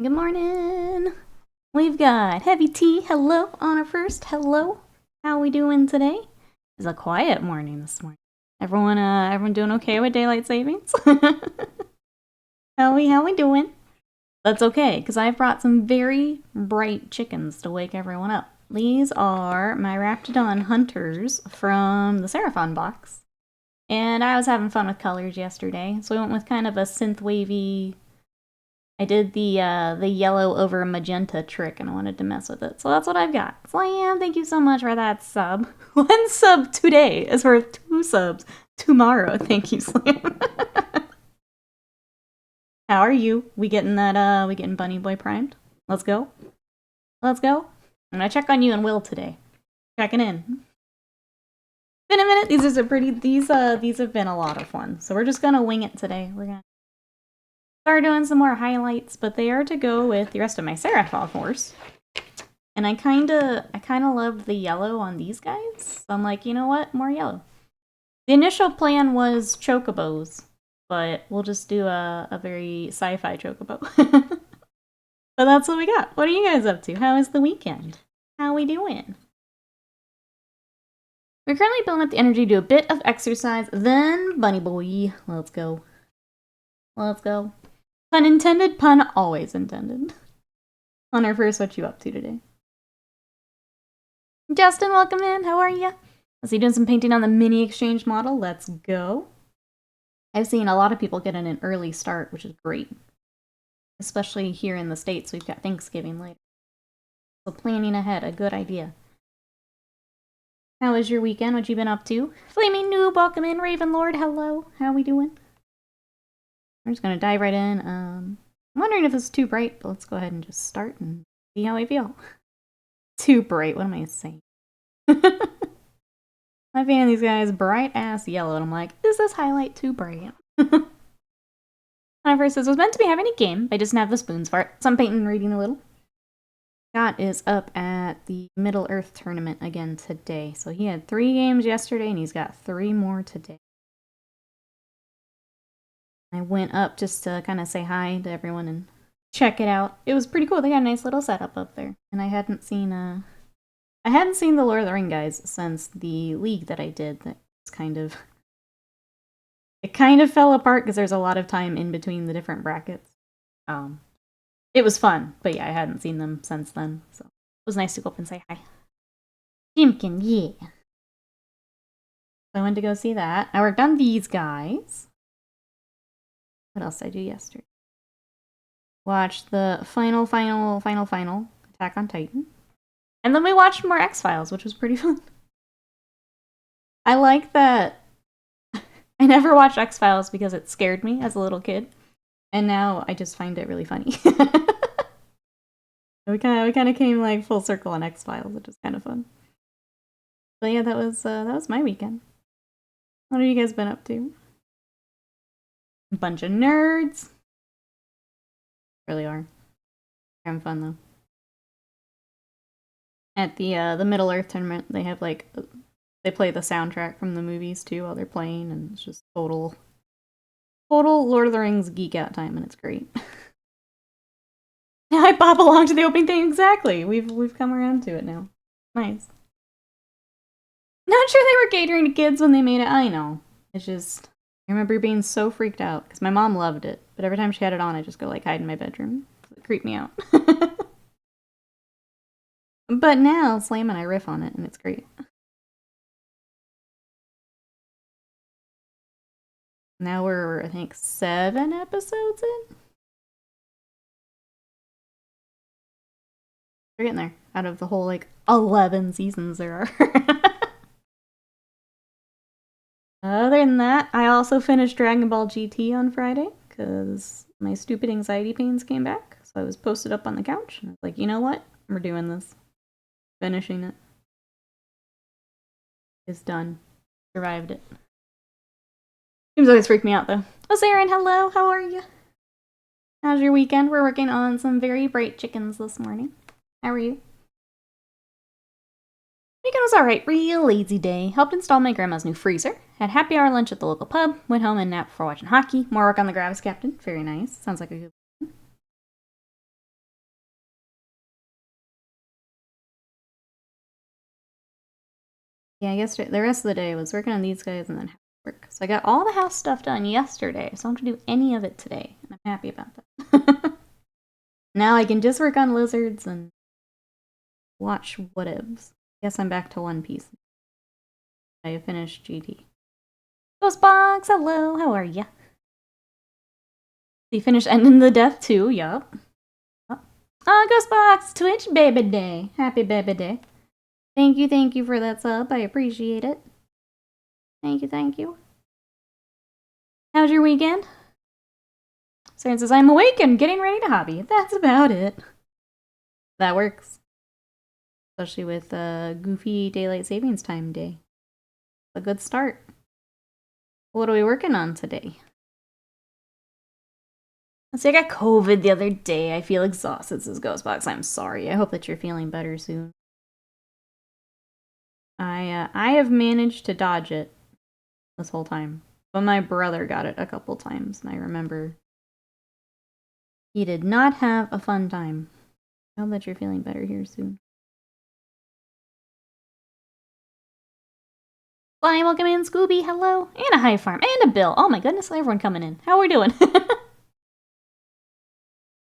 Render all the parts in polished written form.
Good morning. We've got Heavy Tea. Hello. Honor first. Hello. How we doing today? It's a quiet morning this morning. Everyone doing okay with daylight savings? How we doing? That's okay, because I've brought some very bright chickens to wake everyone up. These are my Raptadon Hunters from the Seraphon box. And I was having fun with colors yesterday, so we went with kind of a synth wavy. I did the yellow over magenta trick and I wanted to mess with it. So that's what I've got. Slam, thank you so much for that sub. 1 sub today is worth 2 subs tomorrow. Thank you, Slam. How are you? We getting Bunny Boy primed? Let's go. Let's go. I'm gonna check on you and Will today. Checking in. Been a minute. These have been a lot of fun. So we're just gonna wing it today. We're gonna start doing some more highlights, but they are to go with the rest of my Seraphon horse. And I kinda love the yellow on these guys. So I'm like, you know what? More yellow. The initial plan was chocobos, but we'll just do a very sci-fi chocobo. But that's what we got. What are you guys up to? How is the weekend? How we doing? We're currently building up the energy to do a bit of exercise, then Bunny Boy. Let's go. Let's go. Pun intended, pun always intended. Honor first, what you up to today? Justin, welcome in. How are you? Is he doing some painting on the mini exchange model? Let's go. I've seen a lot of people get in an early start, which is great. Especially here in the States, we've got Thanksgiving later. So planning ahead, a good idea. How was your weekend? What you been up to? Flaming Noob, welcome in. Raven Lord, hello. How we doing? I'm just gonna dive right in. I'm wondering if it's too bright, but let's go ahead and just start and see how I feel. Too bright, what am I saying? I'm feeling these guys bright ass yellow, and I'm like, is this highlight too bright? My first says, was meant to be having a game, I just didn't have the spoons for it, so I'm painting and reading a little. Scott is up at the Middle Earth tournament again today, so he had 3 games yesterday, and he's got 3 more today. I went up just to kind of say hi to everyone and check it out. It was pretty cool. They got a nice little setup up there, and I hadn't seen the Lord of the Ring guys since the league that I did. That was kind of fell apart because there's a lot of time in between the different brackets. It was fun, but yeah, I hadn't seen them since then, so it was nice to go up and say hi. Jimkin, yeah. So I went to go see that. I worked on these guys. What else did I do yesterday? Watched the final Attack on Titan. And then we watched more X-Files, which was pretty fun. I like that I never watched X-Files because it scared me as a little kid. And now I just find it really funny. we kind of came like full circle on X-Files, which is kind of fun. But yeah, that was my weekend. What have you guys been up to? A bunch of nerds. Really are. Having fun though. At the Middle Earth tournament, they have like they play the soundtrack from the movies too while they're playing, and it's just total Lord of the Rings geek out time, and it's great. I pop along to the opening thing exactly. We've come around to it now. Nice. Not sure they were catering to kids when they made it. I know. It's just I remember being so freaked out because my mom loved it, but every time she had it on, I just go like hide in my bedroom. It creeped me out. But now Slam and I riff on it, and it's great. Now we're, I think, 7 episodes in? We're getting there. Out of the whole, like, 11 seasons there are. Other than that, I also finished Dragon Ball GT on Friday, because my stupid anxiety pains came back. So I was posted up on the couch, and I was like, you know what? We're doing this. Finishing it. It's done. Survived it. Seems always freak me out, though. Oh, Saren, hello. How are you? How's your weekend? We're working on some very bright chickens this morning. How are you? Weekend was alright. Real lazy day. Helped install my grandma's new freezer. Had happy hour lunch at the local pub. Went home and napped before watching hockey. More work on the Gravis Captain. Very nice. Sounds like a good one. Yeah, yesterday, the rest of the day was working on these guys and then work. So I got all the house stuff done yesterday, so I don't have to do any of it today, and I'm happy about that. Now I can just work on lizards and watch whatevs. Guess I'm back to One Piece. I finished GT. Ghostbox, hello, how are ya? You finished Ending the Death too, yup. Ghostbox, Twitch baby day. Happy baby day. Thank you for that sub. I appreciate it. Thank you. How's your weekend? Saren says, I'm awake and getting ready to hobby. That's about it. That works. Especially with goofy daylight savings time day. A good start. What are we working on today? Let's see, I got COVID the other day. I feel exhausted, says Ghostbox. I'm sorry. I hope that you're feeling better soon. I have managed to dodge it this whole time. But my brother got it a couple times, and I remember he did not have a fun time. I hope that you're feeling better here soon. Fly, welcome in, Scooby, hello. And a Hive Farm, and a Bill. Oh my goodness, everyone coming in. How are we doing?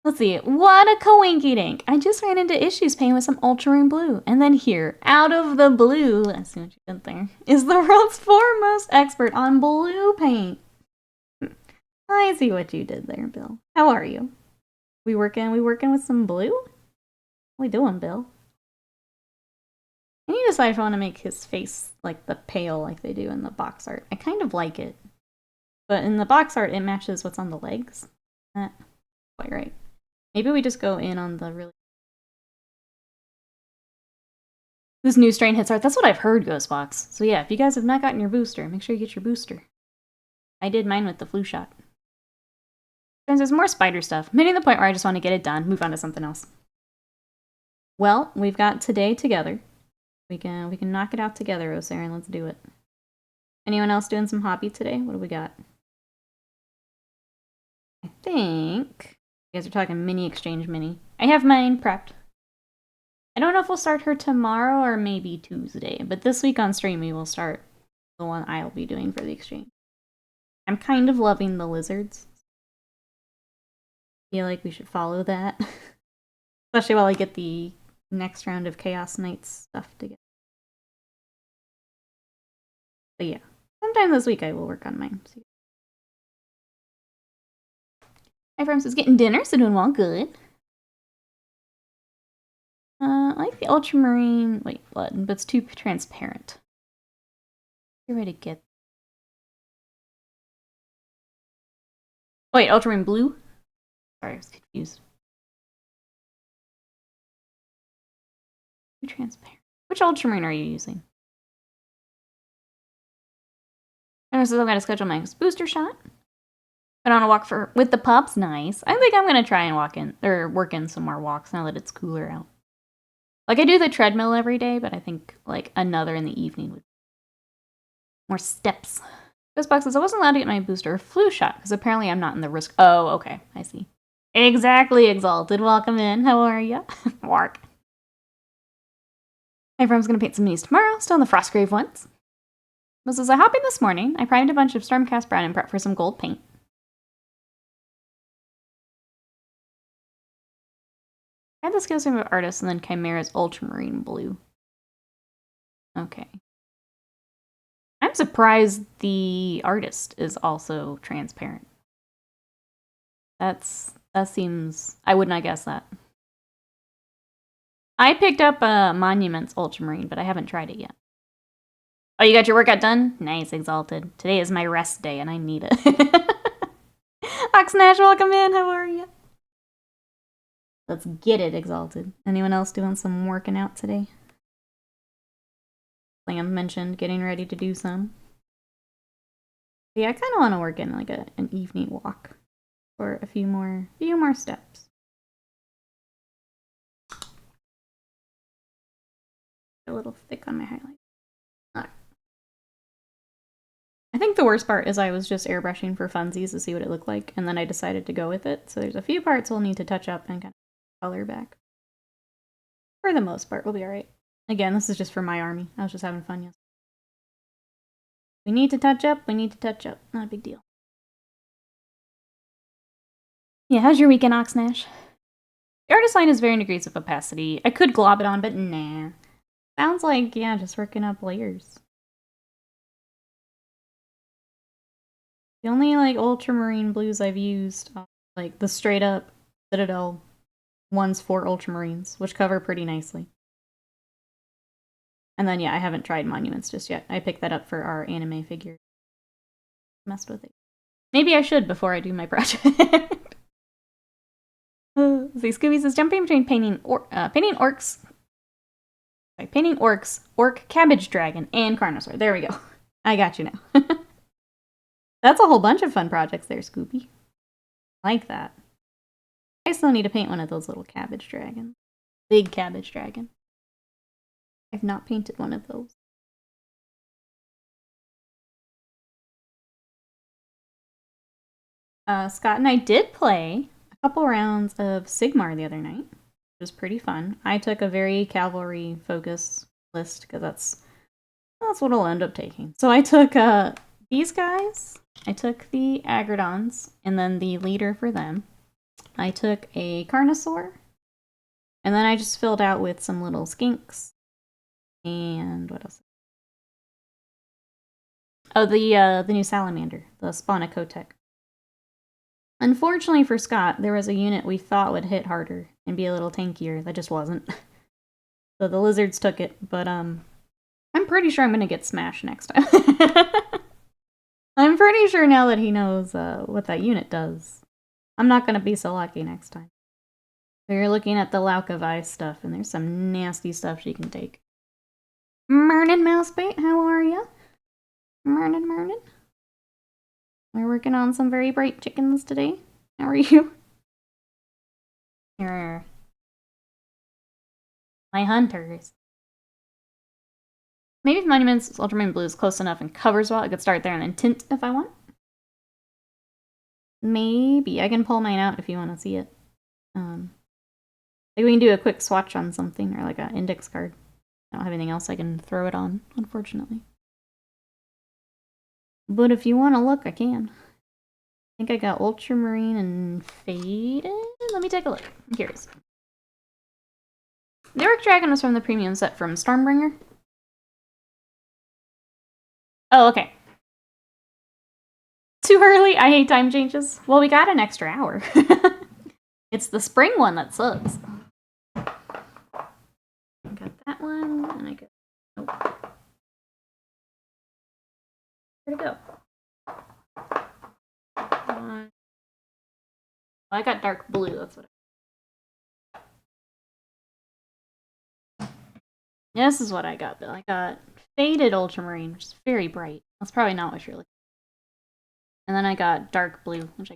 Let's see, what a coinky-dink. I just ran into issues paint with some ultramarine blue. And then here, out of the blue, let's see what you did there, is the world's foremost expert on blue paint. I see what you did there, Bill. How are you? We working with some blue? What are we doing, Bill? I need to decide if I want to make his face like the pale like they do in the box art. I kind of like it. But in the box art, it matches what's on the legs. Not quite right. Maybe we just go in on the really... This new strain hits hard. That's what I've heard, Ghostbox. So yeah, if you guys have not gotten your booster, make sure you get your booster. I did mine with the flu shot. There's more spider stuff. I'm hitting the point where I just want to get it done, move on to something else. Well, we've got today together. We can knock it out together, Osaren. Let's do it. Anyone else doing some hobby today? What do we got? I think you guys are talking mini exchange mini. I have mine prepped. I don't know if we'll start her tomorrow or maybe Tuesday, but this week on stream we will start the one I'll be doing for the exchange. I'm kind of loving the lizards. I feel like we should follow that. Especially while I get the next round of Chaos Knights stuff together. But yeah, sometime this week I will work on mine. Hi, Friends is getting dinner, so doing well, good. I like the ultramarine, blood, but it's too transparent. You're ready to get... Wait, ultramarine blue? Sorry, I was confused. Too transparent. Which ultramarine are you using? I was going to schedule my booster shot. Went on a walk with the pups. Nice. I think I'm going to try and work in some more walks now that it's cooler out. Like, I do the treadmill every day, but I think, like, another in the evening would be more steps. Ghostbox says, I wasn't allowed to get my booster or flu shot, because apparently I'm not in the risk. Oh, okay. I see. Exactly, Exalted. Welcome in. How are you? Mark. My friend's going to paint some minis tomorrow. Still in the Frostgrave ones. This is a hopping this morning. I primed a bunch of Stormcast Brown and prep for some gold paint. I had the skills of artist and then Chimera's ultramarine blue. Okay. I'm surprised the artist is also transparent. That seems... I would not guess that. I picked up Monument's ultramarine, but I haven't tried it yet. Oh, you got your workout done? Nice, Exalted. Today is my rest day, and I need it. Oxnash, welcome in. How are you? Let's get it, Exalted. Anyone else doing some working out today? Lamb mentioned getting ready to do some. Yeah, I kind of want to work in like an evening walk for a few more steps. A little thick on my highlight. Right. I think the worst part is I was just airbrushing for funsies to see what it looked like, and then I decided to go with it. So there's a few parts we'll need to touch up and kind of color back. For the most part, we'll be alright. Again, this is just for my army. I was just having fun yesterday. We need to touch up. We need to touch up. Not a big deal. Yeah, how's your weekend, Oxnash? The artist line is varying degrees of opacity. I could glob it on, but nah. Sounds like, yeah, just working up layers. The only, like, ultramarine blues I've used are, like, the straight-up Citadel ones for ultramarines, which cover pretty nicely. And then, yeah, I haven't tried monuments just yet. I picked that up for our anime figure. Messed with it. Maybe I should before I do my project. See, Scooby says jumping between painting orcs, orc, cabbage dragon, and carnosaur. There we go. I got you now. That's a whole bunch of fun projects there, Scooby. I like that. I still need to paint one of those little cabbage dragons. Big cabbage dragon. I've not painted one of those. Scott and I did play a couple rounds of Sigmar the other night. It was pretty fun. I took a very cavalry focus list because that's what I'll end up taking. So I took these guys. I took the Agrodons and then the leader for them. I took a Carnosaur, and then I just filled out with some little skinks. And what else? Oh, the new Salamander, the Spawnacotek. Unfortunately for Scott, there was a unit we thought would hit harder and be a little tankier. That just wasn't. So the lizards took it, but I'm pretty sure I'm gonna get smashed next time. I'm pretty sure now that he knows what that unit does, I'm not gonna be so lucky next time. So you're looking at the Laukavai stuff, and there's some nasty stuff she can take. Mernin Mousebait, how are ya? Mernin. We're working on some very bright chickens today. How are you? Here. My hunters. Maybe if Monuments Ultramarine Blue is close enough and covers well, I could start there and then tint if I want. Maybe. I can pull mine out if you want to see it. Maybe we can do a quick swatch on something, or like an index card. I don't have anything else I can throw it on, unfortunately. But if you want to look, I can. I think I got Ultramarine and Faded. Let me take a look. I'm curious. The Orc Dragon was from the premium set from Stormbringer. Oh, okay. Too early? I hate time changes. Well, we got an extra hour. It's the spring one that sucks. I got that one, and I got... Nope. Where'd it go? I got dark blue, that's what Yeah, this is what I got, Bill. I got Faded Ultramarine, which is very bright. That's probably not what you're looking for. And then I got dark blue, which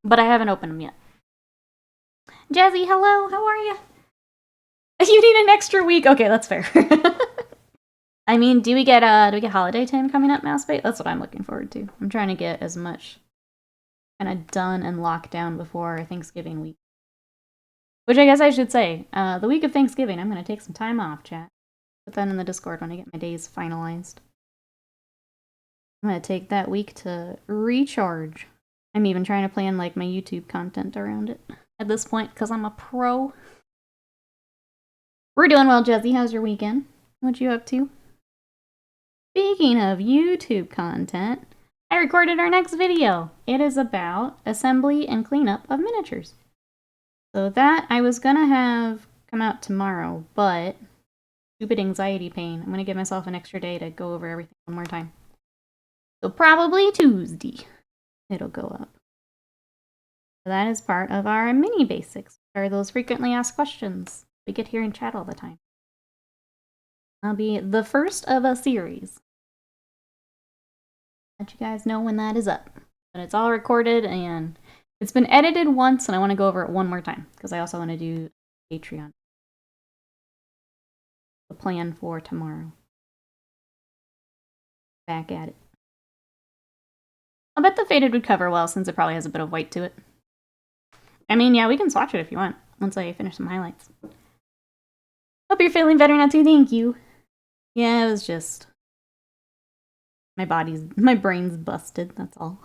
but I haven't opened them yet. Jazzy, hello, how are you? You need an extra week. Okay, that's fair. I mean, do we get holiday time coming up, Mousebait? That's what I'm looking forward to. I'm trying to get as much kind of done and locked down before Thanksgiving week. Which I guess I should say, the week of Thanksgiving, I'm going to take some time off, chat. Put that in the Discord when I get my days finalized. I'm going to take that week to recharge. I'm even trying to plan like my YouTube content around it at this point, because I'm a pro. We're doing well, Jesse. How's your weekend? What you up to? Speaking of YouTube content, I recorded our next video. It is about assembly and cleanup of miniatures. So that I was gonna have come out tomorrow, but stupid anxiety pain. I'm gonna give myself an extra day to go over everything one more time. So probably Tuesday it'll go up. So that is part of our mini basics, which are those frequently asked questions we get here in chat all the time. I'll be the first of a series. Let you guys know when that is up. But it's all recorded and it's been edited once, and I want to go over it one more time because I also want to do Patreon. The plan for tomorrow. Back at it. I'll bet the Faded would cover well since it probably has a bit of white to it. I mean, yeah, we can swatch it if you want once I finish some highlights. Hope you're feeling better now too, thank you. Yeah, it was just... my brain's busted, that's all.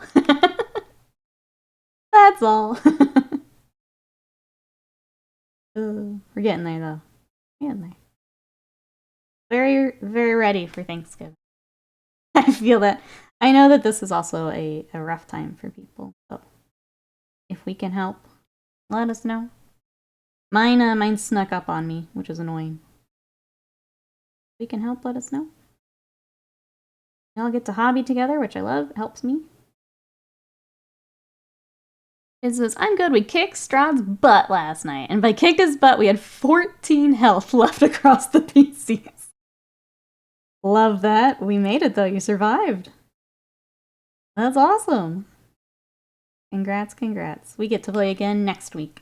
That's all. We're getting there, though. Getting there. Very, very ready for Thanksgiving. I feel that. I know that this is also a rough time for people, so if we can help, let us know. Mine snuck up on me, which is annoying. If we can help, let us know. We all get to hobby together, which I love. It helps me. It says, I'm good. We kicked Strahd's butt last night. And by kicked his butt, we had 14 health left across the PCs. Love that. We made it, though. You survived. That's awesome. Congrats, congrats. We get to play again next week.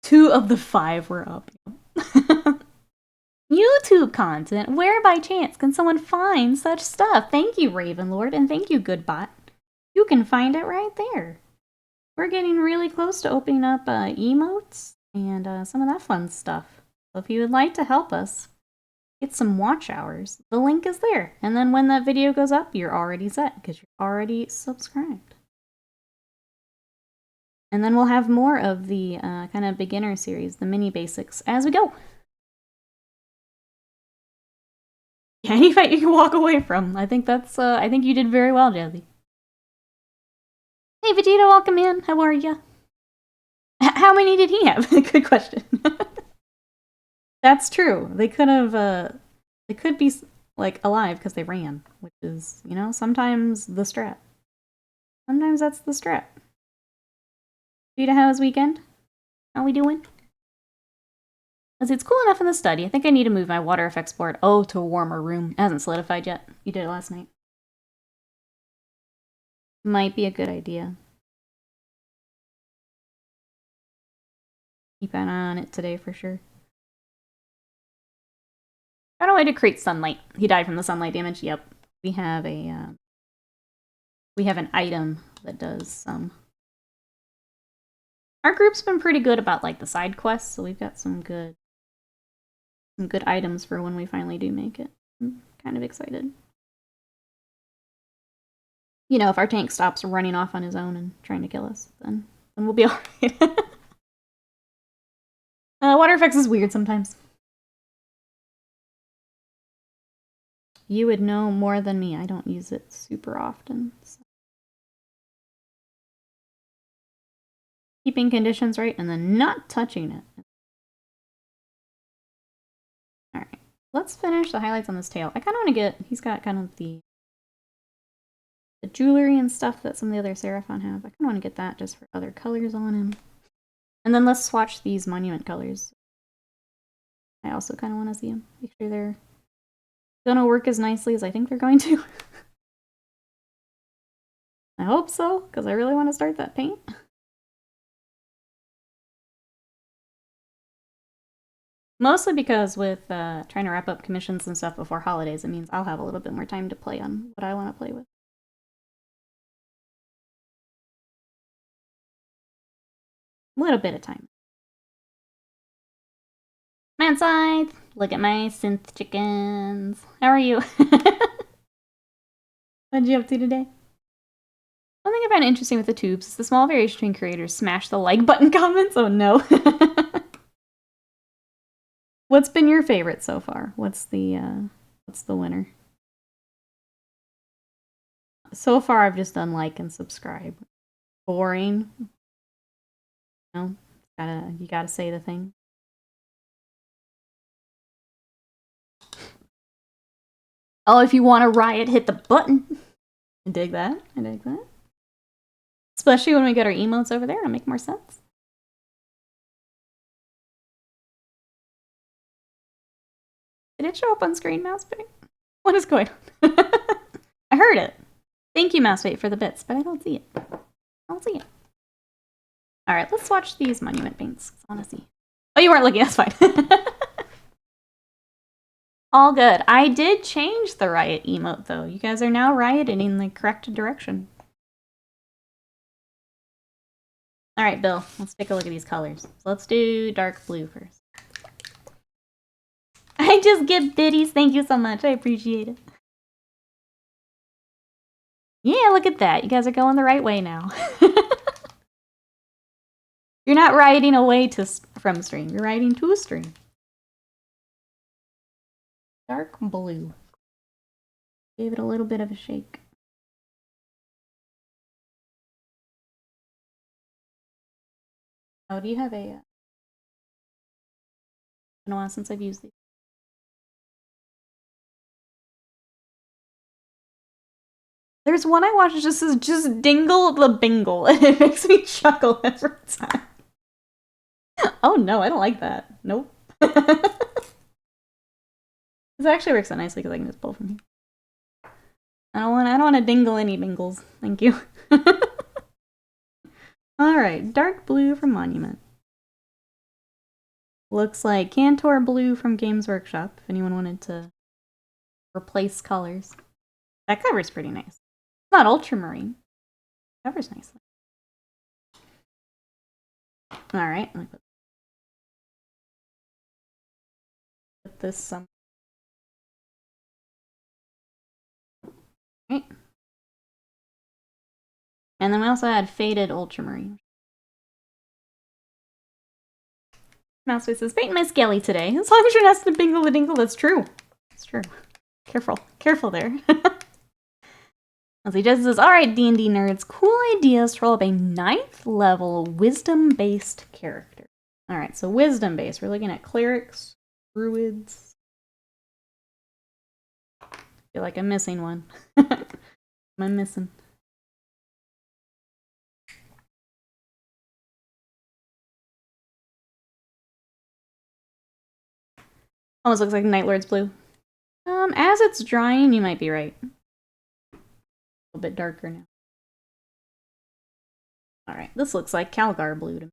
2 of the 5 were up. YouTube content? Where by chance can someone find such stuff? Thank you, Ravenlord, and thank you, Goodbot. You can find it right there. We're getting really close to opening up emotes and some of that fun stuff. So if you would like to help us get some watch hours, the link is there. And then when that video goes up, you're already set because you're already subscribed. And then we'll have more of the kind of beginner series, the mini basics, as we go. Any fight you can walk away from. I think that's, I think you did very well, Jazzy. Hey, Vegeta, welcome in. How are ya? How many did he have? Good question. That's true. They could have, they could be, like, alive because they ran, which is, you know, sometimes the strat. Sometimes that's the strat. Vegeta, how was weekend? How we doing? As it's cool enough in the study, I think I need to move my water effects board, to a warmer room. It hasn't solidified yet. You did it last night. Might be a good idea. Keep an eye on it today for sure. Found a way to create sunlight. He died from the sunlight damage. Yep. We have a we have an item that does some. Our group's been pretty good about like the side quests, so we've got some good items for when we finally do make it. I'm kind of excited. You know, if our tank stops running off on his own and trying to kill us, then we'll be alright. Water effects is weird sometimes. You would know more than me. I don't use it super often. So. Keeping conditions right and then not touching it. Alright, let's finish the highlights on this tail. I kind of want to get, he's got kind of the jewelry and stuff that some of the other Seraphon have. I kind of want to get that just for other colors on him. And then let's swatch these monument colors. I also kind of want to see them. Make sure they're gonna work as nicely as I think they're going to. I hope so, because I really want to start that paint. Mostly because with trying to wrap up commissions and stuff before holidays, it means I'll have a little bit more time to play on what I want to play with. A little bit of time. Manside! Look at my synth chickens. How are you? What'd you up to today? One thing I find interesting with the tubes is the small variation between creators smash the like button comments. Oh no. What's been your favorite so far? What's the winner? So far I've just done like and subscribe. Boring. No, you gotta say the thing. Oh, if you want to riot, hit the button. I dig that. I dig that. Especially when we get our emotes over there, it'll make more sense. Did it show up on screen, Mousebait? What is going on? I heard it. Thank you, Mousebait, for the bits, but I don't see it. I don't see it. Alright, let's watch these monument paints. I want to see. Oh, you weren't looking. That's fine. All good. I did change the riot emote, though. You guys are now rioting in the correct direction. Alright, Bill. Let's take a look at these colors. So let's do dark blue first. I just get biddies. Thank you so much. I appreciate it. Yeah, look at that. You guys are going the right way now. You're not riding away from stream. You're riding to a stream. Dark blue. Gave it a little bit of a shake. Oh, do you have a... It's been a while since I've used these. There's one I watched that just says, just dingle the bingle, and it makes me chuckle every time. Oh no, I don't like that. Nope. This actually works out nicely because I can just pull from here. I don't want to dingle any bingles. Thank you. Alright, dark blue from Monument. Looks like Cantor blue from Games Workshop, if anyone wanted to replace colors. That cover's pretty nice. It's not ultramarine. Cover's nicely. Alright, let me put this some. Right. And then we also had Faded Ultramarine. Mouseface says, painting my skelly today. As long as you're not to bingle the dingle, that's true. That's true. Careful. Careful there. He just says, alright, D&D nerds, cool ideas to roll up a 9th level wisdom-based character. Alright, so wisdom-based. We're looking at clerics, druids. I feel like I'm missing one. Am I missing? Almost looks like Night Lord's blue. As it's drying, you might be right. A little bit darker now. Alright, this looks like Calgar blue to me.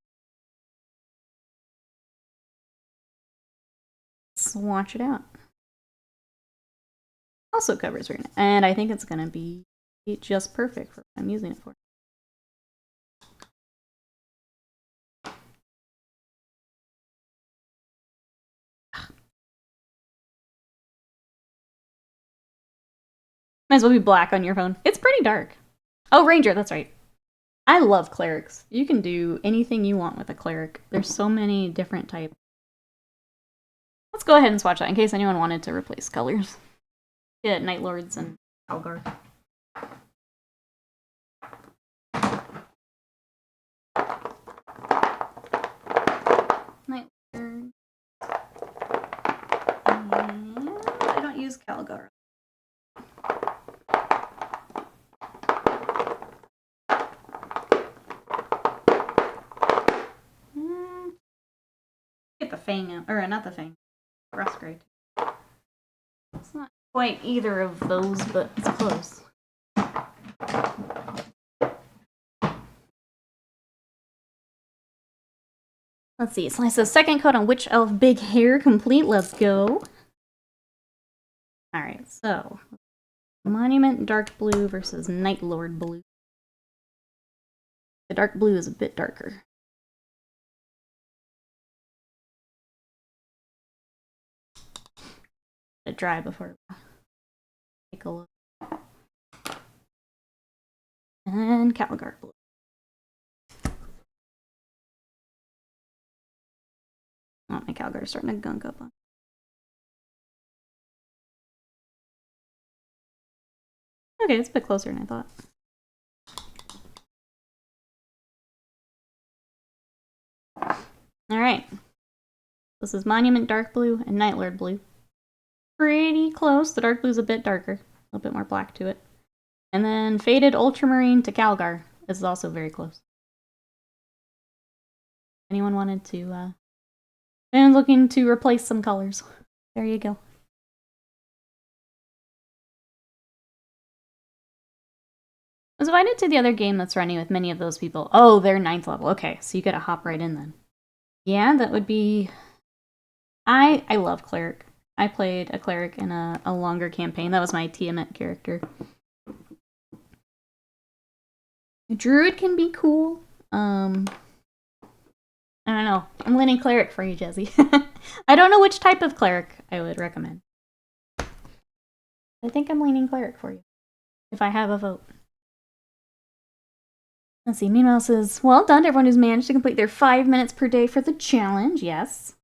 Let's watch it out. Also covers right now. And I think it's gonna be just perfect for what I'm using it for. Might as well be black on your phone. It's pretty dark. Oh, Ranger, that's right. I love clerics. You can do anything you want with a cleric. There's so many different types. Let's go ahead and swatch that in case anyone wanted to replace colors. Yeah, Night Lords and Calgar. Night Lords. I don't use Calgar. Get the Fang out, or not the Fang. Rust Grade. It's not quite either of those, but it's close. Let's see. So it says second coat on Witch Elf Big Hair complete. Let's go. Alright, so Monument Dark Blue versus Night Lord Blue. The dark blue is a bit darker. Let it dry before we take a look. And Calgar blue. Oh, my Calgar's starting to gunk up on. Okay, it's a bit closer than I thought. Alright. This is Monument Dark Blue and Night Lord Blue. Pretty close. The dark blue's a bit darker. A little bit more black to it. And then Faded Ultramarine to Calgar is also very close. Anyone wanted to, and looking to replace some colors. There you go. I was invited to the other game that's running with many of those people. Oh, they're 9th level. Okay, so you gotta hop right in then. Yeah, that would be... I love Cleric. I played a Cleric in a longer campaign. That was my Tiamat character. Druid can be cool. I don't know. I'm leaning cleric for you, Jesse. I don't know which type of cleric I would recommend. I think I'm leaning cleric for you. If I have a vote. Let's see, Mean Mouse says, well done to everyone who's managed to complete their 5 minutes per day for the challenge. Yes.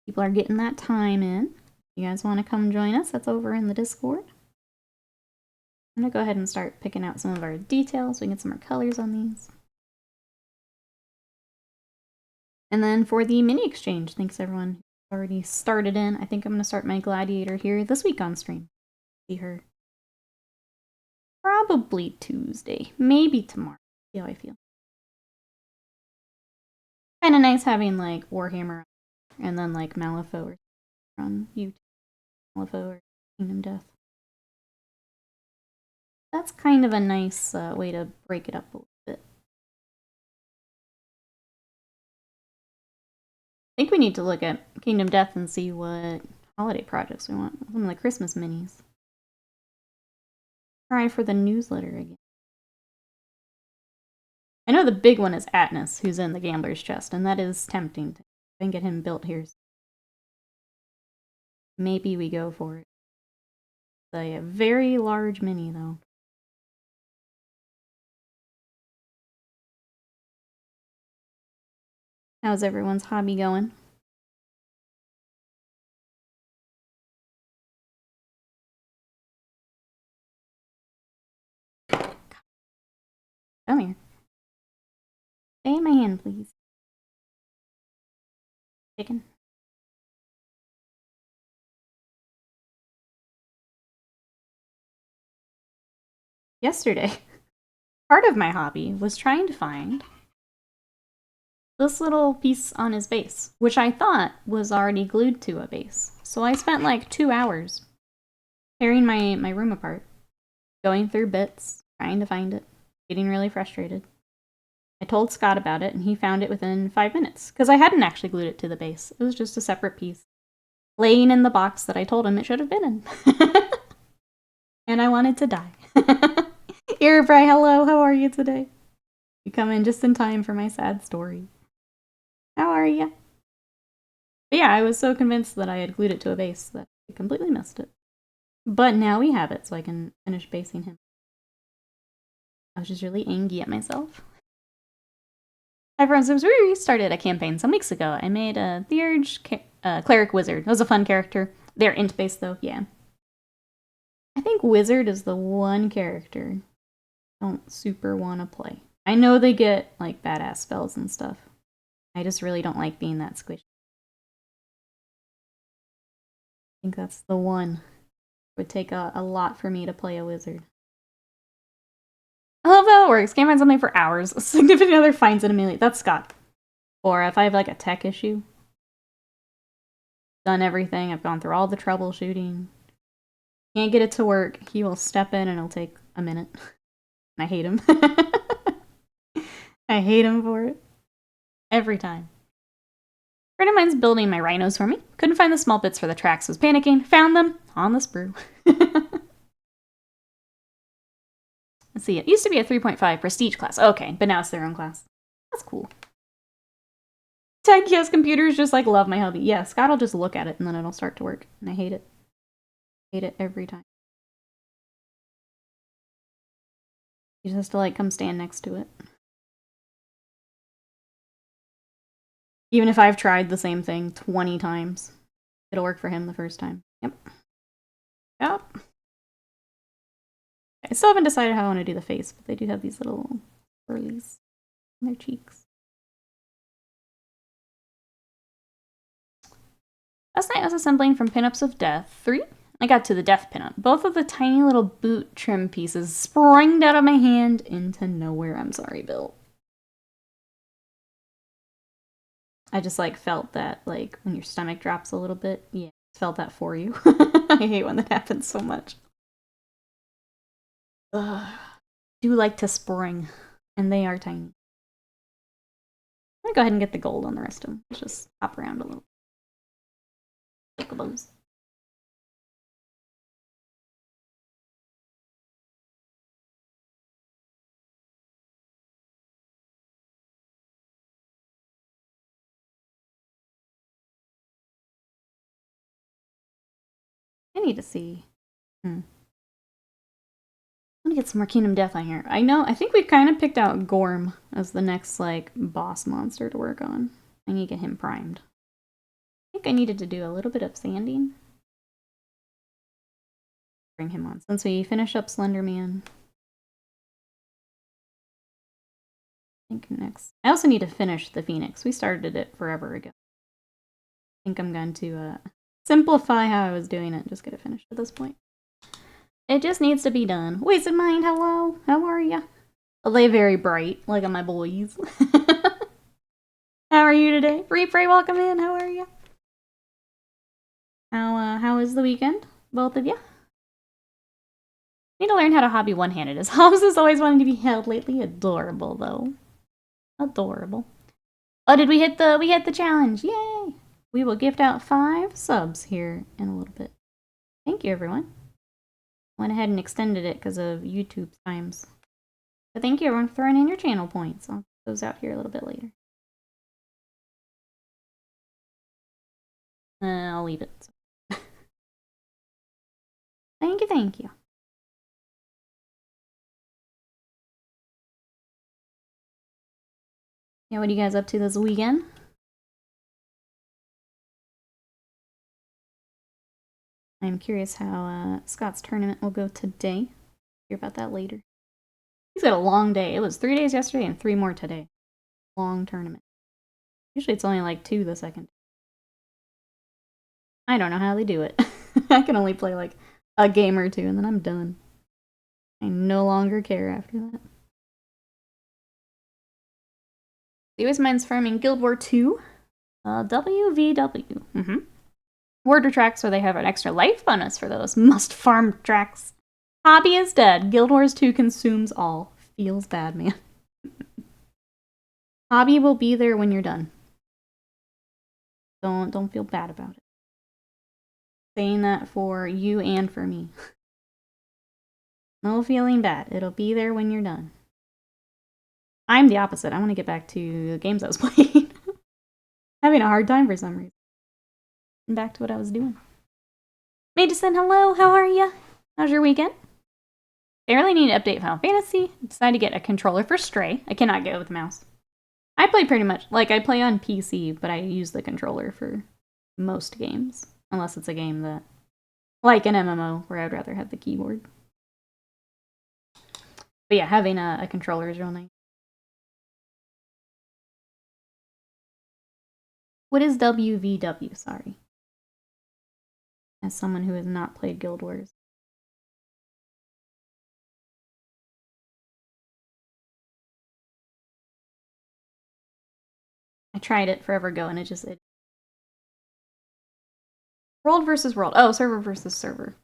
People are getting that time in. You guys want to come join us? That's over in the Discord. I'm going to go ahead and start picking out some of our details. We can get some more colors on these. And then for the mini exchange, thanks everyone who already started in. I think I'm going to start my gladiator here this week on stream. See her probably Tuesday, maybe tomorrow. See how I feel. Kind of nice having like Warhammer and then like Malifaux or on YouTube. Malifaux or Kingdom Death. That's kind of a nice way to break it up a little bit. I think we need to look at Kingdom Death and see what holiday projects we want. Some of the Christmas minis. Try for the newsletter again. I know the big one is Atnas, who's in the Gambler's Chest, and that is tempting to try and get him built here. Maybe we go for it. It's a very large mini, though. How's everyone's hobby going? Come here. Stay in my hand, please. Chicken. Yesterday, part of my hobby was trying to find this little piece on his base, which I thought was already glued to a base. So I spent like 2 hours tearing my room apart, going through bits, trying to find it, getting really frustrated. I told Scott about it, and he found it within 5 minutes, because I hadn't actually glued it to the base. It was just a separate piece, laying in the box that I told him it should have been in. And I wanted to die. Irabri, hello, how are you today? You come in just in time for my sad story. How are you? But yeah, I was so convinced that I had glued it to a base that I completely missed it. But now we have it, so I can finish basing him. I was just really angry at myself. Hi friends, we started a campaign some weeks ago. I made a Theurge Cleric Wizard. It was a fun character. They're int-based though, yeah. I think Wizard is the one character I don't super want to play. I know they get like badass spells and stuff. I just really don't like being that squishy. I think that's the one. It would take a lot for me to play a wizard. I love how it works. Can't find something for hours. A significant other finds it immediately. That's Scott. Or if I have like a tech issue, done everything, I've gone through all the troubleshooting, can't get it to work, he will step in and it'll take a minute. And I hate him. I hate him for it. Every time. A friend of mine's building my rhinos for me. Couldn't find the small bits for the tracks, was panicking. Found them on the sprue. Let's see, it used to be a 3.5 prestige class. Okay, but now it's their own class. That's cool. Tech, yes, computers just like love my hubby. Yeah, Scott will just look at it and then it'll start to work. And I hate it. Hate it every time. He just has to like come stand next to it. Even if I've tried the same thing 20 times, it'll work for him the first time. Yep. Yep. I still haven't decided how I want to do the face, but they do have these little curlies on their cheeks. Last night I was assembling from Pinups of Death 3. I got to the Death pinup. Both of the tiny little boot trim pieces sprang out of my hand into nowhere. I'm sorry, Bill. I just like felt that like when your stomach drops a little bit. Yeah, felt that for you. I hate when that happens so much. Ugh. Do like to spring, and they are tiny. I'm gonna go ahead and get the gold on the rest of them. Let's just hop around a little. Pickaboos. I need to see. I'm gonna get some more Kingdom Death on here. I think we've kind of picked out Gorm as the next, like, boss monster to work on. I need to get him primed. I think I needed to do a little bit of sanding. Bring him on. Since we finish up Slenderman. I think next. I also need to finish the Phoenix. We started it forever ago. I think I'm going to simplify how I was doing it and just get it finished at this point. It just needs to be done. Wasted Mind, hello. How are ya? Well, they very bright, like on my boys. How are you today? Free, welcome in. How are you? How is the weekend, both of you? Need to learn how to hobby one-handed. As Hobbs has always wanted to be held lately. Adorable, though. Adorable. Oh, did we hit the challenge? Yay! We will gift out 5 subs here in a little bit. Thank you, everyone. Went ahead and extended it because of YouTube times. But thank you, everyone, for throwing in your channel points. I'll get those out here a little bit later. I'll leave it. Thank you. Yeah, what are you guys up to this weekend? I'm curious how Scott's tournament will go today. Hear about that later. He's got a long day. It was 3 days yesterday and 3 more today. Long tournament. Usually it's only like 2 the second. I don't know how they do it. I can only play like a game or 2 and then I'm done. I no longer care after that. The US Men's Farming Guild War 2. WVW. Warder tracks where they have an extra life bonus for those must farm tracks. Hobby is dead. Guild Wars 2 consumes all. Feels bad, man. Hobby will be there when you're done. Don't feel bad about it. Saying that for you and for me. No feeling bad. It'll be there when you're done. I'm the opposite. I want to get back to the games I was playing. Having a hard time for some reason. Back to what I was doing. Madison, hello. How are ya? How's your weekend? They really need to update Final Fantasy. I decided to get a controller for Stray. I cannot get it with a mouse. I play pretty much, like, I play on PC, but I use the controller for most games. Unless it's a game that, like an MMO, where I'd rather have the keyboard. But yeah, having a controller is real nice. What is WVW? Sorry. As someone who has not played Guild Wars. I tried it forever ago and it World versus world. Oh, server versus server.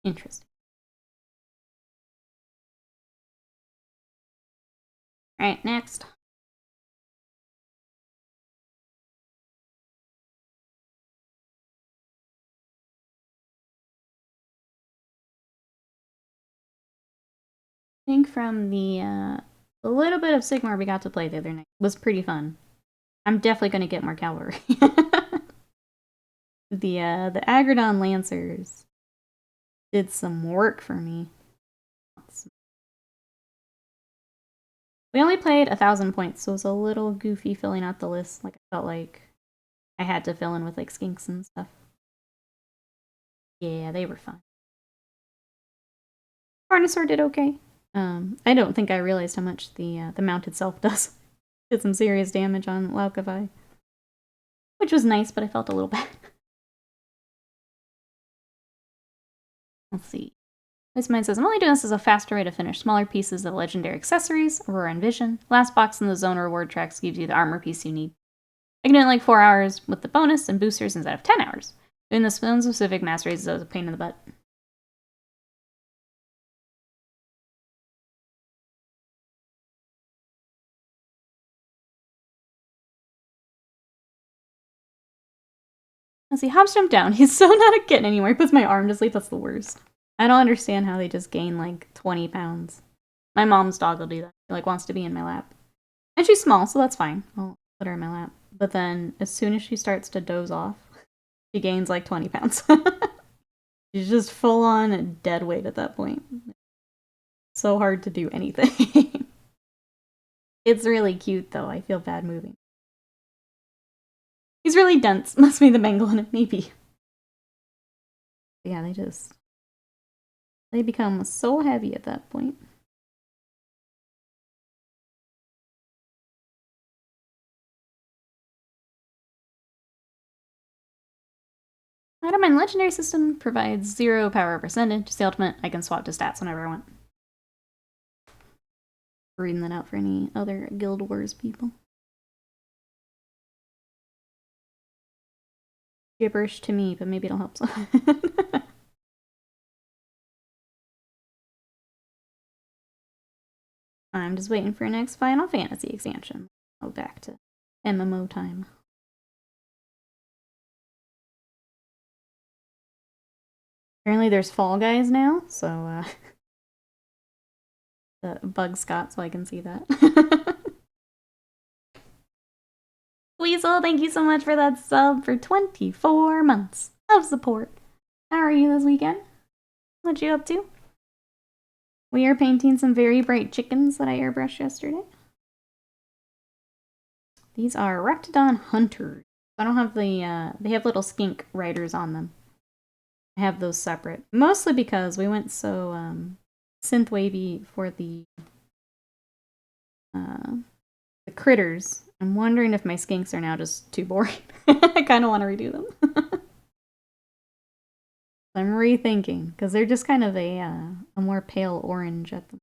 Interesting. Alright, next. I think from the little bit of Sigmar we got to play the other night was pretty fun. I'm definitely going to get more cavalry. The Agrodon Lancers did some work for me. We only played 1,000 points, so it was a little goofy filling out the list. Like, I felt like I had to fill in with, like, skinks and stuff. Yeah, they were fun. Carnosaur did okay. I don't think I realized how much the mount itself does. Did some serious damage on Laukavai. Which was nice, but I felt a little bad. Let's see. This mind says, I'm only doing this as a faster way to finish smaller pieces of legendary accessories, Aurora and Vision. Last box in the zone reward tracks gives you the armor piece you need. I can do it in like 4 hours with the bonus and boosters instead of 10 hours. Doing the specific mass raises was a pain in the butt. Let's see, Hobbs jumped down. He's so not getting anywhere. He puts my arm to sleep. That's the worst. I don't understand how they just gain like 20 pounds. My mom's dog will do that. She like wants to be in my lap. And she's small, so that's fine. I'll put her in my lap. But then as soon as she starts to doze off, she gains like 20 pounds. She's just full on dead weight at that point. So hard to do anything. It's really cute though. I feel bad moving. He's really dense. Must be the mangle in it, maybe. Yeah, they become so heavy at that point. Raptadon legendary system provides 0 power percentage. It's the ultimate. I can swap to stats whenever I want. Reading that out for any other Guild Wars people. Gibberish to me, but maybe it'll help someone. I'm just waiting for next Final Fantasy expansion. Oh, back to MMO time. Apparently there's Fall Guys now, so the bug Scott, so I can see that. Weasel, thank you so much for that sub for 24 months of support. How are you this weekend? What you up to? We are painting some very bright chickens that I airbrushed yesterday. These are Raptadon Hunters. I don't have the, they have little skink riders on them. I have those separate. Mostly because we went so, synth-wavy for the critters. I'm wondering if my skinks are now just too boring. I kind of want to redo them. I'm rethinking, because they're just kind of a more pale orange at them.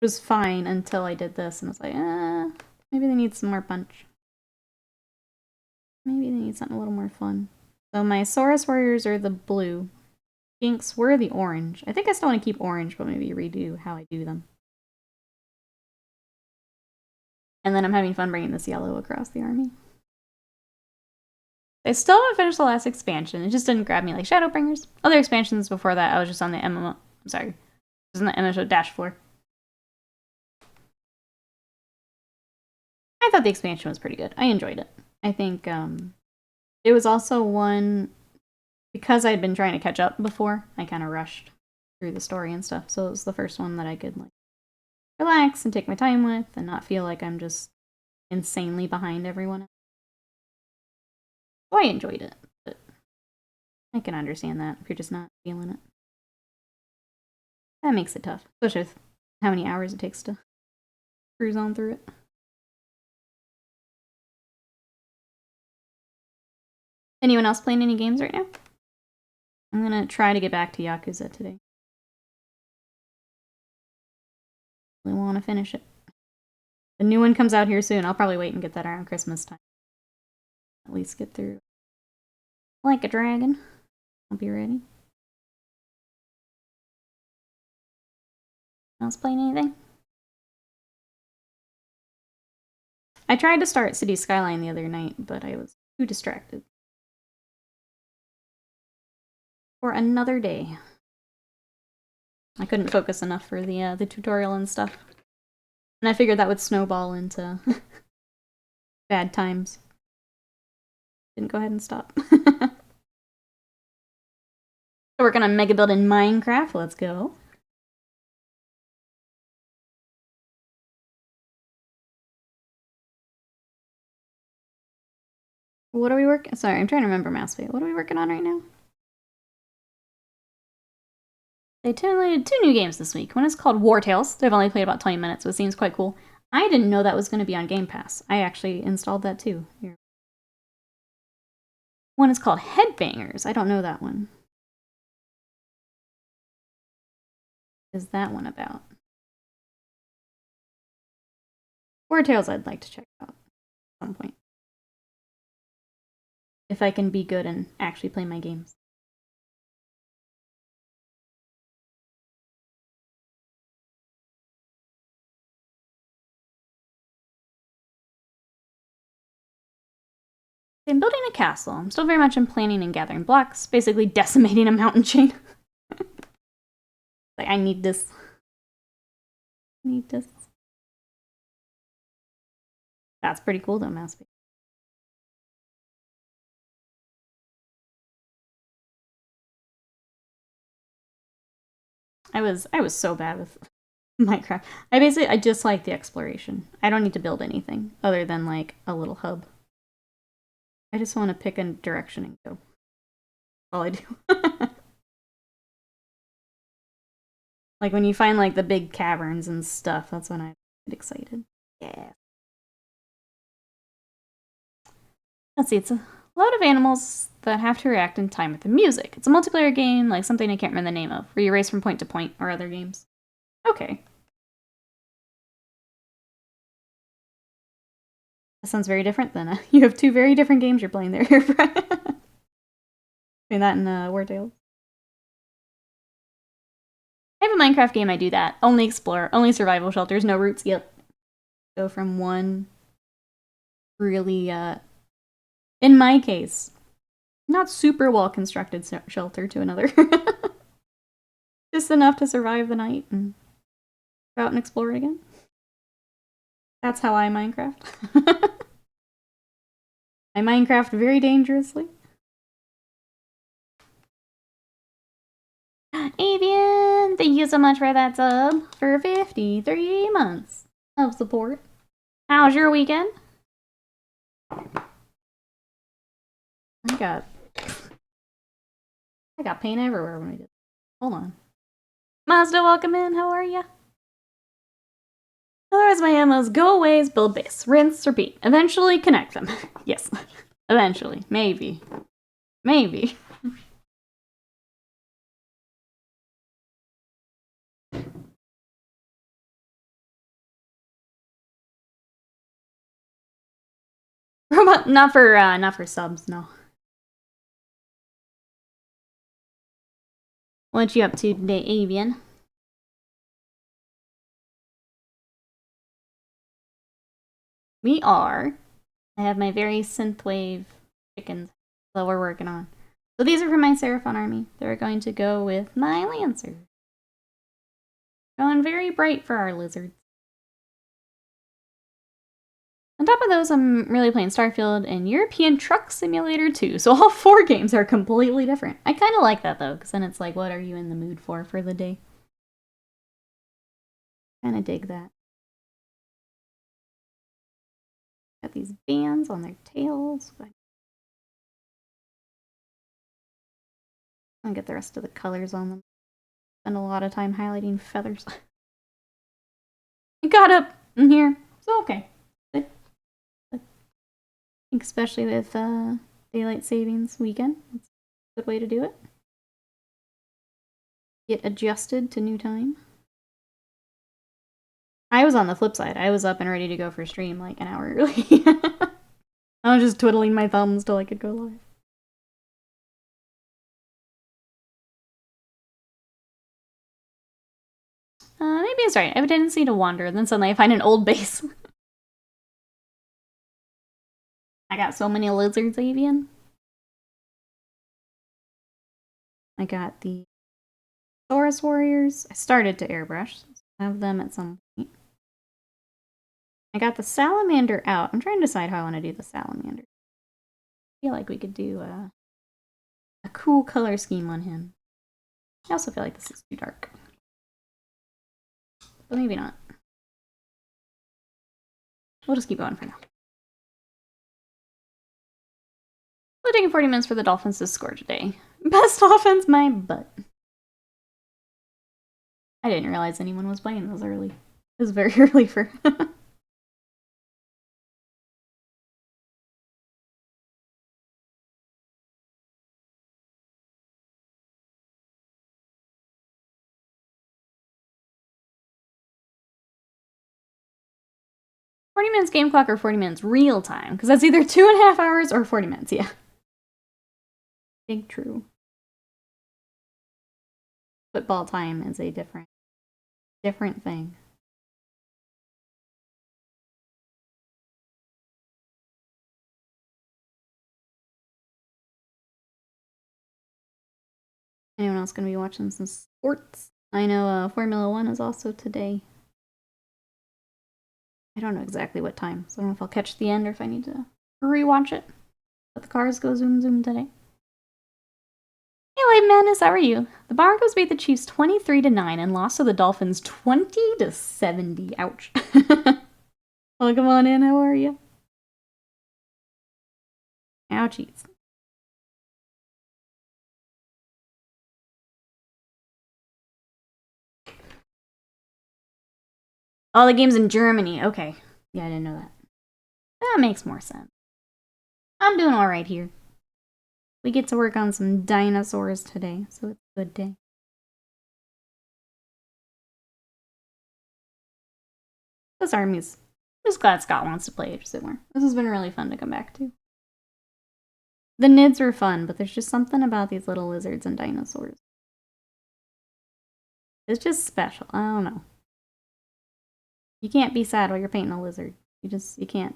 It was fine until I did this, and I was like, maybe they need some more punch. Maybe they need something a little more fun. So my Saurus Warriors are the blue. Skinks were the orange. I think I still want to keep orange, but maybe redo how I do them. And then I'm having fun bringing this yellow across the army. I still haven't finished the last expansion. It just didn't grab me like Shadowbringers. Other expansions before that, I was just on the MMO. I'm sorry. I was on the MMO dash floor. I thought the expansion was pretty good. I enjoyed it. I think it was also one, because I'd been trying to catch up before, I kind of rushed through the story and stuff. So it was the first one that I could like relax and take my time with and not feel like I'm just insanely behind everyone else. So I enjoyed it, but I can understand that if you're just not feeling it. That makes it tough, especially with how many hours it takes to cruise on through it. Anyone else playing any games right now? I'm gonna try to get back to Yakuza today. We want to finish it. The new one comes out here soon. I'll probably wait and get that around Christmas time. At least get through. Like a dragon. I'll be ready. Else playing anything? I tried to start City Skyline the other night, but I was too distracted. For another day. I couldn't focus enough for the tutorial and stuff. And I figured that would snowball into bad times. Didn't go ahead and stop. Working on mega build in Minecraft. Let's go. What are we working? Sorry, I'm trying to remember Mousepay. What are we working on right now? They downloaded 2 new games this week. One is called War Tales. I've only played about 20 minutes, so it seems quite cool. I didn't know that was going to be on Game Pass. I actually installed that too. Here. One is called Headbangers. I don't know that one. What is that one about? War Tales I'd like to check out at some point. If I can be good and actually play my games. I'm building a castle. I'm still very much in planning and gathering blocks, basically decimating a mountain chain. Like, I need this. I need this. That's pretty cool though, Mouse. I was so bad with Minecraft. I just like the exploration. I don't need to build anything other than like a little hub. I just want to pick a direction and go. All I do. Like when you find like the big caverns and stuff, that's when I get excited. Yeah. Let's see, it's a lot of animals that have to react in time with the music. It's a multiplayer game, like something I can't remember the name of, where you race from point to point, or other games. Okay. That sounds very different then. You have two very different games you're playing there. Between that and War Tales. I have a Minecraft game I do that. Only explore, only survival shelters, no roots. Yep. Go from one really, in my case, not super well constructed shelter to another. Just enough to survive the night and go out and explore it again. That's how I Minecraft. I Minecraft very dangerously. Avian, thank you so much for that sub for 53 months of support. How's your weekend? I got paint everywhere when we did. Hold on. Mazda, welcome in. How are ya? Otherwise, my ammos go away, build base, rinse, repeat. Eventually connect them. Yes. Eventually. Maybe. Maybe. Robot, not for subs, no. What you up to today, Avian? We are. I have my very synthwave chickens that we're working on. So these are for my Seraphon army. They're going to go with my Lancer. Going very bright for our lizards. On top of those, I'm really playing Starfield and European Truck Simulator 2. So all 4 games are completely different. I kind of like that though, because then it's like, what are you in the mood for the day? Kind of dig that. Got these bands on their tails. I'll get the rest of the colors on them. Spend a lot of time highlighting feathers. It got up in here, so okay. Good. Especially with daylight savings weekend. That's a good way to do it. Get adjusted to new time. I was on the flip side. I was up and ready to go for stream like an hour early. I was just twiddling my thumbs till I could go live. Maybe it's right. I have a tendency to wander, and then suddenly I find an old base. I got so many lizards, Avian. I got the Saurus Warriors. I started to airbrush. So I have them at some point. I got the Salamander out. I'm trying to decide how I want to do the Salamander. I feel like we could do a cool color scheme on him. I also feel like this is too dark. But maybe not. We'll just keep going for now. We're taking 40 minutes for the Dolphins to score today. Best offense, my butt. I didn't realize anyone was playing this early. It was very early for... 40 minutes game clock or 40 minutes real time? Because that's either 2.5 hours or 40 minutes, yeah. Big true. Football time is a different thing. Anyone else going to be watching some sports? I know Formula 1 is also today. I don't know exactly what time, so I don't know if I'll catch the end or if I need to rewatch it. But the cars go zoom zoom today. Light Madness, how are you? The Broncos beat the Chiefs 23-9 and lost to the Dolphins 20-70. Ouch. Well, come on in. How are you? Ouchies. All the games in Germany. Okay. Yeah, I didn't know that. That makes more sense. I'm doing alright here. We get to work on some dinosaurs today, so it's a good day. This army's... I'm just glad Scott wants to play Age of Sigmar. This has been really fun to come back to. The NIDs were fun, but there's just something about these little lizards and dinosaurs. It's just special. I don't know. You can't be sad while you're painting a lizard. You can't.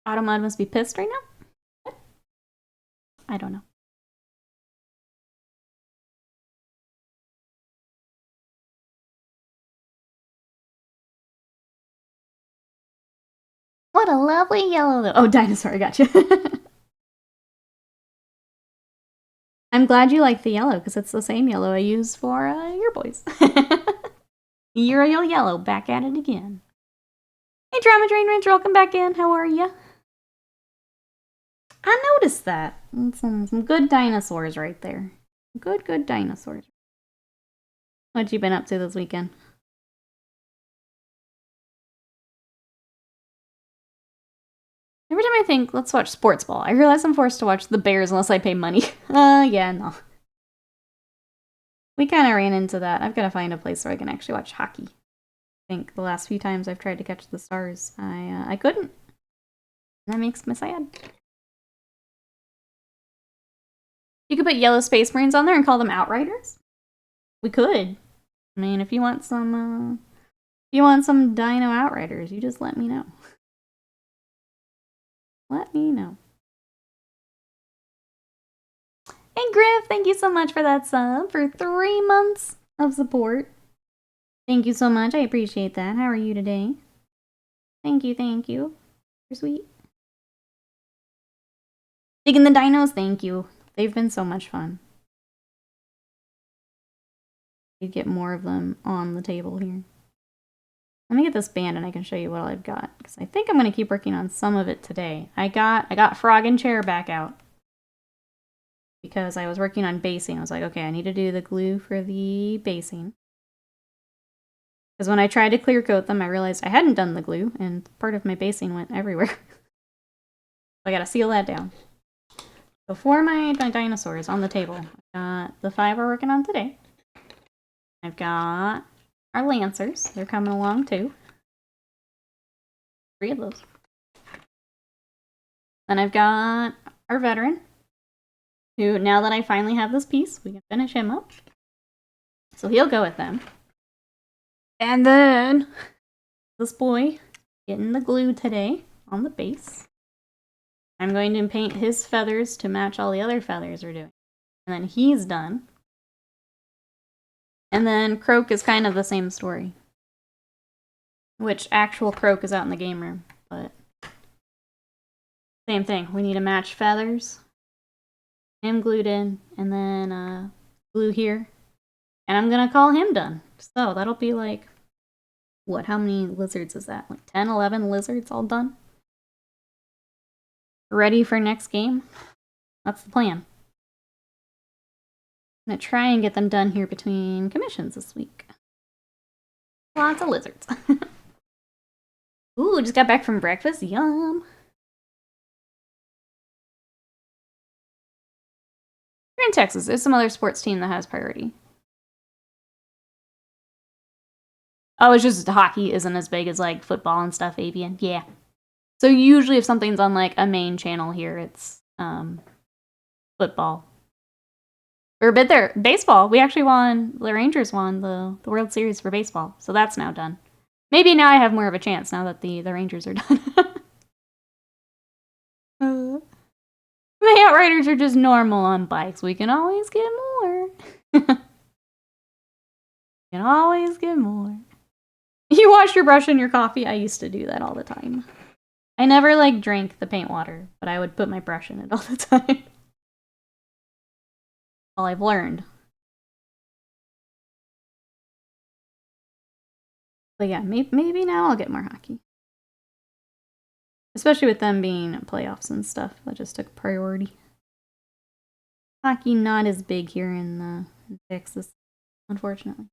Automod must be pissed right now? What? I don't know. What a lovely yellow... Oh, dinosaur, gotcha. I'm glad you like the yellow, because it's the same yellow I use for your boys. Uriel Yellow, back at it again. Hey, Drama Drain Ranger, welcome back in. How are ya? I noticed that. Some good dinosaurs right there. Good dinosaurs. What you been up to this weekend? Every time I think, let's watch sports ball, I realize I'm forced to watch the Bears unless I pay money. Yeah, no. We kind of ran into that. I've got to find a place where I can actually watch hockey. I think the last few times I've tried to catch the Stars, I couldn't. That makes me sad. You could put yellow Space Marines on there and call them Outriders? We could. I mean, if you want some Dino Outriders, you just let me know. Let me know. Hey Griff, thank you so much for that sub, for 3 months of support. Thank you so much, I appreciate that. How are you today? Thank you. You're sweet. Digging the dinos, thank you. They've been so much fun. You'd get more of them on the table here. Let me get this band and I can show you what I've got, because I think I'm going to keep working on some of it today. I got Frog and Chair back out because I was working on basing. I was like, okay, I need to do the glue for the basing. Because when I tried to clear coat them, I realized I hadn't done the glue, and part of my basing went everywhere. So I gotta seal that down. So for my dinosaurs on the table, I've got the 5 we're working on today. I've got our Lancers. They're coming along too. 3 of those. Then I've got our Veteran, who, now that I finally have this piece, we can finish him up. So he'll go with them. And then this boy getting the glue today on the base. I'm going to paint his feathers to match all the other feathers we're doing. And then he's done. And then Croak is kind of the same story. Which actual Croak is out in the game room, but same thing. We need to match feathers. Him glued in, and then glue here. And I'm gonna call him done. So that'll be like, what, how many lizards is that? Like 10, 11 lizards all done? Ready for next game? That's the plan. I'm gonna try and get them done here between commissions this week. Lots of lizards. Ooh, just got back from breakfast. Yum. You're in Texas. There's some other sports team that has priority. Oh, it's just hockey isn't as big as like football and stuff, Avian. Yeah. So usually if something's on like a main channel here, it's football. We're a bit there. Baseball. We actually won, the Rangers won the World Series for baseball. So that's now done. Maybe now I have more of a chance now that the Rangers are done. The Outriders are just normal on bikes. We can always get more. Can always get more. You wash your brush in your coffee? I used to do that all the time. I never, like, drank the paint water, but I would put my brush in it all the time. Well, I've learned. But yeah, maybe now I'll get more hockey. Especially with them being playoffs and stuff. That just took priority. Hockey not as big here in Texas, unfortunately.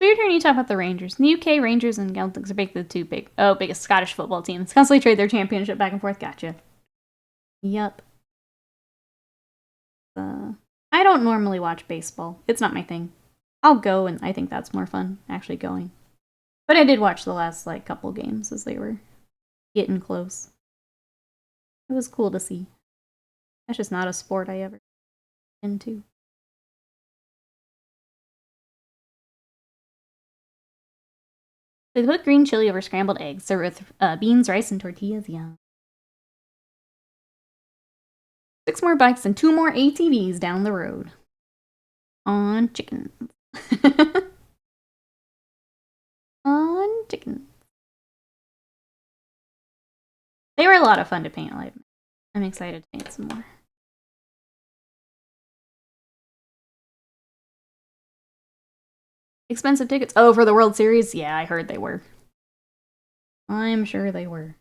So your turn, you talk about the Rangers. In the UK, Rangers and Celtics are the two biggest Scottish football teams. Constantly trade their championship back and forth. Gotcha. Yup. I don't normally watch baseball. It's not my thing. I'll go, and I think that's more fun, actually going. But I did watch the last, like, couple games as they were getting close. It was cool to see. That's just not a sport I ever into. They put green chili over scrambled eggs, served with beans, rice, and tortillas. Yum. 6 more bikes and 2 more ATVs down the road. On chicken. On chicken. They were a lot of fun to paint. I'm excited to paint some more. Expensive tickets. Oh, for the World Series? Yeah, I heard they were. I'm sure they were.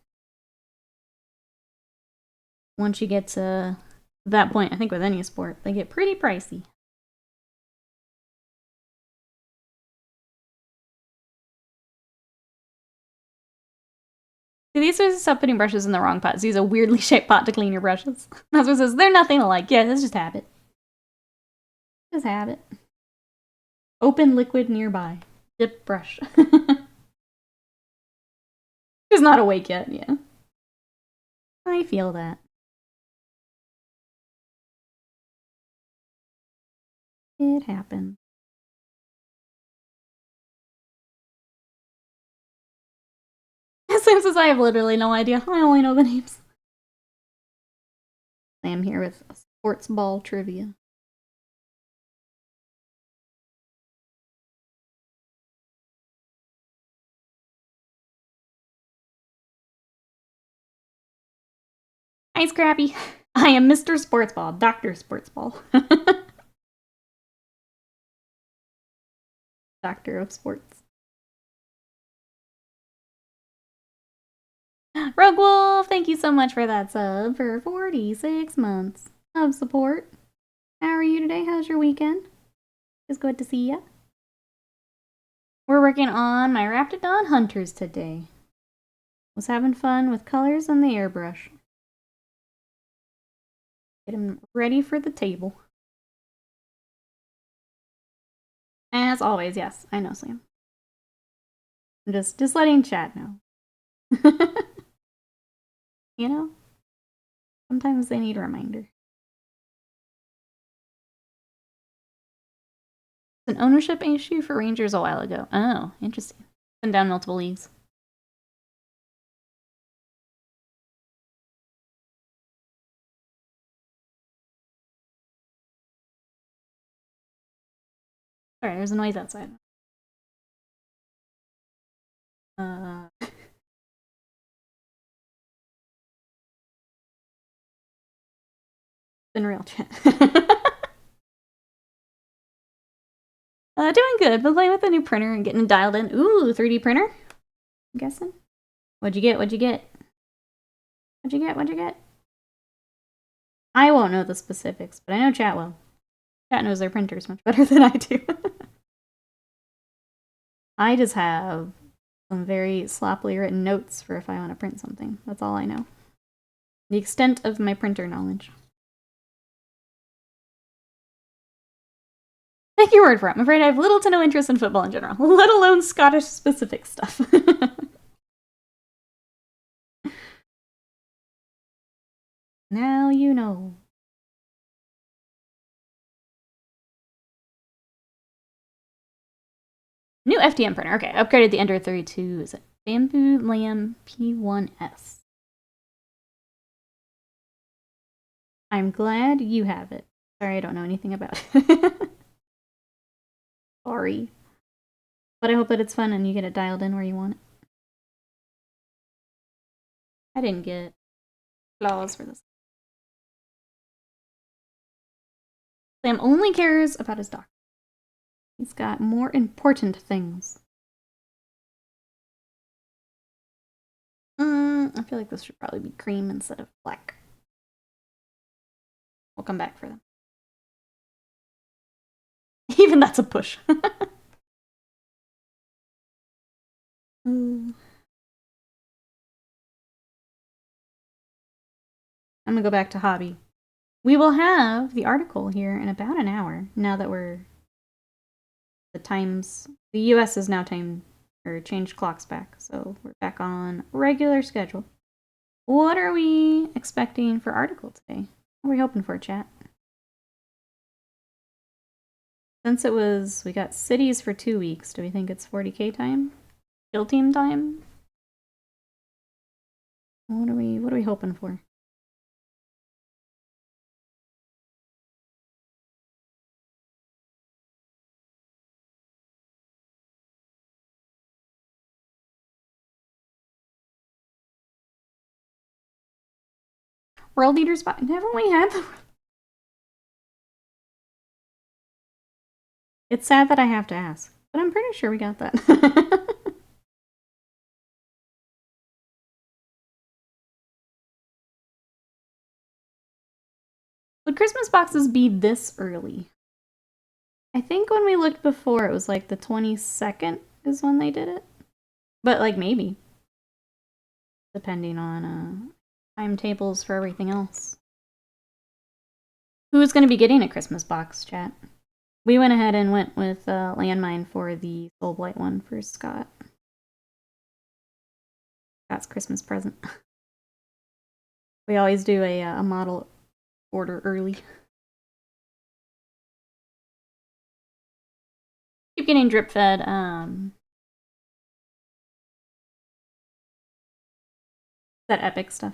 Once you get to that point, I think with any sport, they get pretty pricey. See, these are stop putting brushes in the wrong pots. Use a weirdly shaped pot to clean your brushes. That's what it says. They're nothing alike. Yeah, that's just habit. Just habit. Open liquid nearby. Dip brush. She's not awake yet, yeah. I feel that. It happened. Sam says I have literally no idea. I only know the names. I am here with sports ball trivia. Hi, Scrappy. I am Mr. Sportsball, Dr. Sportsball. Doctor of Sports. Rogue Wolf, thank you so much for that sub for 46 months of support. How are you today? How's your weekend? It's good to see ya. We're working on my Raptadon Hunters today. Was having fun with colors and the airbrush. Get them ready for the table. As always, yes, I know, Sam. I'm just letting chat know. You know? Sometimes they need a reminder. It's an ownership issue for Rangers a while ago. Oh, interesting. Been down multiple leagues. Sorry, there's a noise outside. Been real chat. Doing good. Been playing with the new printer and getting dialed in. Ooh, 3D printer? I'm guessing. What'd you get? What'd you get? What'd you get? What'd you get? I won't know the specifics, but I know chat will. Chat knows their printers much better than I do. I just have some very sloppily written notes for if I want to print something. That's all I know. The extent of my printer knowledge. Take your word for it. I'm afraid I have little to no interest in football in general, let alone Scottish specific stuff. Now you know. New FDM printer. Okay, upgraded the Ender 32. Is it Bamboo Lamb P1S? I'm glad you have it. Sorry, I don't know anything about it. Sorry. But I hope that it's fun and you get it dialed in where you want it. I didn't get claws for this. Sam only cares about his doctor. He's got more important things. I feel like this should probably be cream instead of black. We'll come back for them. Even that's a push. I'm gonna go back to hobby. We will have the article here in about an hour, now that the US is now changed clocks back, so we're back on regular schedule. What are we expecting for article today? What are we hoping for, chat? Since we got cities for 2 weeks, do we think it's 40k time? Kill team time? What are we hoping for? World Eater spot? Haven't we had them? It's sad that I have to ask, but I'm pretty sure we got that. Would Christmas boxes be this early? I think when we looked before, it was like the 22nd is when they did it. But like maybe. Depending on timetables for everything else. Who's going to be getting a Christmas box, chat? We went ahead and went with Landmine for the Soul Blight one for Scott. Scott's Christmas present. We always do a model order early. Keep getting drip fed. That epic stuff.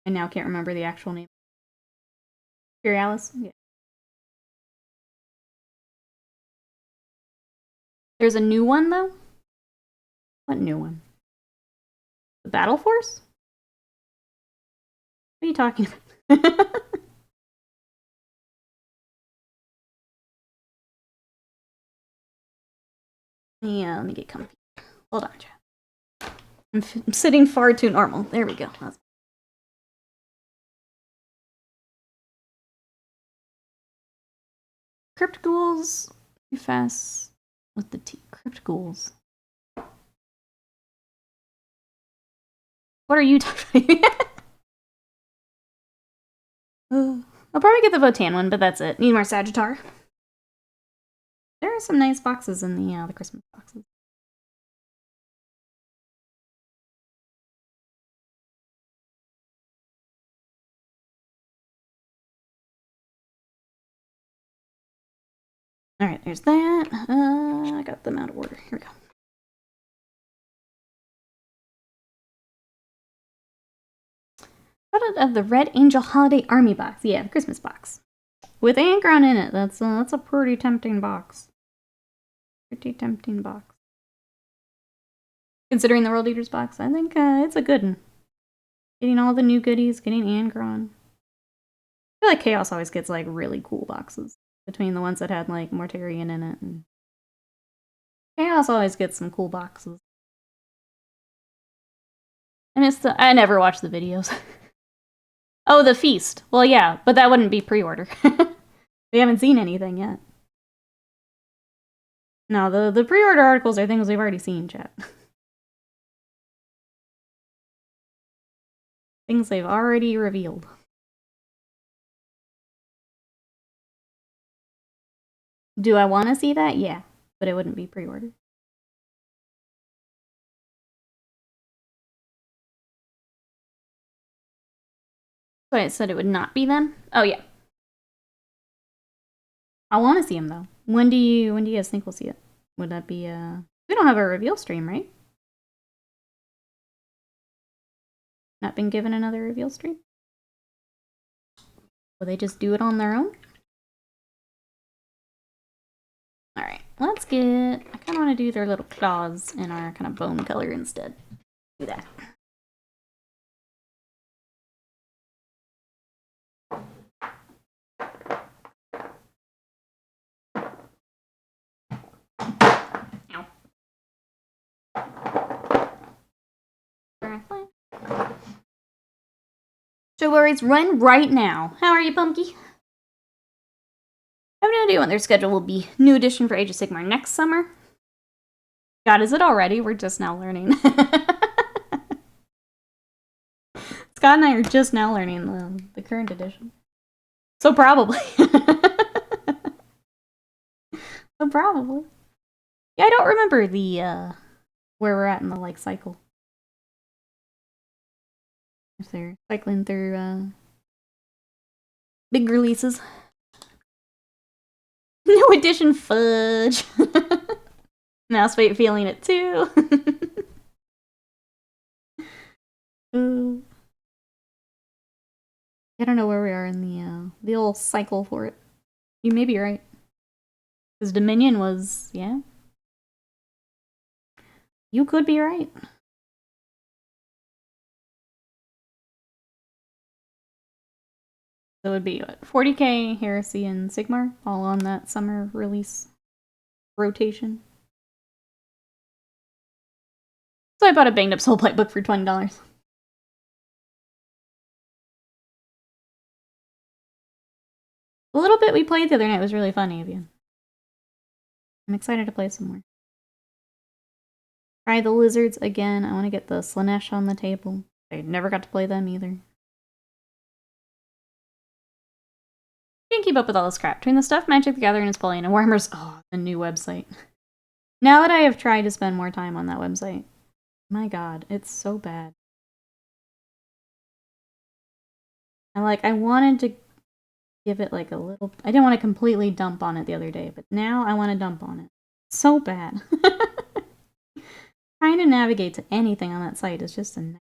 I now can't remember the actual name. Purialis? Yeah. There's a new one, though? What new one? The Battle Force? What are you talking about? Yeah, let me get comfy. Hold on, chat. I'm sitting far too normal. There we go. Crypt ghouls. Too fast with the T. Crypt ghouls. What are you talking about? I'll probably get the Votan one, but that's it. Need more Sagittar. There are some nice boxes in the Christmas boxes. Alright, there's that. I got them out of order. Here we go. Of the Red Angel Holiday Army box. Yeah, the Christmas box. With Ankron in it. That's a pretty tempting box. Pretty tempting box. Considering the World Eaters box, I think it's a good one. Getting all the new goodies, getting Ankron. I feel like Chaos always gets like really cool boxes. Between the ones that had like Mortarion in it. And Chaos always gets some cool boxes. And it's I never watch the videos. Oh, the feast. Well, yeah, but that wouldn't be pre-order. We haven't seen anything yet. No, the pre-order articles are things we've already seen, chat. Things they've already revealed. Do I want to see that? Yeah, but it wouldn't be pre-order. So I said it would not be then? Oh, yeah. I want to see him, though. When do you guys think we'll see it? Would that be, We don't have a reveal stream, right? Not been given another reveal stream? Will they just do it on their own? Alright, let's get... I kind of want to do their little claws in our kind of bone color instead. Do that. Show worries, run right now. How are you, Pumpkin? I have no idea when their schedule will be. New edition for Age of Sigmar next summer. God, is it already? We're just now learning. Scott and I are just now learning the current edition. So probably. So probably. Yeah, I don't remember the, where we're at in the, like, cycle. If they're cycling through, big releases. New edition fudge. Mouse Fate feeling it too. I don't know where we are in the old cycle for it. You may be right. Because Dominion was, yeah. You could be right. So it would be, what, 40k, Heresy, and Sigmar, all on that summer release rotation. So I bought a banged up Soulblight book for $20. The little bit we played the other night was really funny of you. I'm excited to play some more. Try the lizards again. I want to get the Slanesh on the table. I never got to play them either. Can't keep up with all this crap. Between the stuff Magic the Gathering is pulling and Warhammer's, the new website. Now that I have tried to spend more time on that website, my god, it's so bad. I wanted to give it like a little... I didn't want to completely dump on it the other day, but now I want to dump on it. It's so bad. Trying to navigate to anything on that site is just a nightmare.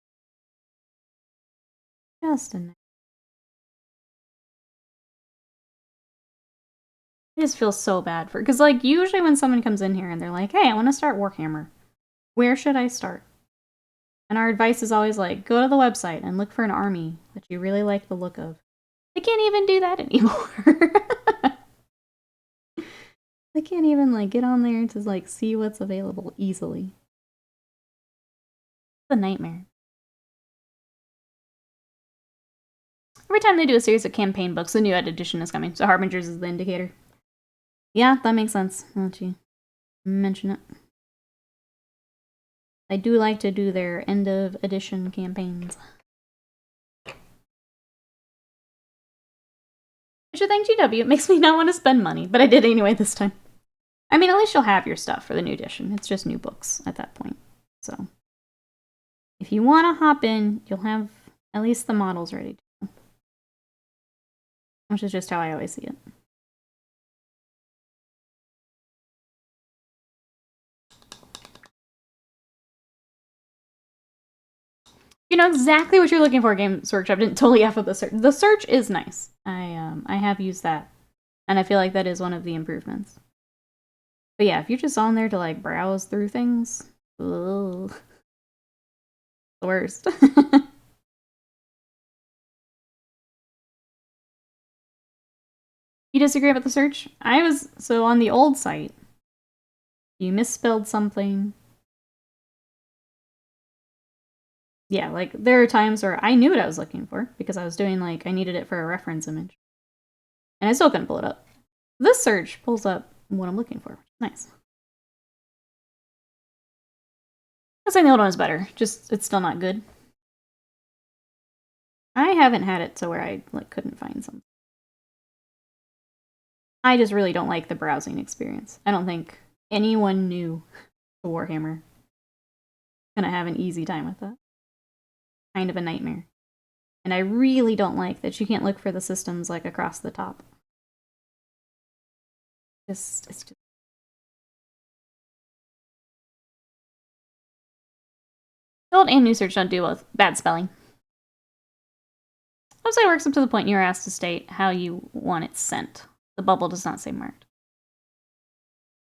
Just a nightmare. I just feel so bad for... Because, like, usually when someone comes in here and they're like, hey, I want to start Warhammer. Where should I start? And our advice is always like, go to the website and look for an army that you really like the look of. They can't even do that anymore. They can't even, like, get on there to, like, see what's available easily. It's a nightmare. Every time they do a series of campaign books, the new edition is coming, so Harbingers is the indicator. Yeah, that makes sense, now that you mention it. I do like to do their end of edition campaigns. I should thank GW. It makes me not want to spend money, but I did anyway this time. I mean, at least you'll have your stuff for the new edition. It's just new books at that point. So, if you want to hop in, you'll have at least the models ready to go. Which is just how I always see it. You know exactly what you're looking for, Games Workshop. Didn't totally F up the search. The search is nice. I have used that. And I feel like that is one of the improvements. But yeah, if you're just on there to, like, browse through things, ugh. The worst. You disagree about the search? So on the old site, you misspelled something. Yeah, like, there are times where I knew what I was looking for, because I was doing, like, I needed it for a reference image. And I still couldn't pull it up. This search pulls up what I'm looking for. Nice. I'm saying the old one is better, just, it's still not good. I haven't had it to where I, like, couldn't find something. I just really don't like the browsing experience. I don't think anyone new to Warhammer is gonna have an easy time with that. Kind of a nightmare. And I really don't like that you can't look for the systems, like, across the top. It's just... Old and new search don't do both. Bad spelling. Website works up to the point you are asked to state how you want it sent. The bubble does not say marked.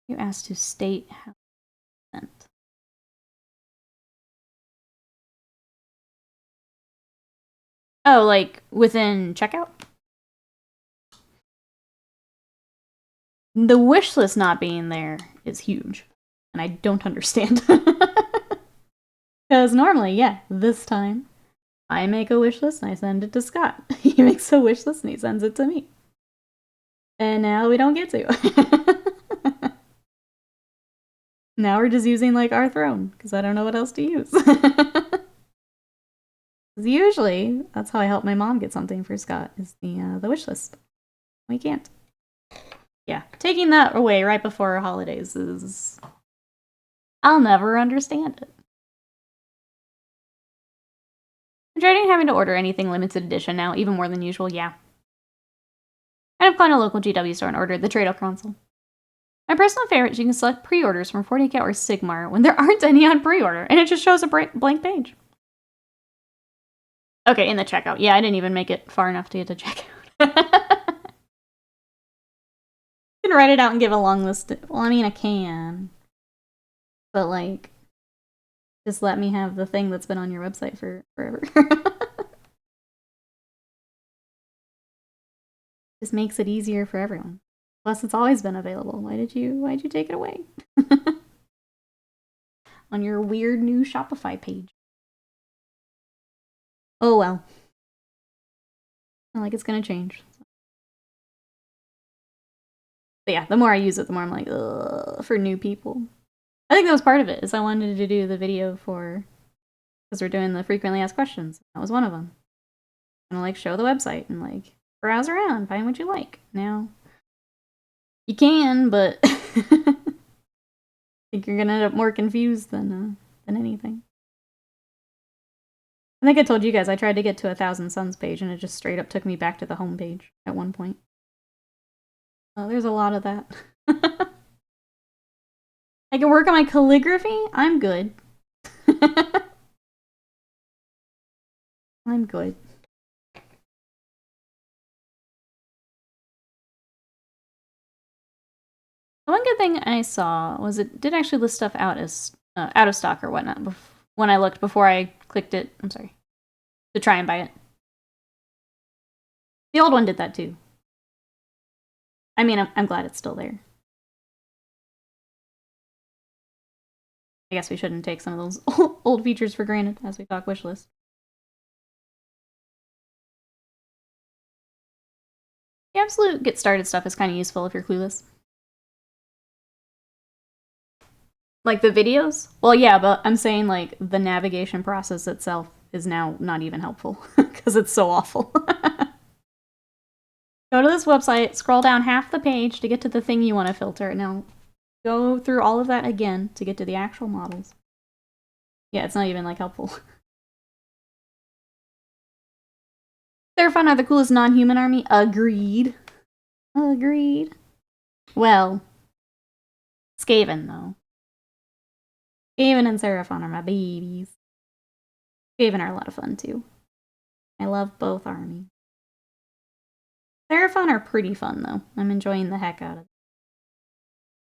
You're asked to state how it's sent. Oh, like within checkout? The wish list not being there is huge. And I don't understand. Because normally, yeah, this time, I make a wish list and I send it to Scott. He makes a wish list and he sends it to me. And now we don't get to. Now we're just using like our throne because I don't know what else to use. Usually that's how I help my mom get something for Scott is the wish list. We can't. Yeah, taking that away right before holidays is... I'll never understand it. I'm dreading having to order anything limited edition now, even more than usual, yeah. I've gone to a local GW store and ordered the Trado console. My personal favorite is you can select pre-orders from 40k or Sigmar when there aren't any on pre-order, and it just shows a blank page. Okay, in the checkout. Yeah, I didn't even make it far enough to get to checkout. I can write it out and give a long list. Well, I mean, I can. But, like, just let me have the thing that's been on your website for forever. Just makes it easier for everyone. Plus, it's always been available. Why'd you take it away? On your weird new Shopify page. Oh well. Not like it's gonna change. But yeah, the more I use it, the more I'm like, ugh, for new people. I think that was part of it, is I wanted to do the video for, because we're doing the frequently asked questions. That was one of them. And like show the website and like browse around, find what you like. Now, you can, but I think you're gonna end up more confused than anything. I think I told you guys I tried to get to 1,000 Suns page and it just straight up took me back to the home page at one point. There's a lot of that. I can work on my calligraphy? I'm good. I'm good. The one good thing I saw was it did actually list stuff out as out of stock or whatnot when I looked before I clicked it. I'm sorry. To try and buy it. The old one did that too. I mean, I'm glad it's still there. I guess we shouldn't take some of those old features for granted as we talk wishlist. The absolute get started stuff is kind of useful if you're clueless. Like the videos? Well, yeah, but I'm saying like the navigation process itself is now not even helpful because it's so awful. Go to this website, scroll down half the page to get to the thing you want to filter. Now, go through all of that again to get to the actual models. Yeah, it's not even like helpful. Seraphon are the coolest non-human army. Agreed. Agreed. Well, Skaven though. Skaven and Seraphon are my babies. Skaven are a lot of fun too. I love both armies. Seraphon are pretty fun though. I'm enjoying the heck out of it.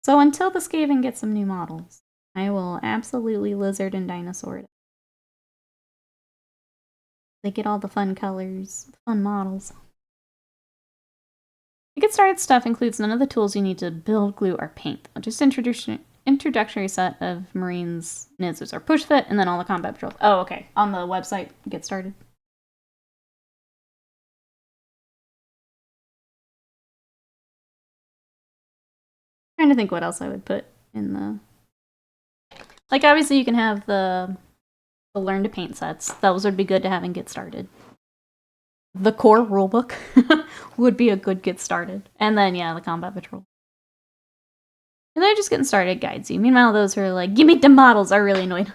So until the Skaven get some new models, I will absolutely lizard and dinosaur it. They get all the fun colors, fun models. The Get Started stuff includes none of the tools you need to build, glue, or paint. Just introductory set of Marines, Nizzers, or Push Fit, and then all the combat patrols. Oh, okay. On the website, Get Started. Trying to think what else I would put in the... Like, obviously you can have the Learn to Paint sets. Those would be good to have and Get Started. The core rulebook would be a good Get Started. And then, yeah, the combat patrol. And they're just getting started guides you. Meanwhile, those who are like, give me the models are really annoyed.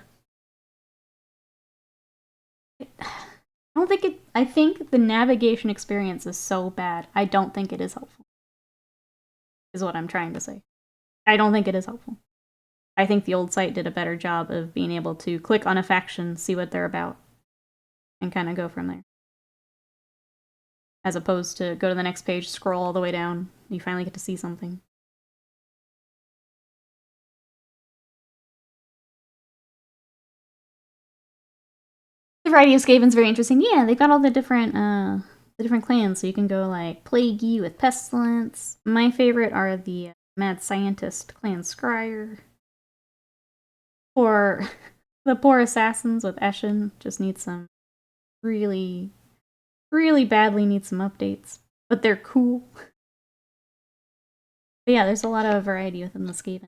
I think the navigation experience is so bad, I don't think it is helpful. Is what I'm trying to say. I don't think it is helpful. I think the old site did a better job of being able to click on a faction, see what they're about, and kind of go from there. As opposed to go to the next page, scroll all the way down, you finally get to see something. The variety of Skaven's very interesting. Yeah, they've got all the different clans, so you can go like Plaguey with Pestilence. My favorite are the Mad Scientist clan Scryer. Or the poor assassins with Eshin just need some really, really badly need some updates. But they're cool. But yeah, there's a lot of variety within the Skaven.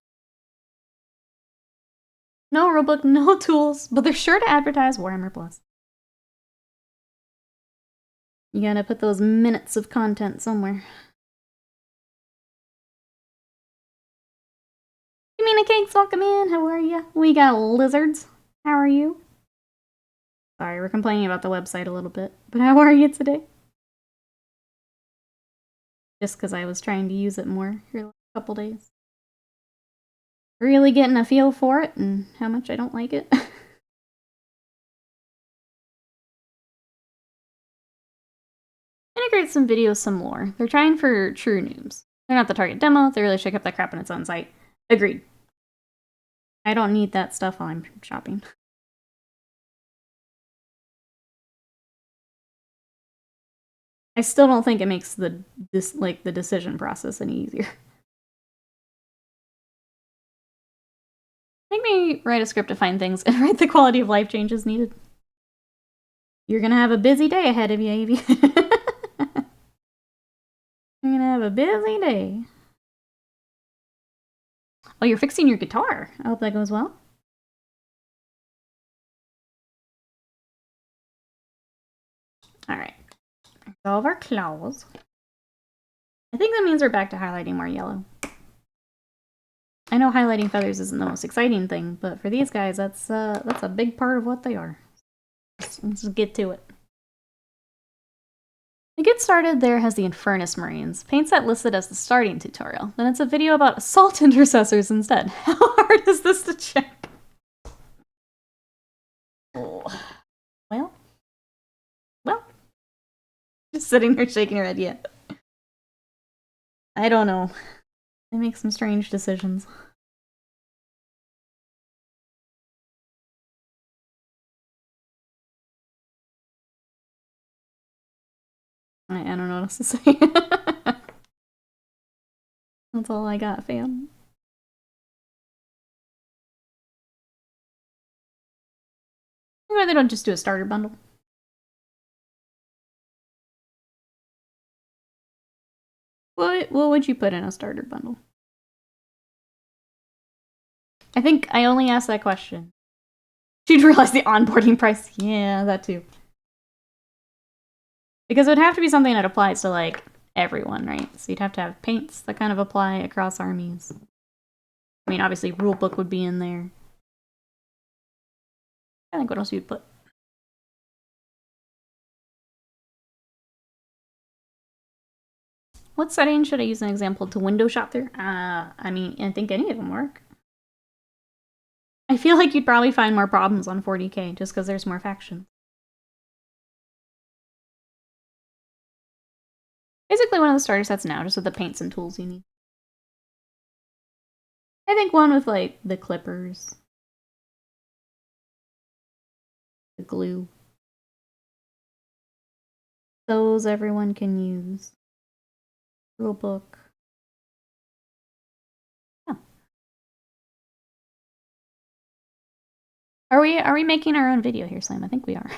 No rulebook, no tools, but they're sure to advertise Warhammer Plus. You gotta put those minutes of content somewhere. Communicate, welcome in. How are you? We got lizards. How are you? Sorry, we're complaining about the website a little bit, but how are you today? Just because I was trying to use it more here the last couple days. Really getting a feel for it and how much I don't like it. Integrate some videos, some lore. They're trying for true noobs. They're not the target demo. They really should keep that crap on its own site. Agreed. I don't need that stuff while I'm shopping. I still don't think it makes the decision process any easier. Make me write a script to find things and write the quality of life changes needed. You're gonna have a busy day ahead of you, Avy. You're gonna have a busy day. Oh, you're fixing your guitar. I hope that goes well. Alright. All of our claws. I think that means we're back to highlighting more yellow. I know highlighting feathers isn't the most exciting thing, but for these guys, that's a big part of what they are. Let's just get to it. To get started, there has the Infernus Marines. Paint set listed as the starting tutorial. Then it's a video about assault intercessors instead. How hard is this to check? Oh. Well. Just sitting there shaking your head, yeah. I don't know. They make some strange decisions. I don't know what else to say. That's all I got, fam. Why they don't just do a starter bundle? What would you put in a starter bundle? I think I only asked that question. She'd realize the onboarding price. Yeah, that too. Because it would have to be something that applies to, like, everyone, right? So you'd have to have paints that kind of apply across armies. I mean, obviously, rulebook would be in there. I think what else you'd put? What setting should I use an example to window shop through? I mean, I think any of them work. I feel like you'd probably find more problems on 40k just because there's more factions. Basically one of the starter sets now, just with the paints and tools you need. I think one with, like, the clippers. The glue. Those everyone can use. Rulebook. Oh. Are we making our own video here, Slam? I think we are.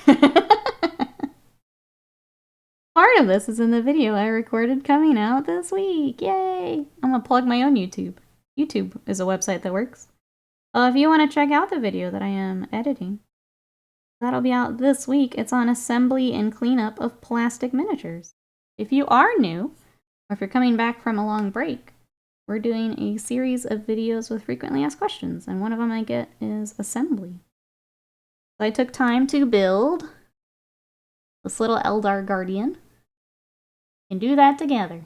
Part of this is in the video I recorded coming out this week. Yay! I'm gonna plug my own YouTube. YouTube is a website that works. If you want to check out the video that I am editing, that'll be out this week. It's on assembly and cleanup of plastic miniatures. If you are new, or if you're coming back from a long break, we're doing a series of videos with frequently asked questions, and one of them I get is assembly. So I took time to build this little Eldar Guardian. We can do that together.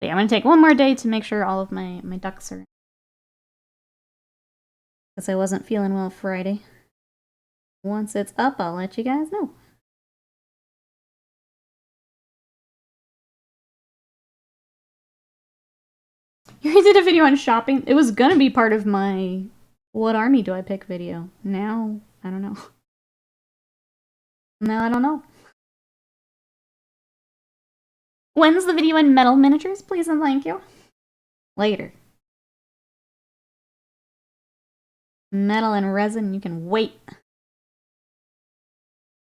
But yeah, I'm going to take one more day to make sure all of my ducks are in. Because I wasn't feeling well Friday. Once it's up, I'll let you guys know. You already did a video on shopping. It was going to be part of my what army do I pick video. Now, I don't know. Now I don't know. When's the video on metal miniatures, please and thank you? Later. Metal and resin, you can wait.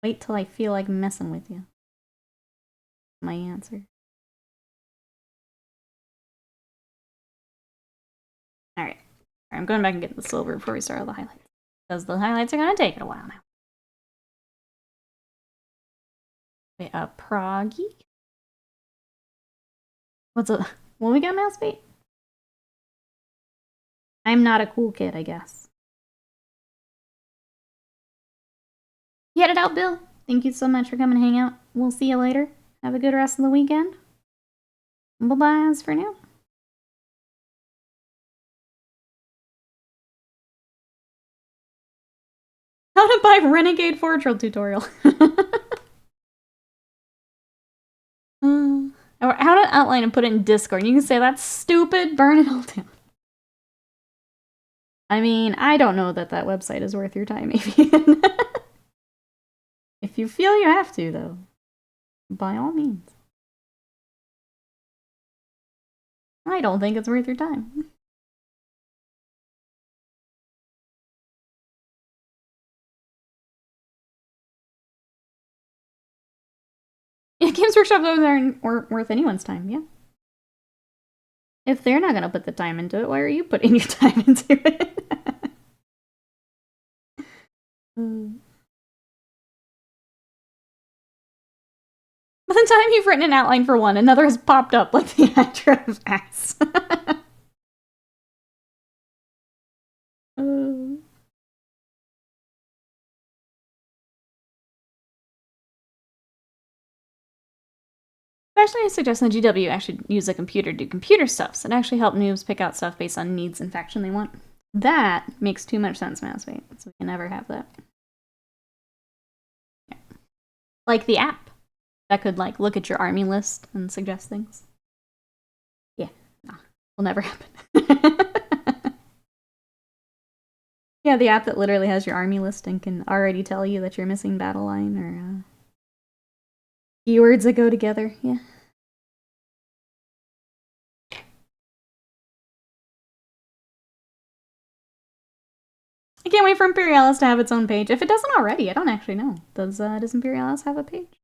Wait till I feel like messing with you. My answer. Alright. I'm going back and getting the silver before we start all the highlights. Because the highlights are going to take it a while now. Wait, Proggy? What's up? Well, we got mouse bait. I'm not a cool kid, I guess. You headed out, Bill? Thank you so much for coming to hang out. We'll see you later. Have a good rest of the weekend. Bye-bye as for now. How to buy Renegade Fortress tutorial. How to outline and put it in Discord. You can say, that's stupid, burn it all down. I mean, I don't know that that website is worth your time, Avian. If you feel you have to, though, by all means. I don't think it's worth your time. Yeah, Games Workshop those aren't worth anyone's time, yeah. If they're not gonna put the time into it, why are you putting your time into it? By the time you've written an outline for one, another has popped up like the actor of ass. Especially I suggest in the GW actually use a computer to do computer stuff, so it actually help noobs pick out stuff based on needs and faction they want. That makes too much sense, Mousebait, so we can never have that. Yeah. Like the app. That could, like, look at your army list and suggest things. Yeah, nah, will never happen. Yeah, the app that literally has your army list and can already tell you that you're missing battle line or keywords that go together, yeah. I can't wait for Imperialis to have its own page. If it doesn't already, I don't actually know. Does Imperialis have a page?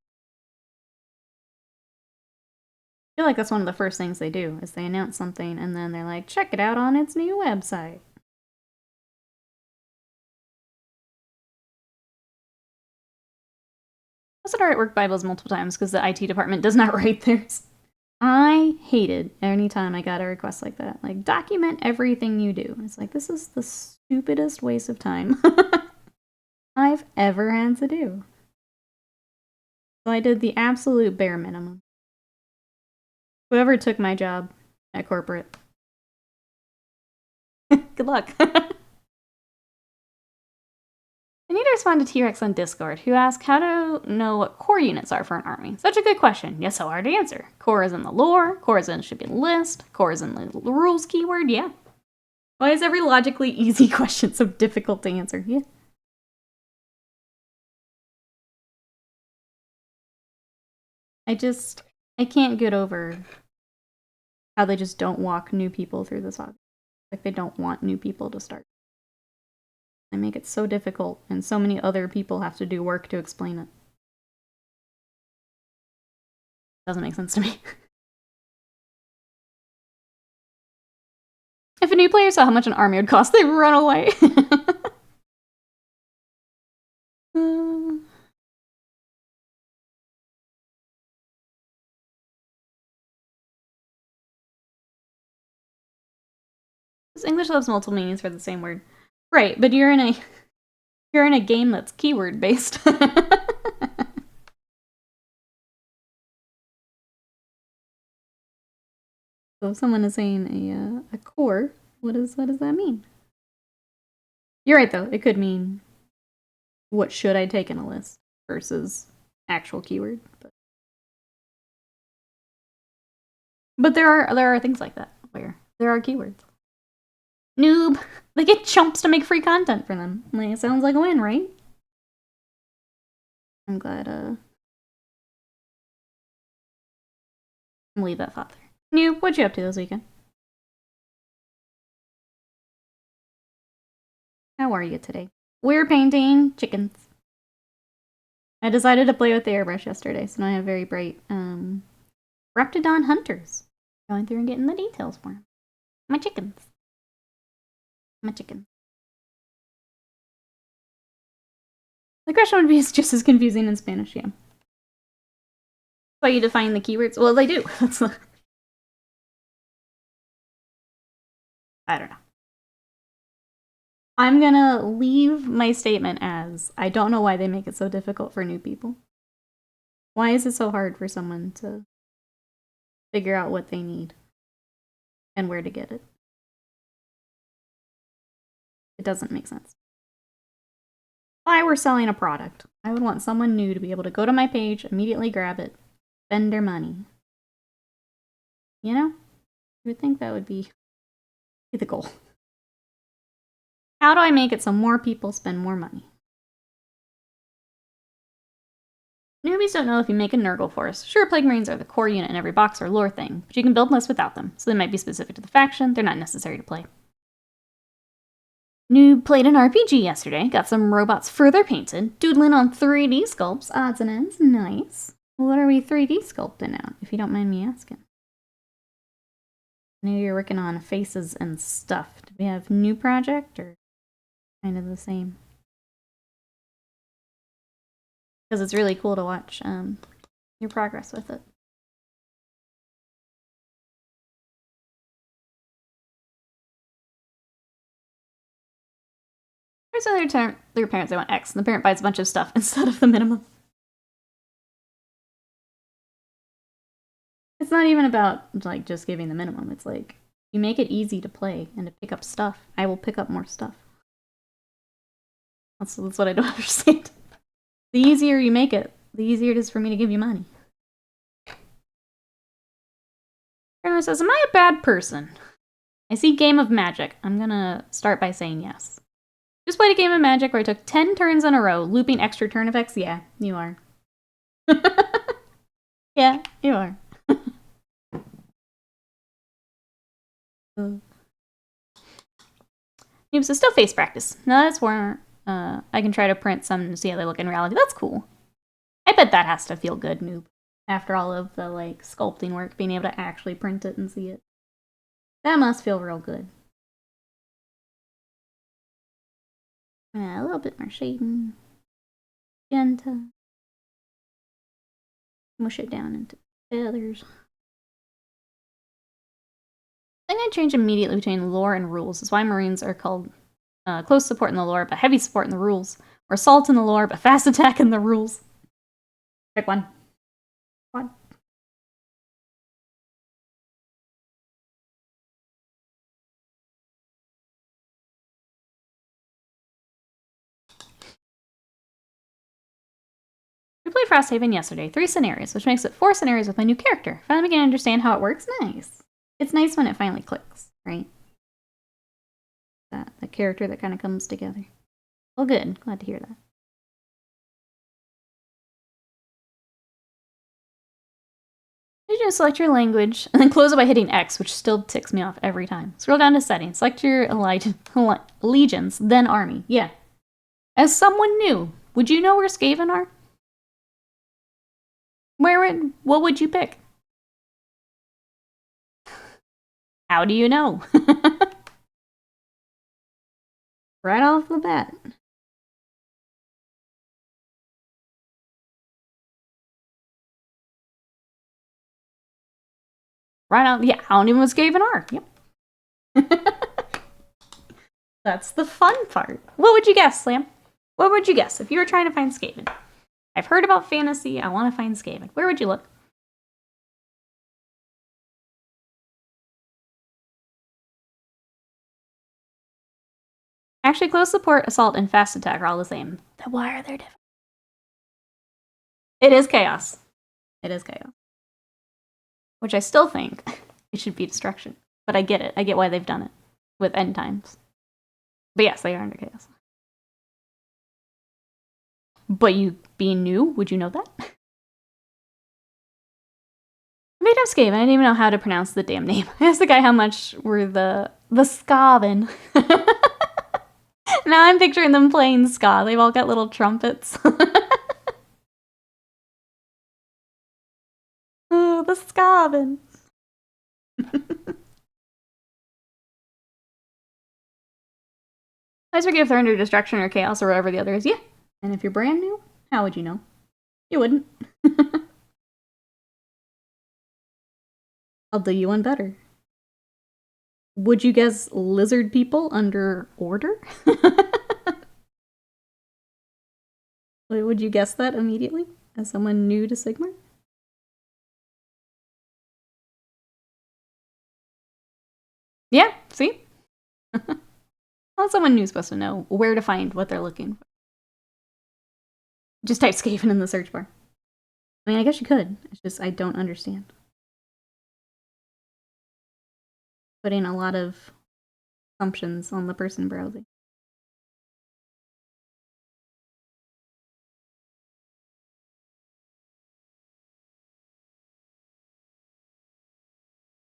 I feel like that's one of the first things they do, is they announce something and then they're like, check it out on its new website. I've said artwork Bibles multiple times because the IT department does not write theirs. I hated any time I got a request like that. Like, document everything you do. It's like, this is the stupidest waste of time I've ever had to do. So I did the absolute bare minimum. Whoever took my job at corporate. Good luck. I need to respond to T-Rex on Discord, who asked how to know what core units are for an army. Such a good question, yet so hard to answer. Core is in the lore, core is in should be in the list, core is in the rules keyword, yeah. Why is every logically easy question so difficult to answer? Yeah. I can't get over how they just don't walk new people through this hobby. Like, they don't want new people to start. They make it so difficult, and so many other people have to do work to explain it. Doesn't make sense to me. If a new player saw how much an army would cost, they'd run away. English loves multiple meanings for the same word. Right, but you're in a game that's keyword based. So if someone is saying a core, what does that mean? You're right though, it could mean what should I take in a list versus actual keyword. But there are things like that where there are keywords. Noob! They get chumps to make free content for them. Like, it sounds like a win, right? I'm glad, I'll leave that thought there. Noob, what'd you up to this weekend? How are you today? We're painting chickens. I decided to play with the airbrush yesterday, so now I have very bright Raptadon Hunters. Going through and getting the details for them. My chickens. My chicken. The question would be just as confusing in Spanish, yeah. Why you define the keywords? Well, they do. I don't know. I'm gonna leave my statement as, I don't know why they make it so difficult for new people. Why is it so hard for someone to figure out what they need and where to get it? It doesn't make sense. If I were selling a product, I would want someone new to be able to go to my page, immediately grab it, spend their money. You know? You would think that would be the goal. How do I make it so more people spend more money? Newbies don't know if you make a Nurgle force. Sure, Plague Marines are the core unit in every box or lore thing, but you can build lists without them, so they might be specific to the faction, they're not necessary to play. Noob played an RPG yesterday, got some robots further painted, doodling on 3D sculpts, odds and ends, nice. What are we 3D sculpting out, if you don't mind me asking? I know you're working on faces and stuff. Do we have new project, or kind of the same? Because it's really cool to watch your progress with it. There's other parents that want X, and the parent buys a bunch of stuff instead of the minimum. It's not even about like just giving the minimum. It's like, you make it easy to play and to pick up stuff, I will pick up more stuff. That's what I don't understand. The easier you make it, the easier it is for me to give you money. Turner says, am I a bad person? I see Game of Magic. I'm gonna start by saying yes. Just played a game of Magic where I took 10 turns in a row, looping extra turn effects. Yeah, you are. Yeah, you are. So still face practice. No, that's where I can try to print some to see how they look in reality. That's cool. I bet that has to feel good, noob. After all of the like sculpting work, being able to actually print it and see it. That must feel real good. A little bit more shading. Magenta. Mush it down into feathers. I think I change immediately between lore and rules. That's why Marines are called close support in the lore, but heavy support in the rules. Or assault in the lore, but fast attack in the rules. Pick one. One. We played Frosthaven yesterday. 3 scenarios, which makes it 4 scenarios with my new character. Finally beginning to understand how it works. Nice. It's nice when it finally clicks, right? The character that kind of comes together. Well, good. Glad to hear that. You just select your language, and then close it by hitting X, which still ticks me off every time. Scroll down to settings, select your legions, then army. Yeah. As someone new, would you know where Skaven are? What would you pick? How do you know? Right off the bat. Right out, yeah, I don't even know what Skaven are. Yep. That's the fun part. What would you guess, Slam? What would you guess if you were trying to find Skaven? I've heard about fantasy, I want to find Skaven. Where would you look? Actually, close support, assault, and fast attack are all the same. Then why are they different? It is chaos. It is chaos. Which I still think it should be destruction. But I get it. I get why they've done it with end times. But yes, they are under chaos. But you being new, would you know that? I made up Skaven. I didn't even know how to pronounce the damn name. I asked the guy how much were the Skaven. Now I'm picturing them playing ska. They've all got little trumpets. the Skaven. I just forget if they're under destruction or chaos or whatever the other is. Yeah. And if you're brand new, how would you know? You wouldn't. I'll do you one better. Would you guess lizard people under order? Would you guess that immediately as someone new to Sigmar? Yeah, see? Well, someone new is supposed to know where to find what they're looking for. Just type Skaven in the search bar. I mean, I guess you could. It's just I don't understand. Putting a lot of assumptions on the person browsing.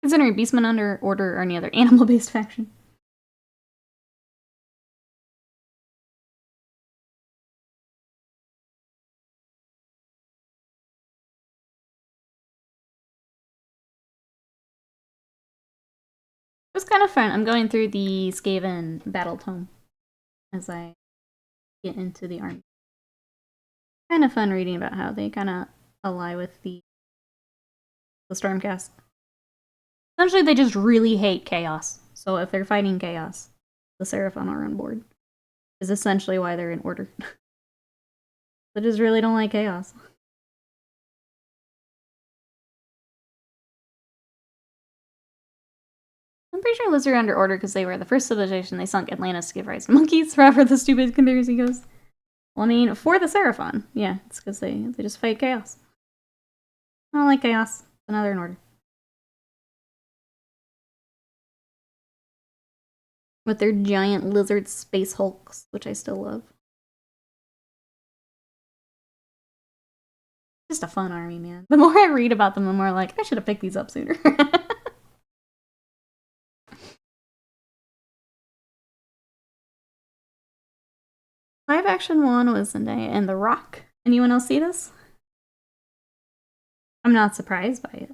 Considering Beastmen under order or any other animal-based faction. It was kind of fun. I'm going through the Skaven battle tome as I get into the army. Kind of fun reading about how they kind of ally with the Stormcast. Essentially, they just really hate chaos. So if they're fighting chaos, the Seraphon are on board. Is essentially why they're in order. They just really don't like chaos. I'm pretty sure Lizard are under order because they were the first civilization they sunk Atlantis to give rise to monkeys. Forever the stupid conspiracy goes. Well, I mean, for the Seraphon. Yeah, it's because they just fight chaos. I don't like chaos. But now they're in order. With their giant lizard space hulks, which I still love. Just a fun army, man. The more I read about them, the more like, I should have picked these up sooner. Live action one was Zendaya and The Rock. Anyone else see this? I'm not surprised by it.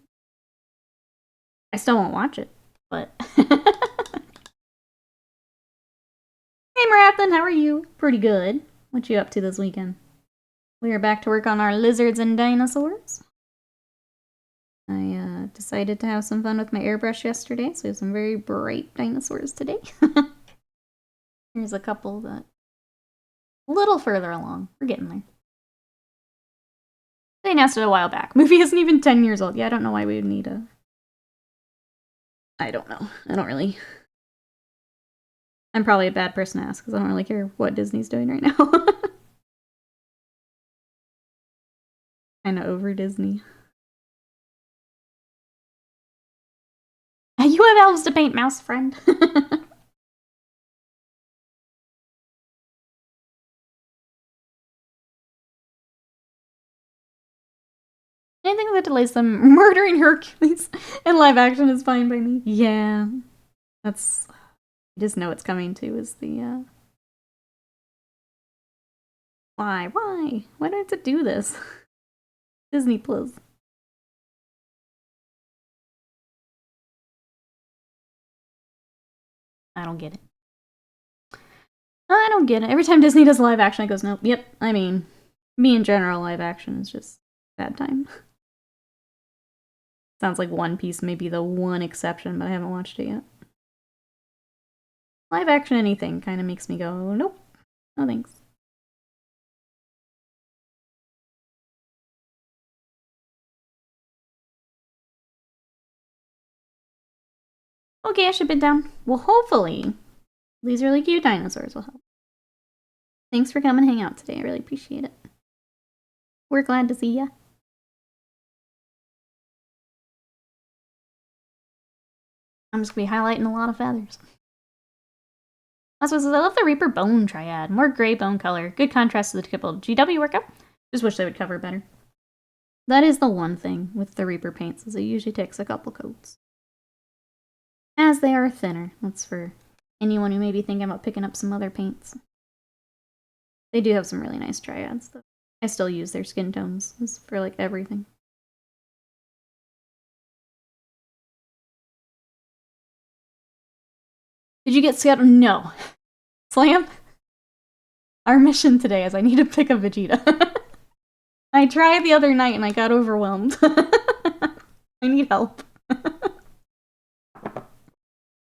I still won't watch it, but... Hey Marathon, how are you? Pretty good. What you up to this weekend? We are back to work on our lizards and dinosaurs. I decided to have some fun with my airbrush yesterday, so we have some very bright dinosaurs today. Here's a couple that... a little further along. We're getting there. They announced it a while back. Movie isn't even 10 years old. Yeah, I don't know why we would need a... I don't know. I don't really... I'm probably a bad person to ask, because I don't really care what Disney's doing right now. Kinda over Disney. You have elves to paint, mouse friend. Anything that delays them murdering Hercules in live action is fine by me. Yeah. That's... I just know it's coming too, is the, Why? Why? Why do I have to do this? Disney Plus. I don't get it. I don't get it. Every time Disney does live action, I goes, nope. Yep. I mean, me in general, live action is just bad time. Sounds like One Piece may be the one exception, but I haven't watched it yet. Live action anything kind of makes me go, nope. No thanks. Okay, I should bid down. Well, hopefully, these really cute dinosaurs will help. Thanks for coming and hang out today. I really appreciate it. We're glad to see ya. I'm just gonna be highlighting a lot of feathers. That's what I love the Reaper Bone Triad. More gray bone color. Good contrast to the typical GW workout. Just wish they would cover better. That is the one thing with the Reaper paints, is it usually takes a couple coats. As they are thinner. That's for anyone who may be thinking about picking up some other paints. They do have some really nice triads, though. I still use their skin tones for, like, everything. Did you get Seattle? No. Slam? Our mission today is I need to pick a Vegeta. I tried the other night and I got overwhelmed. I need help.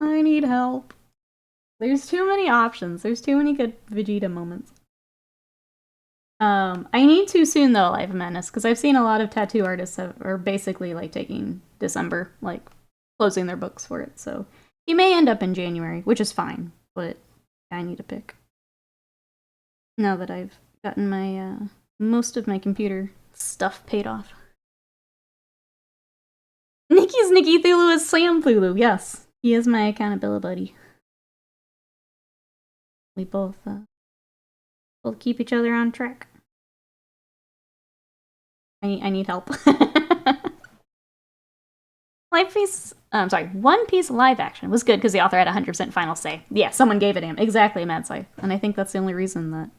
I need help. There's too many options. There's too many good Vegeta moments. I need to soon though, Life Menace, because I've seen a lot of tattoo artists are basically like taking December, like closing their books for it. So he may end up in January, which is fine, but I need to pick. Now that I've gotten my most of my computer stuff paid off. Nikki's Nikki Thulu is Sam Thulu. Yes, he is my accountability buddy. We both keep each other on track. I need help. One Piece live action was good because the author had 100% final say. Yeah, someone gave it to him. Exactly, Mad Scythe. And I think that's the only reason that,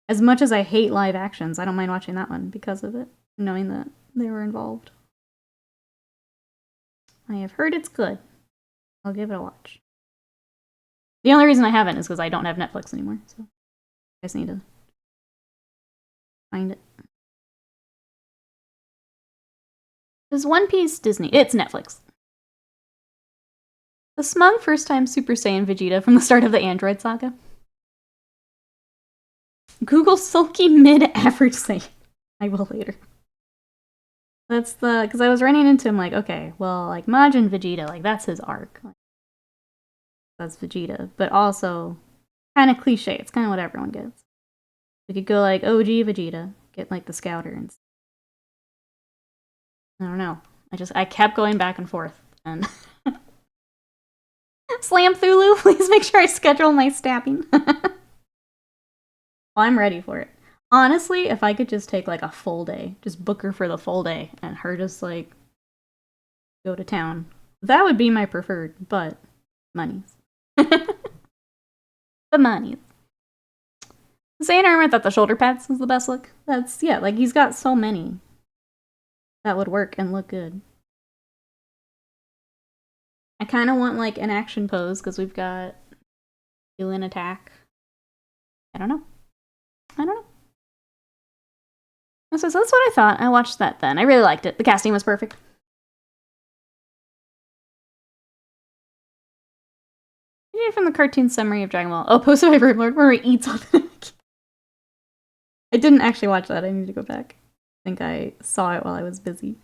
as much as I hate live actions, I don't mind watching that one because of it, knowing that they were involved. I have heard it's good. I'll give it a watch. The only reason I haven't is because I don't have Netflix anymore, so I just need to find it. Is One Piece Disney? It's Netflix. The smug first-time Super Saiyan Vegeta from the start of the Android saga. Google sulky mid-average Saiyan. I will later. That's the... Because I was running into him like, okay, well, like, Majin Vegeta, like, that's his arc. Like, that's Vegeta. But also, kind of cliche. It's kind of what everyone gets. We could go, like, OG Vegeta. Get, like, the Scouter and... I don't know. I kept going back and forth. And... Slam Thulu, please make sure I schedule my stabbing. Well, I'm ready for it. Honestly, if I could just take like a full day, just book her for the full day, and her just like go to town, that would be my preferred, but monies. The monies. Saying Armor thought the shoulder pads was the best look. That's, yeah, like he's got so many that would work and look good. I kind of want like an action pose because we've got do an attack. I don't know. So that's what I thought. I watched that then. I really liked it. The casting was perfect. You did from the cartoon summary of Dragon Ball. Oh, Post Survivor Lord where he eats on it. I didn't actually watch that. I need to go back. I think I saw it while I was busy.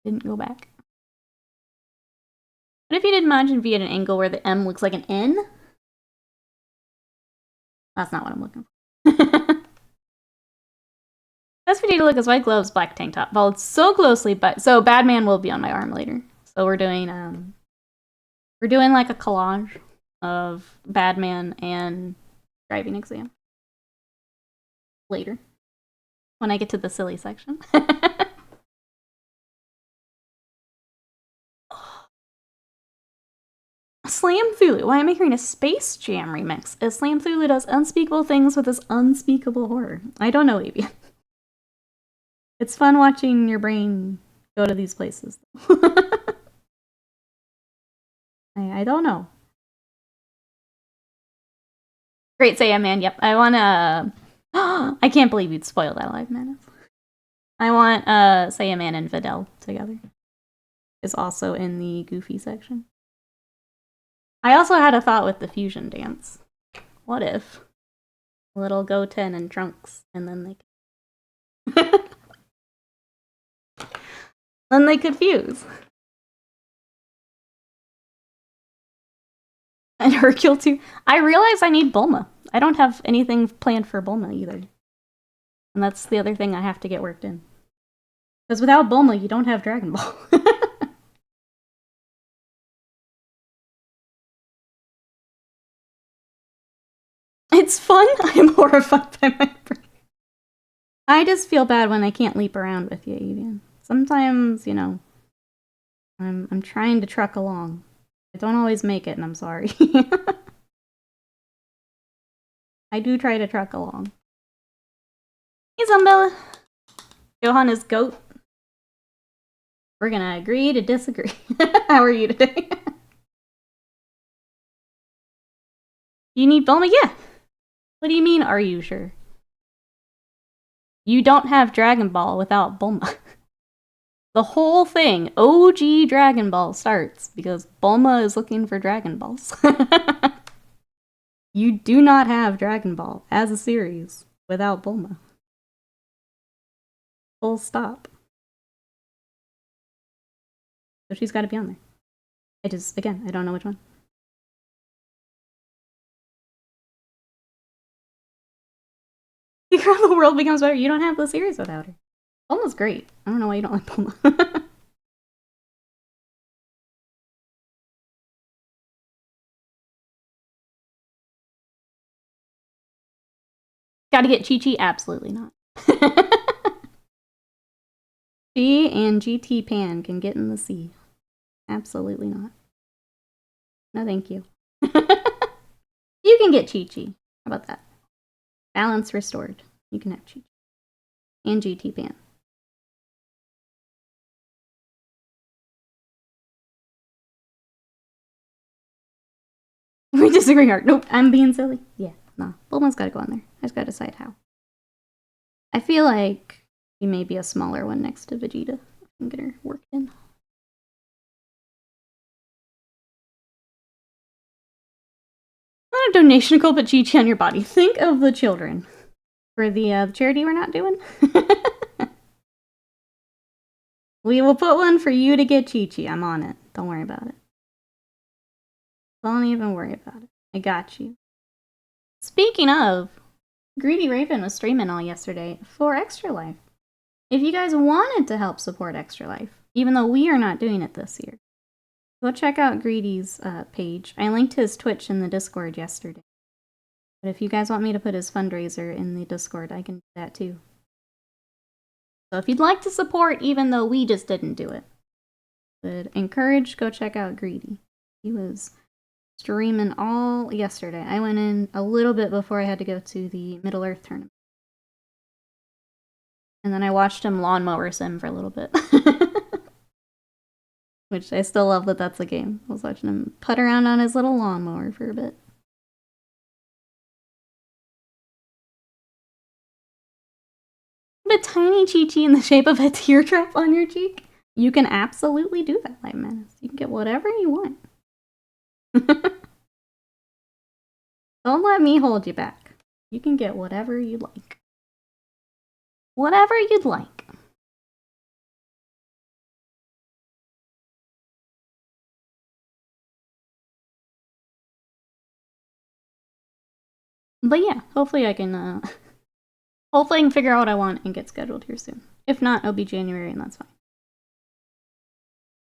Didn't go back. What if you did Majin V at an angle where the M looks like an N? That's not what I'm looking for. Best Vegeta look is white gloves, black tank top. Followed so closely, but so Badman will be on my arm later. So we're doing like a collage of Badman and driving exam later when I get to the silly section. Slam Thulu. Why am I hearing a Space Jam remix? As Slam Thulu does unspeakable things with this unspeakable horror. I don't know, Avian. It's fun watching your brain go to these places. I don't know. Great Saiyan Man. Yep. I want to... I can't believe you'd spoil that, Live Menace. I want Saiyan Man and Videl together. Is also in the Goofy section. I also had a thought with the fusion dance. What if little Goten and Trunks, and then they could fuse. And Hercule too. I realize I need Bulma. I don't have anything planned for Bulma either. And that's the other thing I have to get worked in. Because without Bulma, you don't have Dragon Ball. It's fun. I'm horrified by my brain. I just feel bad when I can't leap around with you, Evian. Sometimes, you know, I'm trying to truck along. I don't always make it, and I'm sorry. I do try to truck along. Hey, Zumbella. Johan is GOAT. We're gonna agree to disagree. How are you today? You need Bulma? Yeah. What do you mean, are you sure? You don't have Dragon Ball without Bulma. The whole thing, OG Dragon Ball, starts because Bulma is looking for Dragon Balls. You do not have Dragon Ball as a series without Bulma. Full stop. So she's got to be on there. Again, I don't know which one. The world becomes better. You don't have the series without her. Bulma's great. I don't know why you don't like Bulma. Gotta get Chi-Chi? Absolutely not. She and GT Pan can get in the sea. Absolutely not. No, thank you. You can get Chi-Chi. How about that? Balance restored. You can have Chi-Chi. And GT Pan. We disagree, Art. Nope, I'm being silly. Yeah, no. Bulma's gotta go on there. I just gotta decide how. I feel like he may be a smaller one next to Vegeta. I'm gonna work in. Not a donation goal, but Chi-Chi on your body. Think of the children. For the charity we're not doing. We will put one for you to get Chi-Chi. I'm on it. Don't worry about it. Don't even worry about it. I got you. Speaking of, Greedy Raven was streaming all yesterday for Extra Life. If you guys wanted to help support Extra Life, even though we are not doing it this year, go check out Greedy's page. I linked his Twitch in the Discord yesterday. But if you guys want me to put his fundraiser in the Discord, I can do that too. So if you'd like to support, even though we just didn't do it, but encourage, go check out Greedy. He was streaming all yesterday. I went in a little bit before I had to go to the Middle Earth tournament. And then I watched him lawnmower sim for a little bit. Which I still love that that's a game. I was watching him putt around on his little lawnmower for a bit. Put a tiny Chi-Chi in the shape of a teardrop on your cheek. You can absolutely do that, Light Menace. You can get whatever you want. Don't let me hold you back. You can get whatever you like. Whatever you'd like. But yeah, hopefully I can figure out what I want and get scheduled here soon. If not, it'll be January and that's fine.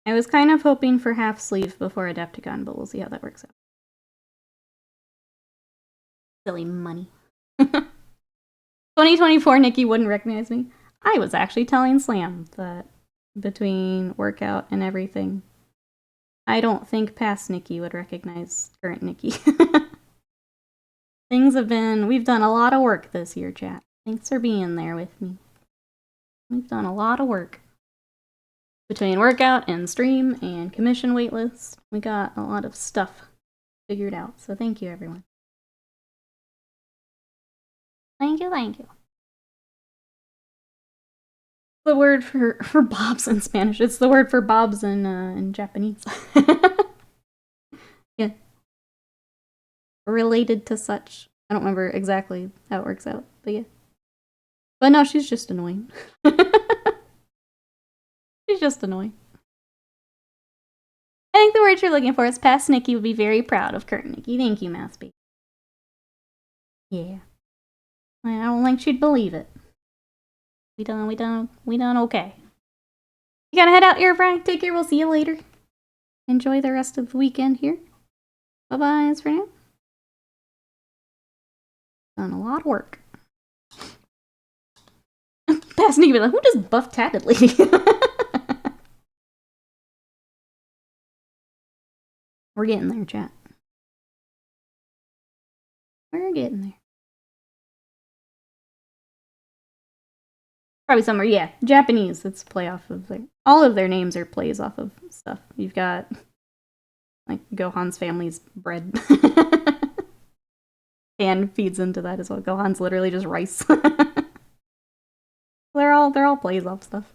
I was kind of hoping for half sleeve before Adepticon, but we'll see how that works out. Silly money. 2024, Nikki wouldn't recognize me. I was actually telling Slam that between workout and everything, I don't think past Nikki would recognize current Nikki. We've done a lot of work this year, chat. Thanks for being there with me. We've done a lot of work. Between workout and stream and commission waitlist, we got a lot of stuff figured out. So thank you, everyone. Thank you, thank you. The word for bobs in Spanish. It's the word for bobs in Japanese. Yeah. Related to such. I don't remember exactly how it works out, but yeah. But no, she's just annoying. She's just annoying. I think the word you're looking for is past Nikki would be very proud of current Nikki. Thank you, Mathby. Yeah. I don't think she'd believe it. We done okay. You gotta head out here, Frank. Take care. We'll see you later. Enjoy the rest of the weekend here. Bye-bye for now. Done a lot of work. Past Nikki be like, who does buff tatted lady? We're getting there, chat. We're getting there. Probably somewhere, yeah. Japanese. It's play off of all of their names are plays off of stuff. You've got like Gohan's family's bread. Pan feeds into that as well. Gohan's literally just rice. they're all plays off stuff.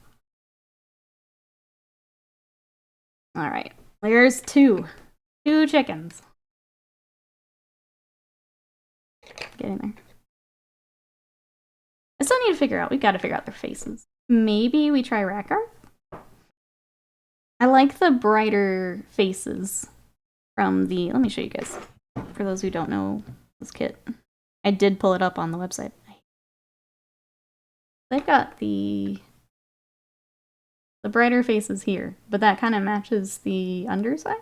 Alright. There's two. Two chickens. Get in there. I still need to figure out. We gotta figure out their faces. Maybe we try Rakar? I like the brighter faces from the... Let me show you guys. For those who don't know this kit. I did pull it up on the website. They've got the brighter faces here, but that kind of matches the underside.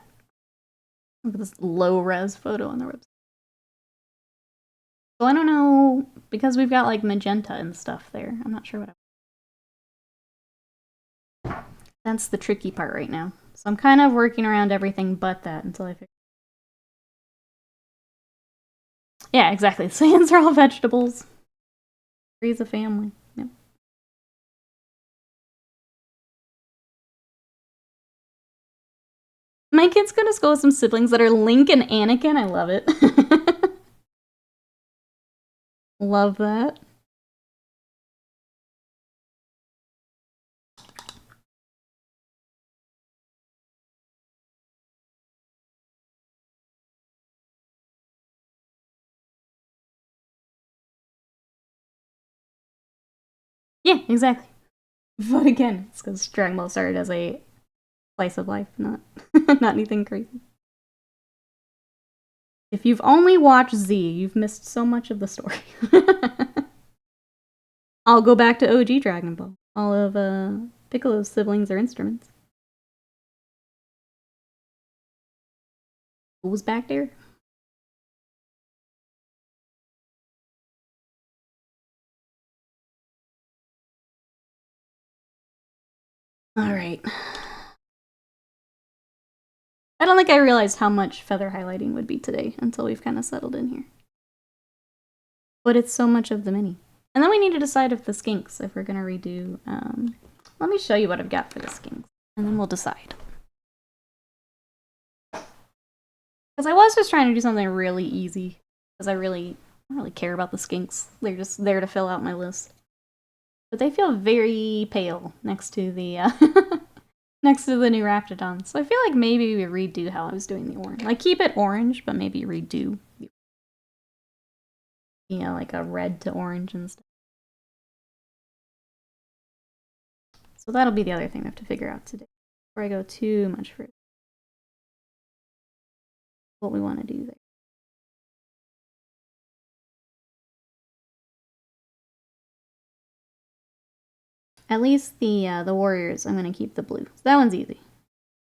Look at this low-res photo on the website. So I don't know, because we've got like magenta and stuff there. I'm not sure what that's the tricky part right now. So I'm kind of working around everything but that until I figure. Yeah, exactly. The Saiyans are all vegetables. Raise a family. Yep. My kid's gonna school with some siblings that are Link and Anakin. I love it. Love that. Yeah, exactly. But again, it's because Dragon Ball started as a slice of life, not not anything crazy. If you've only watched Z, you've missed so much of the story. I'll go back to OG Dragon Ball. All of Piccolo's siblings are instruments. Who was back there? Alright. I don't think I realized how much feather highlighting would be today until we've kind of settled in here. But it's so much of the mini. And then we need to decide if the skinks, if we're going to redo... let me show you what I've got for the skinks, and then we'll decide. Because I was just trying to do something really easy, because I don't really care about the skinks. They're just there to fill out my list. But they feel very pale next to the next to the new Raptadon. So I feel like maybe we redo how I was doing the orange. Like keep it orange, but maybe redo like a red to orange and stuff. So that'll be the other thing we have to figure out today before I go too much further. What we want to do there. At least the warriors, I'm going to keep the blue. So that one's easy.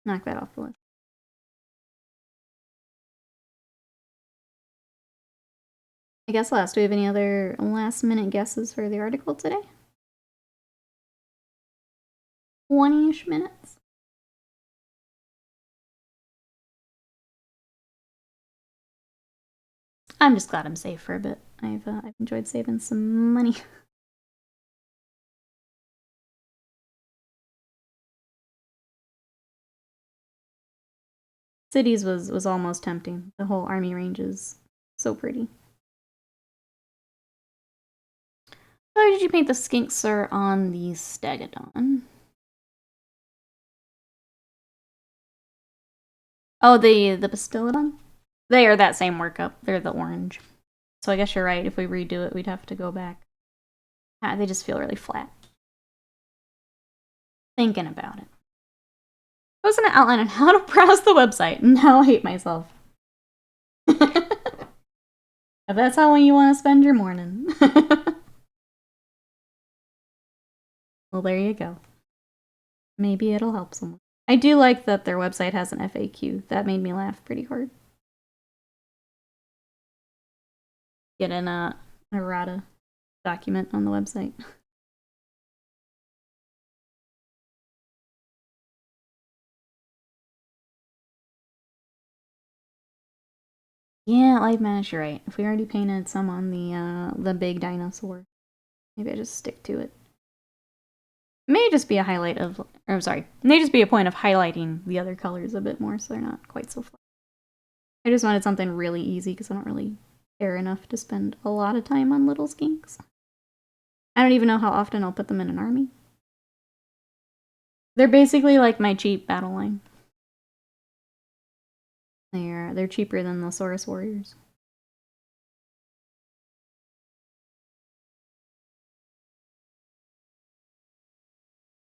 Knock that off the list. I guess last, do we have any other last minute guesses for the article today? 20-ish minutes. I'm just glad I'm safe for a bit. I've enjoyed saving some money. Cities was almost tempting. The whole army range is so pretty. How did you paint the skinks, sir, on the Stegodon? Oh, the Bastillodon? They are that same workup. They're the orange. So I guess you're right. If we redo it, we'd have to go back. They just feel really flat. Thinking about it. I was going to outline on how to browse the website. Now I hate myself. If that's how you want to spend your morning. Well, there you go. Maybe it'll help someone. I do like that their website has an FAQ. That made me laugh pretty hard. Get an errata document on the website. Yeah, Life Manish, you're right. If we already painted some on the big dinosaur, maybe I just stick to it. It may just be a highlight of, or I'm sorry, it may just be a point of highlighting the other colors a bit more so they're not quite so flat. I just wanted something really easy because I don't really care enough to spend a lot of time on little skinks. I don't even know how often I'll put them in an army. They're basically like my cheap battle line. They're cheaper than the Saurus Warriors.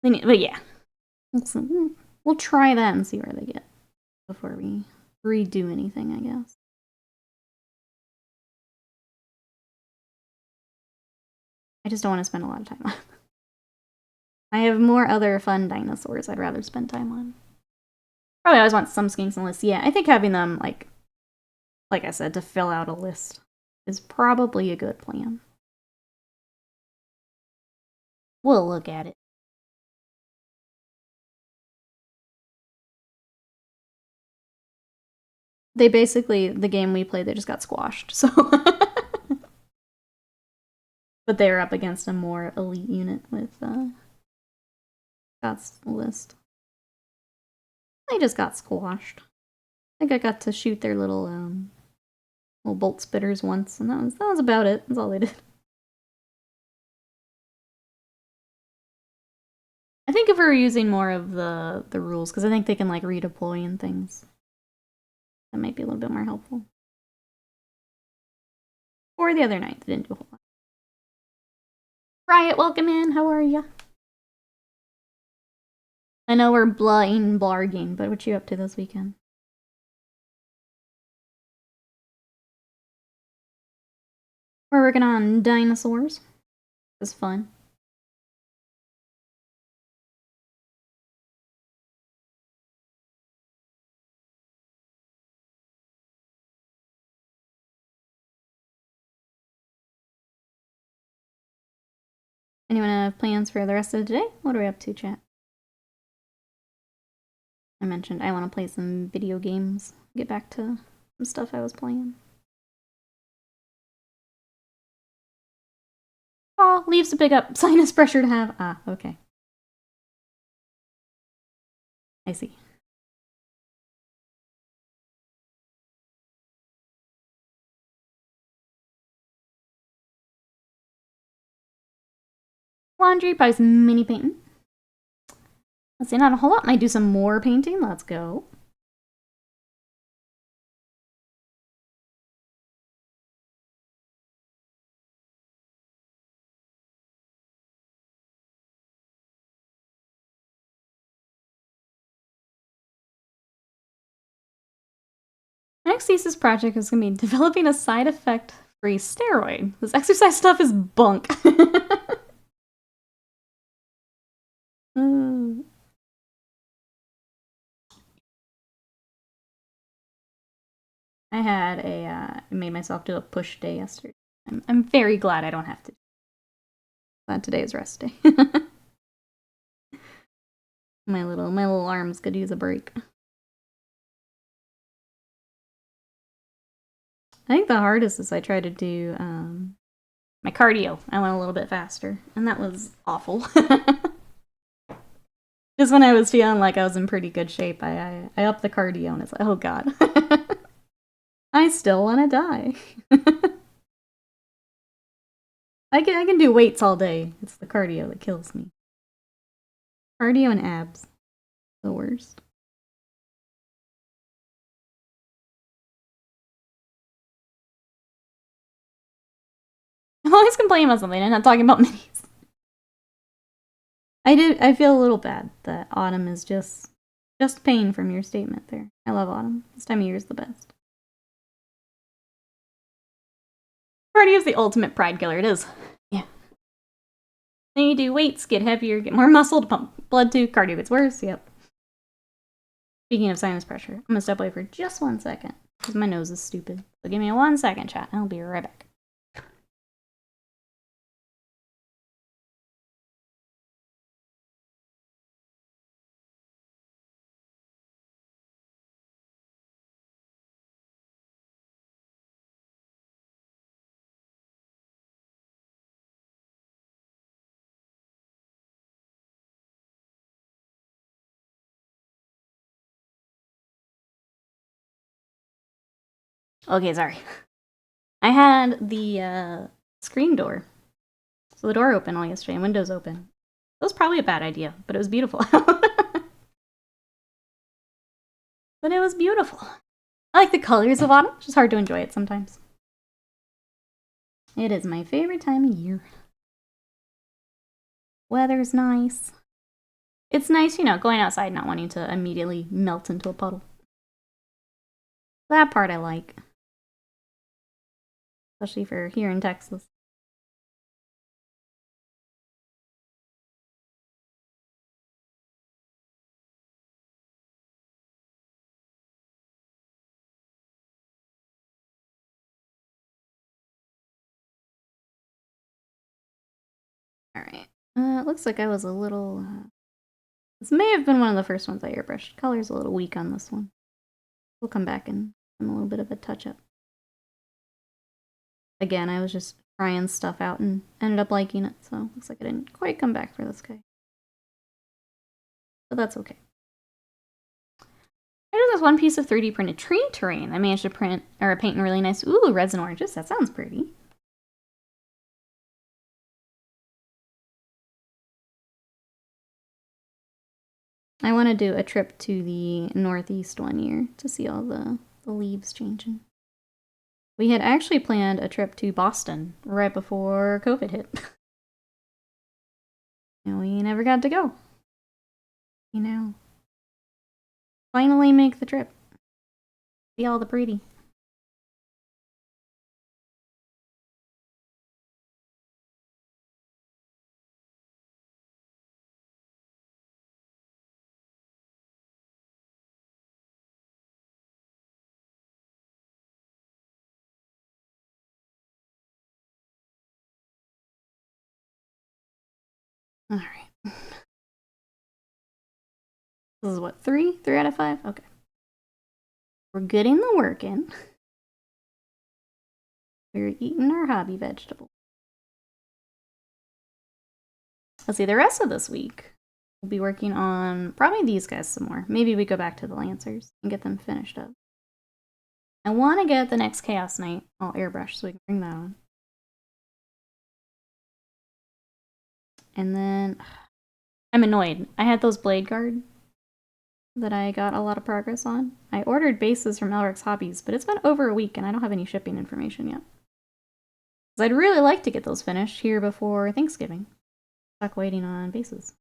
But yeah, we'll try that and see where they get before we redo anything, I guess. I just don't want to spend a lot of time on it. I have more other fun dinosaurs I'd rather spend time on. Probably always want some skinks on the list. Yeah, I think having them, like I said, to fill out a list is probably a good plan. We'll look at it. They basically, the game we played, they just got squashed, so... But they were up against a more elite unit with Scott's list. They just got squashed. I think I got to shoot their little bolt spitters once, and that was about it. That's all they did. I think if we were using more of the rules, because I think they can like redeploy and things, that might be a little bit more helpful. Or the other night, they didn't do a whole lot. Riot, welcome in. How are ya? I know we're blarging, but what you up to this weekend? We're working on dinosaurs. It's fun. Anyone have plans for the rest of the day? What are we up to, chat? I mentioned I want to play some video games. Get back to some stuff I was playing. Oh, leaves to pick up. Sinus pressure to have. Ah, okay. I see. Laundry, probably some mini painting. Let's see, not a whole lot. Might do some more painting. Let's go. My next thesis project is going to be developing a side effect-free steroid. This exercise stuff is bunk. I had I made myself do a push day yesterday. I'm very glad I don't have to. Glad today is rest day. my little arms could use a break. I think the hardest is I tried to do my cardio. I went a little bit faster, and that was awful. Just when I was feeling like I was in pretty good shape, I upped the cardio, and it's like, oh god. I still want to die. I can do weights all day. It's the cardio that kills me. Cardio and abs. The worst. I'm always complaining about something and not talking about minis. I feel a little bad that autumn is just pain from your statement there. I love autumn. This time of year is the best. Cardio is the ultimate pride killer. It is. Yeah. Then you do weights, get heavier, get more muscle to pump blood to. Cardio gets worse. Yep. Speaking of sinus pressure, I'm gonna step away for just 1 second because my nose is stupid. So give me 1 second, chat. I'll be right back. Okay, sorry. I had the screen door. So the door open all yesterday and windows open. That was probably a bad idea, but it was beautiful. But it was beautiful. I like the colors of autumn. It's just hard to enjoy it sometimes. It is my favorite time of year. Weather's nice. It's nice, you know, going outside not wanting to immediately melt into a puddle. That part I like. Especially for here in Texas. Alright. It looks like I was a little... this may have been one of the first ones I airbrushed. Color's a little weak on this one. We'll come back and give a little bit of a touch-up. Again, I was just trying stuff out and ended up liking it, so looks like I didn't quite come back for this guy. But that's okay. I did this one piece of 3D printed tree terrain. I managed to paint in really nice, ooh, reds and oranges. That sounds pretty. I want to do a trip to the northeast one year to see all the leaves changing. We had actually planned a trip to Boston right before COVID hit. And we never got to go. You know. Finally make the trip. See all the pretty. Alright. This is what, 3? 3 out of 5? Okay. We're getting the work in. We're eating our hobby vegetable. Let's see, the rest of this week, we'll be working on probably these guys some more. Maybe we go back to the Lancers and get them finished up. I want to get the next Chaos Knight all airbrushed so we can bring that on. And then, I'm annoyed. I had those Blade Guard that I got a lot of progress on. I ordered bases from Elric's Hobbies, but it's been over a week and I don't have any shipping information yet. Because I'd really like to get those finished here before Thanksgiving. Stuck waiting on bases.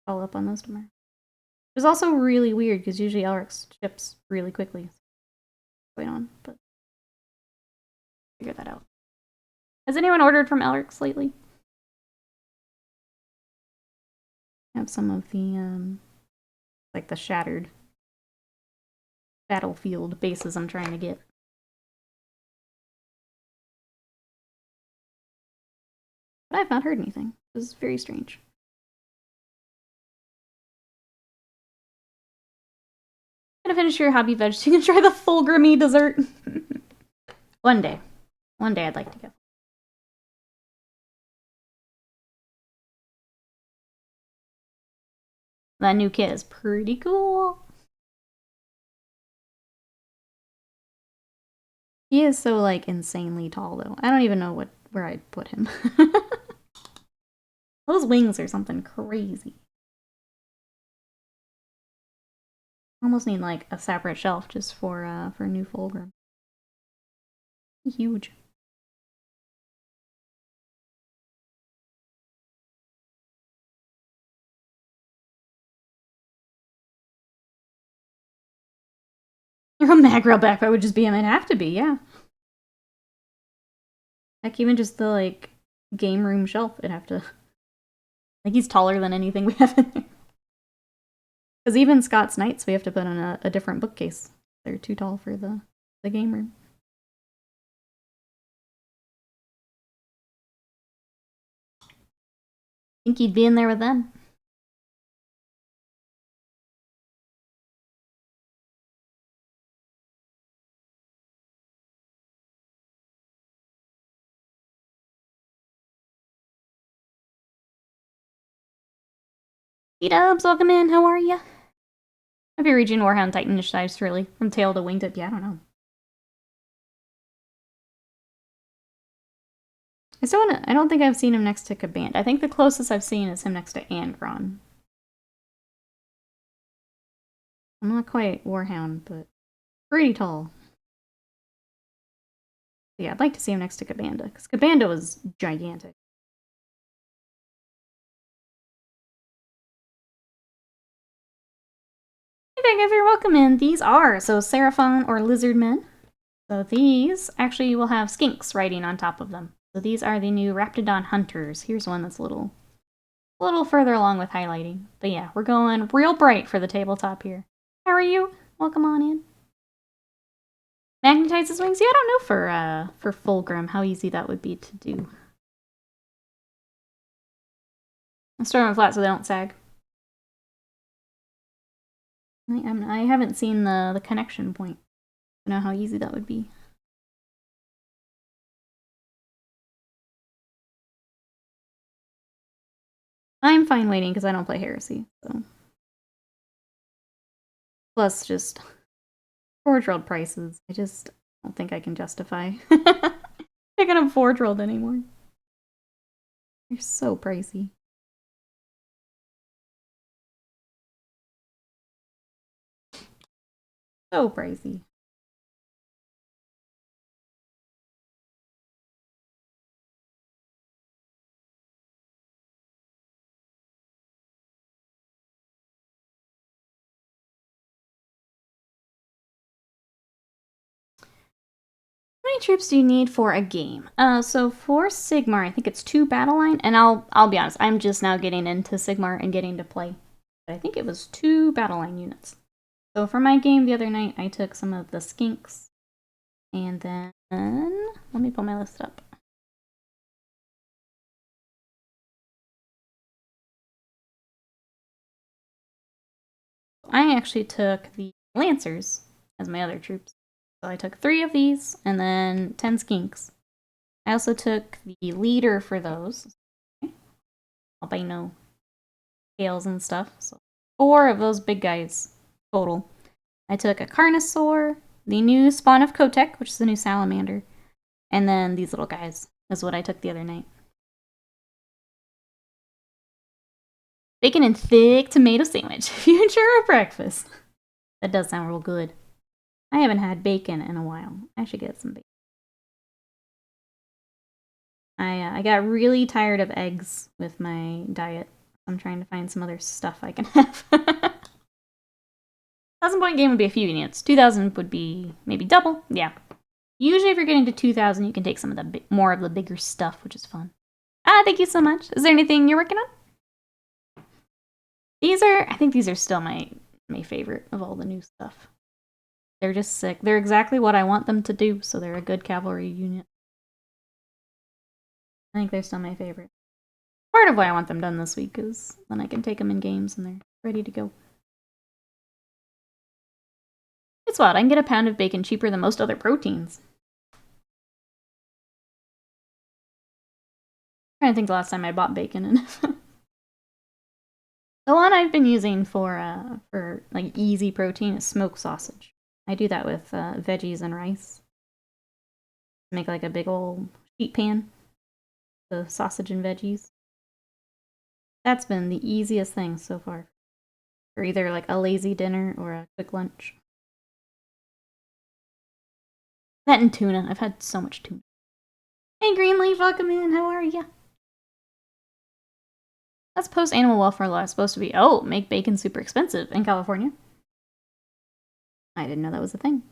Follow up on those tomorrow. It was also really weird because usually Elric's ships really quickly. Going on, but figure that out. Has anyone ordered from Elric's lately? I have some of the like the shattered battlefield bases I'm trying to get. But I've not heard anything. It was very strange. Gonna finish your hobby veg so you can try the full Grimmy dessert. One day. One day I'd like to go. That new kit is pretty cool. He is so, like, insanely tall, though. I don't even know where I'd put him. Those wings are something crazy. Almost need, like, a separate shelf just for new Fulgrim. Huge. A Magriel backpack would just be him. It'd have to be, yeah. Heck, even just the, like, game room shelf, it'd have to... Like, he's taller than anything we have in there. Because even Scott's Knights, we have to put on a different bookcase. They're too tall for the game room. Think you'd be in there with them. Hey Dubs, welcome in. How are ya? Might be Region Warhound Titanish size, really. From tail to wingtip. Yeah, I don't know. I don't think I've seen him next to Kaband. I think the closest I've seen is him next to Angron. I'm not quite Warhound, but pretty tall. Yeah, I'd like to see him next to Kabanda, because Kabanda was gigantic. Hey there, you're welcome in. These are, Seraphon or lizard men. So these actually will have skinks riding on top of them. So these are the new Raptadon Hunters. Here's one that's a little further along with highlighting. But yeah, we're going real bright for the tabletop here. How are you? Welcome on in. Magnetize his wings? Yeah, I don't know for Fulgrim how easy that would be to do. I'll store them flat so they don't sag. I haven't seen the connection point. I don't know how easy that would be. I'm fine waiting because I don't play Heresy, so. Plus, just Forge World prices. I just don't think I can justify picking up Forge World anymore. They're so pricey. So pricey. How many troops do you need for a game? So for Sigmar, I think it's 2 battle line, and I'll be honest, I'm just now getting into Sigmar and getting to play. But I think it was 2 battle line units. So for my game the other night, I took some of the skinks, and then let me pull my list up. I actually took the Lancers as my other troops. So I took 3 of these, and then 10 skinks. I also took the leader for those. Albino scales and stuff. So 4 of those big guys total. I took a Carnosaur, the new spawn of Kotek, which is the new salamander, and then these little guys is what I took the other night. Bacon and thick tomato sandwich. Future of breakfast. That does sound real good. I haven't had bacon in a while. I should get some bacon. I got really tired of eggs with my diet. I'm trying to find some other stuff I can have. 1,000-point game would be a few units. 2,000 would be maybe double. Yeah. Usually if you're getting to 2,000, you can take some of the more of the bigger stuff, which is fun. Thank you so much. Is there anything you're working on? I think these are still my favorite of all the new stuff. They're just sick. They're exactly what I want them to do, so they're a good cavalry unit. I think they're still my favorite. Part of why I want them done this week is then I can take them in games and they're ready to go. It's wild. I can get a pound of bacon cheaper than most other proteins. I'm trying to think the last time I bought bacon. And the one I've been using for like easy protein is smoked sausage. I do that with veggies and rice. Make like a big old sheet pan. The sausage and veggies. That's been the easiest thing so far. For either like a lazy dinner or a quick lunch. That and tuna. I've had so much tuna. Hey Greenleaf, welcome in. How are ya? That's post animal welfare law. It's supposed to be, make bacon super expensive in California. I didn't know that was a thing.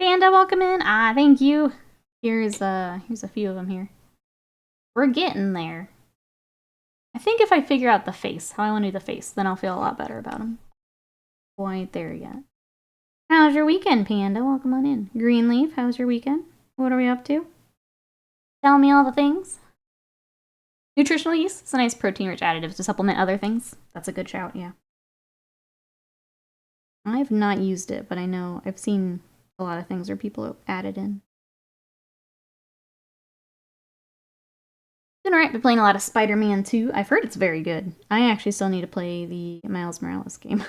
Panda, welcome in. Thank you. Here's a few of them here. We're getting there. I think if I figure out the face, how I want to do the face, then I'll feel a lot better about them. Quite there yet. How's your weekend, Panda? Welcome on in. Greenleaf, how's your weekend? What are we up to? Tell me all the things. Nutritional yeast. It's a nice protein-rich additive to supplement other things. That's a good shout, yeah. I've not used it, but I know I've seen a lot of things where people add it in. Doing alright, been playing a lot of Spider-Man 2. I've heard it's very good. I actually still need to play the Miles Morales game.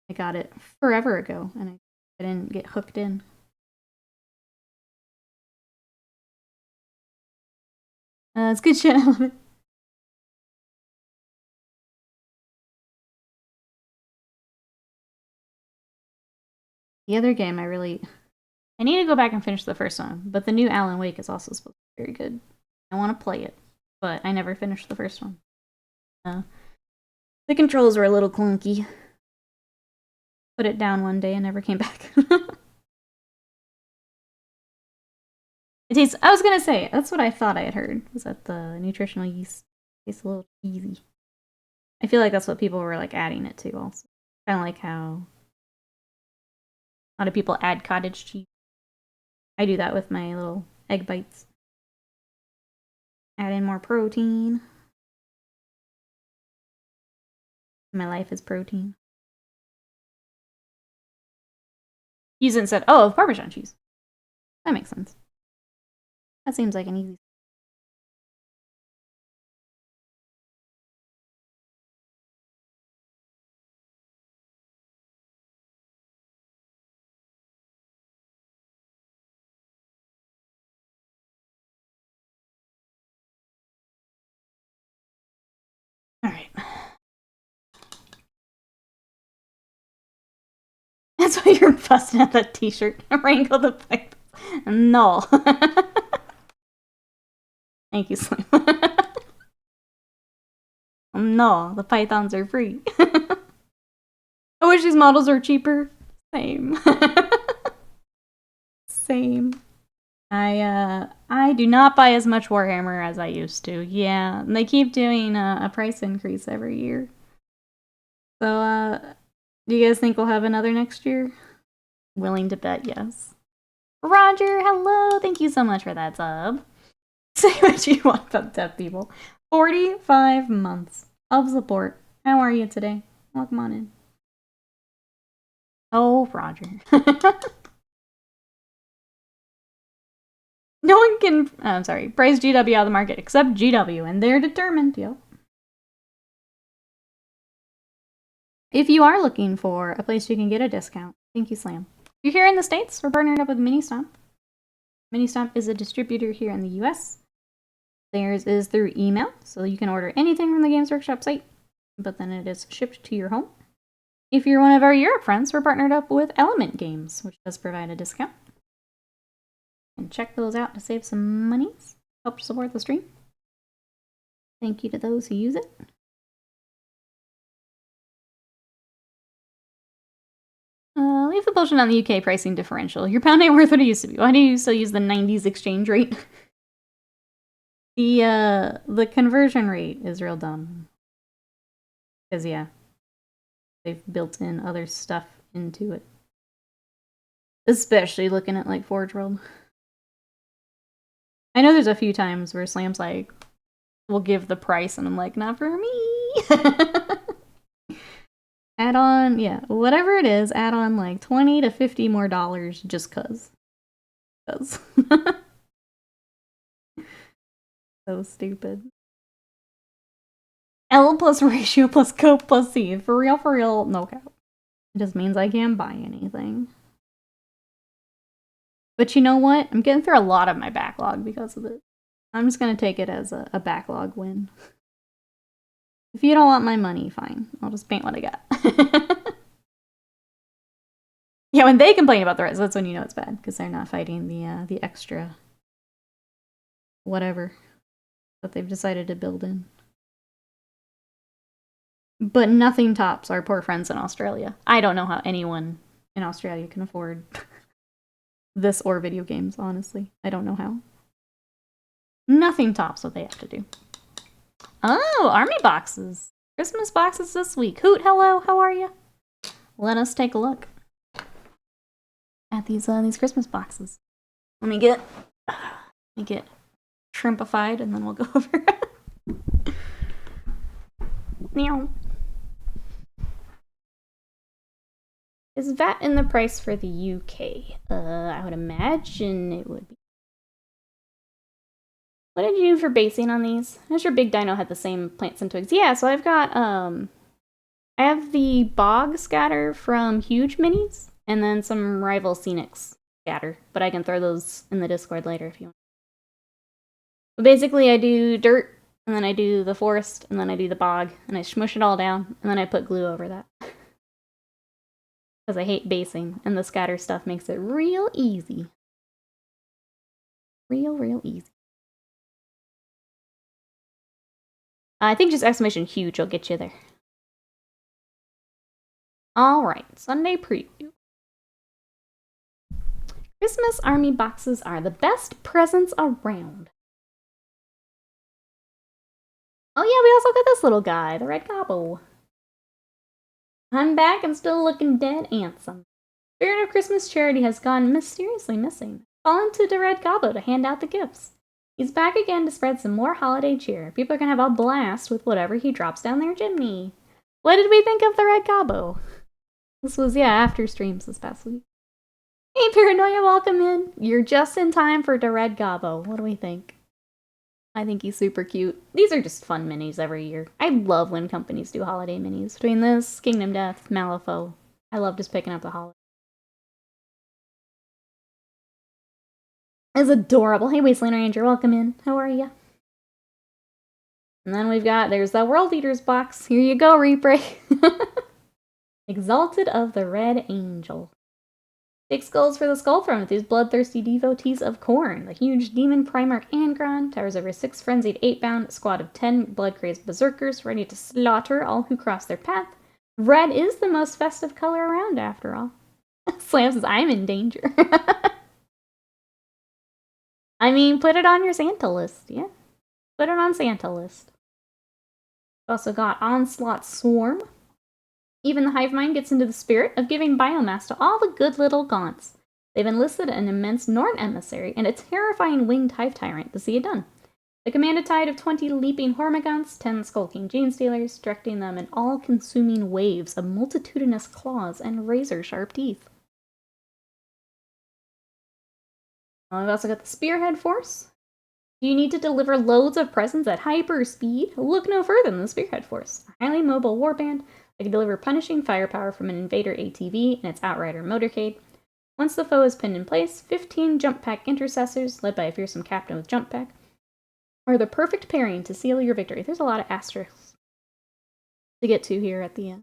I got it forever ago, and I didn't get hooked in. It's good shit, I love it. The other game I need to go back and finish the first one, but the new Alan Wake is also supposed to be very good. I want to play it, but I never finished the first one. The controls were a little clunky. Put it down one day and never came back. It tastes, I was gonna say, that's what I thought I had heard, was that the nutritional yeast tastes a little cheesy. I feel like that's what people were like adding it to also. Kind of like how a lot of people add cottage cheese. I do that with my little egg bites. Add in more protein. My life is protein. Use it instead, of Parmesan cheese. That makes sense. That seems like an easy. Alright. That's why you're busting at that t-shirt. Wrangle the pipe. No. Thank you, Slim. No, the pythons are free. I wish these models were cheaper. Same. Same. I do not buy as much Warhammer as I used to. Yeah, and they keep doing a price increase every year. So, do you guys think we'll have another next year? Willing to bet yes. Roger, hello! Thank you so much for that sub. Say what you want about deaf people. 45 months of support. How are you today? Welcome on in. Oh, Roger. No one can, I'm sorry, price GW out of the market except GW, and they're determined, yep. If you are looking for a place you can get a discount, thank you, Slam. If you're here in the States, we're partnered up with Ministomp. Ministomp is a distributor here in the US. Theirs is through email, so you can order anything from the Games Workshop site, but then it is shipped to your home. If you're one of our Europe friends, we're partnered up with Element Games, which does provide a discount. And check those out to save some money. Help support the stream. Thank you to those who use it. Leave the bullshit on the UK pricing differential. Your pound ain't worth what it used to be. Why do you still use the 90s exchange rate? The conversion rate is real dumb. Because, yeah, they've built in other stuff into it. Especially looking at, like, Forge World. I know there's a few times where Slam's like, we'll give the price, and I'm like, not for me! Add on, yeah, whatever it is, add on like $20 to $50 more just cuz. So stupid. L plus ratio plus cope plus C. For real, no cap. It just means I can't buy anything. But you know what? I'm getting through a lot of my backlog because of it. I'm just gonna take it as a backlog win. If you don't want my money, fine. I'll just paint what I got. Yeah, when they complain about the rest, that's when you know it's bad, because they're not fighting the extra whatever that they've decided to build in. But nothing tops our poor friends in Australia. I don't know how anyone in Australia can afford this or video games, honestly. I don't know how. Nothing tops what they have to do. Oh, army boxes. Christmas boxes this week. Hoot, hello, how are you? Let us take a look at these Christmas boxes. Let me get shrimpified and then we'll go over. Meow. Is VAT in the price for the UK? I would imagine it would be. What did you do for basing on these? I'm sure Big Dino had the same plants and twigs. Yeah, so I've got, I have the Bog Scatter from Huge Minis, and then some Rival Scenics Scatter, but I can throw those in the Discord later if you want. But basically, I do dirt, and then I do the forest, and then I do the bog, and I smush it all down, and then I put glue over that. Because I hate basing, and the scatter stuff makes it real easy. Real easy. I think just exclamation huge will get you there. Alright, Sunday preview. Christmas army boxes are the best presents around. Oh yeah, we also got this little guy, the Red Gobbo. I'm back and still looking dead handsome. Spirit of Christmas charity has gone mysteriously missing. Fallen to the Red Gobbo to hand out the gifts. He's back again to spread some more holiday cheer. People are gonna have a blast with whatever he drops down their chimney. What did we think of the Red Gobbo? This was, yeah, after streams this past week. Hey, Paranoia, welcome in. You're just in time for the Red Gobbo. What do we think? I think he's super cute. These are just fun minis every year. I love when companies do holiday minis. Between this, Kingdom Death, Malifaux, I love just picking up the holiday. It's adorable. Hey, Wasteland Ranger, welcome in. How are you? And then we've got, there's the World Eaters box. Here you go, Reaper. Exalted of the Red Angel. 6 skulls for the Skull Throne with these bloodthirsty devotees of Khorne. The huge demon Primarch Angron towers over 6 frenzied 8-bound squad of 10 blood-crazed berserkers ready to slaughter all who cross their path. Red is the most festive color around, after all. Slam says, I'm in danger. I mean, put it on your Santa list, yeah? Put it on Santa list. Also got Onslaught Swarm. Even the hive mind gets into the spirit of giving biomass to all the good little gaunts. They've enlisted an immense Norn emissary and a terrifying winged hive tyrant to see it done. They command a tide of 20 leaping hormagaunts, 10 skulking genestealers, directing them in all-consuming waves of multitudinous claws and razor-sharp teeth. We've also got the Spearhead Force. Do you need to deliver loads of presents at hyper speed? Look no further than the Spearhead Force, a highly mobile warband that can deliver punishing firepower from an invader ATV and its Outrider motorcade. Once the foe is pinned in place, 15 jump pack intercessors, led by a fearsome captain with jump pack, are the perfect pairing to seal your victory. There's a lot of asterisks to get to here at the end.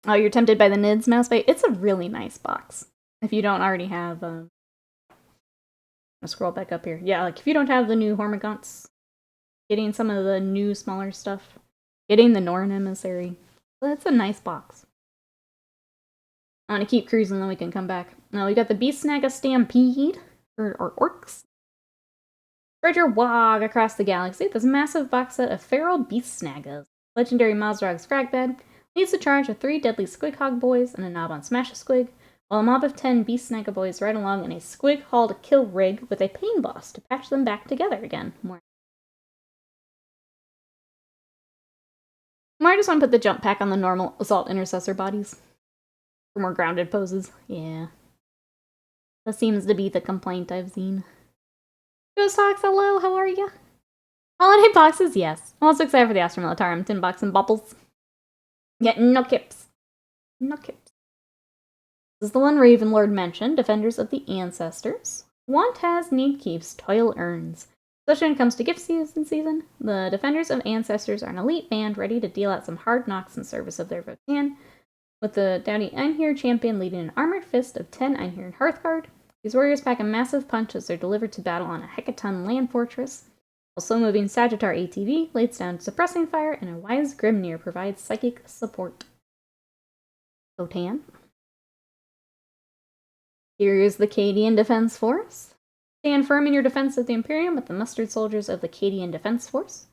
Oh, you're tempted by the Nids Mousebait? It's a really nice box. If you don't already have, I'll scroll back up here. Yeah, like if you don't have the new Hormagaunts, getting some of the new smaller stuff, getting the Norn Emissary, that's a nice box. I'm gonna keep cruising, then we can come back. Now we got the Beast Snagga Stampede, or Orcs. Spread your wog across the galaxy. This massive box set of feral Beast Snaggas. Legendary Mazrog's Fragbed leads the charge of 3 deadly Squighog boys and a knob on Smash a Squig, while a mob of 10 Beast Snagga boys ride along in a Squig-hauled kill rig with a pain boss to patch them back together again. More I just want to put the jump pack on the normal Assault Intercessor bodies. For more grounded poses. Yeah. That seems to be the complaint I've seen. Ghost Hawks, hello, how are you? Holiday boxes, yes. I'm also excited for the Astra Militarum tin box and bubbles. Yeah, no kips. No kips. This is the one Ravenlord mentioned, Defenders of the Ancestors. Want has, need keeps, toil earns. Especially when it comes to gift season, the Defenders of Ancestors are an elite band ready to deal out some hard knocks in service of their Votan, with the doughty Einhir champion leading an armored fist of 10 Einhir Hearthguard. These warriors pack a massive punch as they're delivered to battle on a hecaton land fortress. A slow-moving Sagittar ATV lays down suppressing fire, and a wise Grimnir provides psychic support. Votan. Here is the Cadian Defense Force. Stand firm in your defense of the Imperium with the mustered soldiers of the Cadian Defense Force.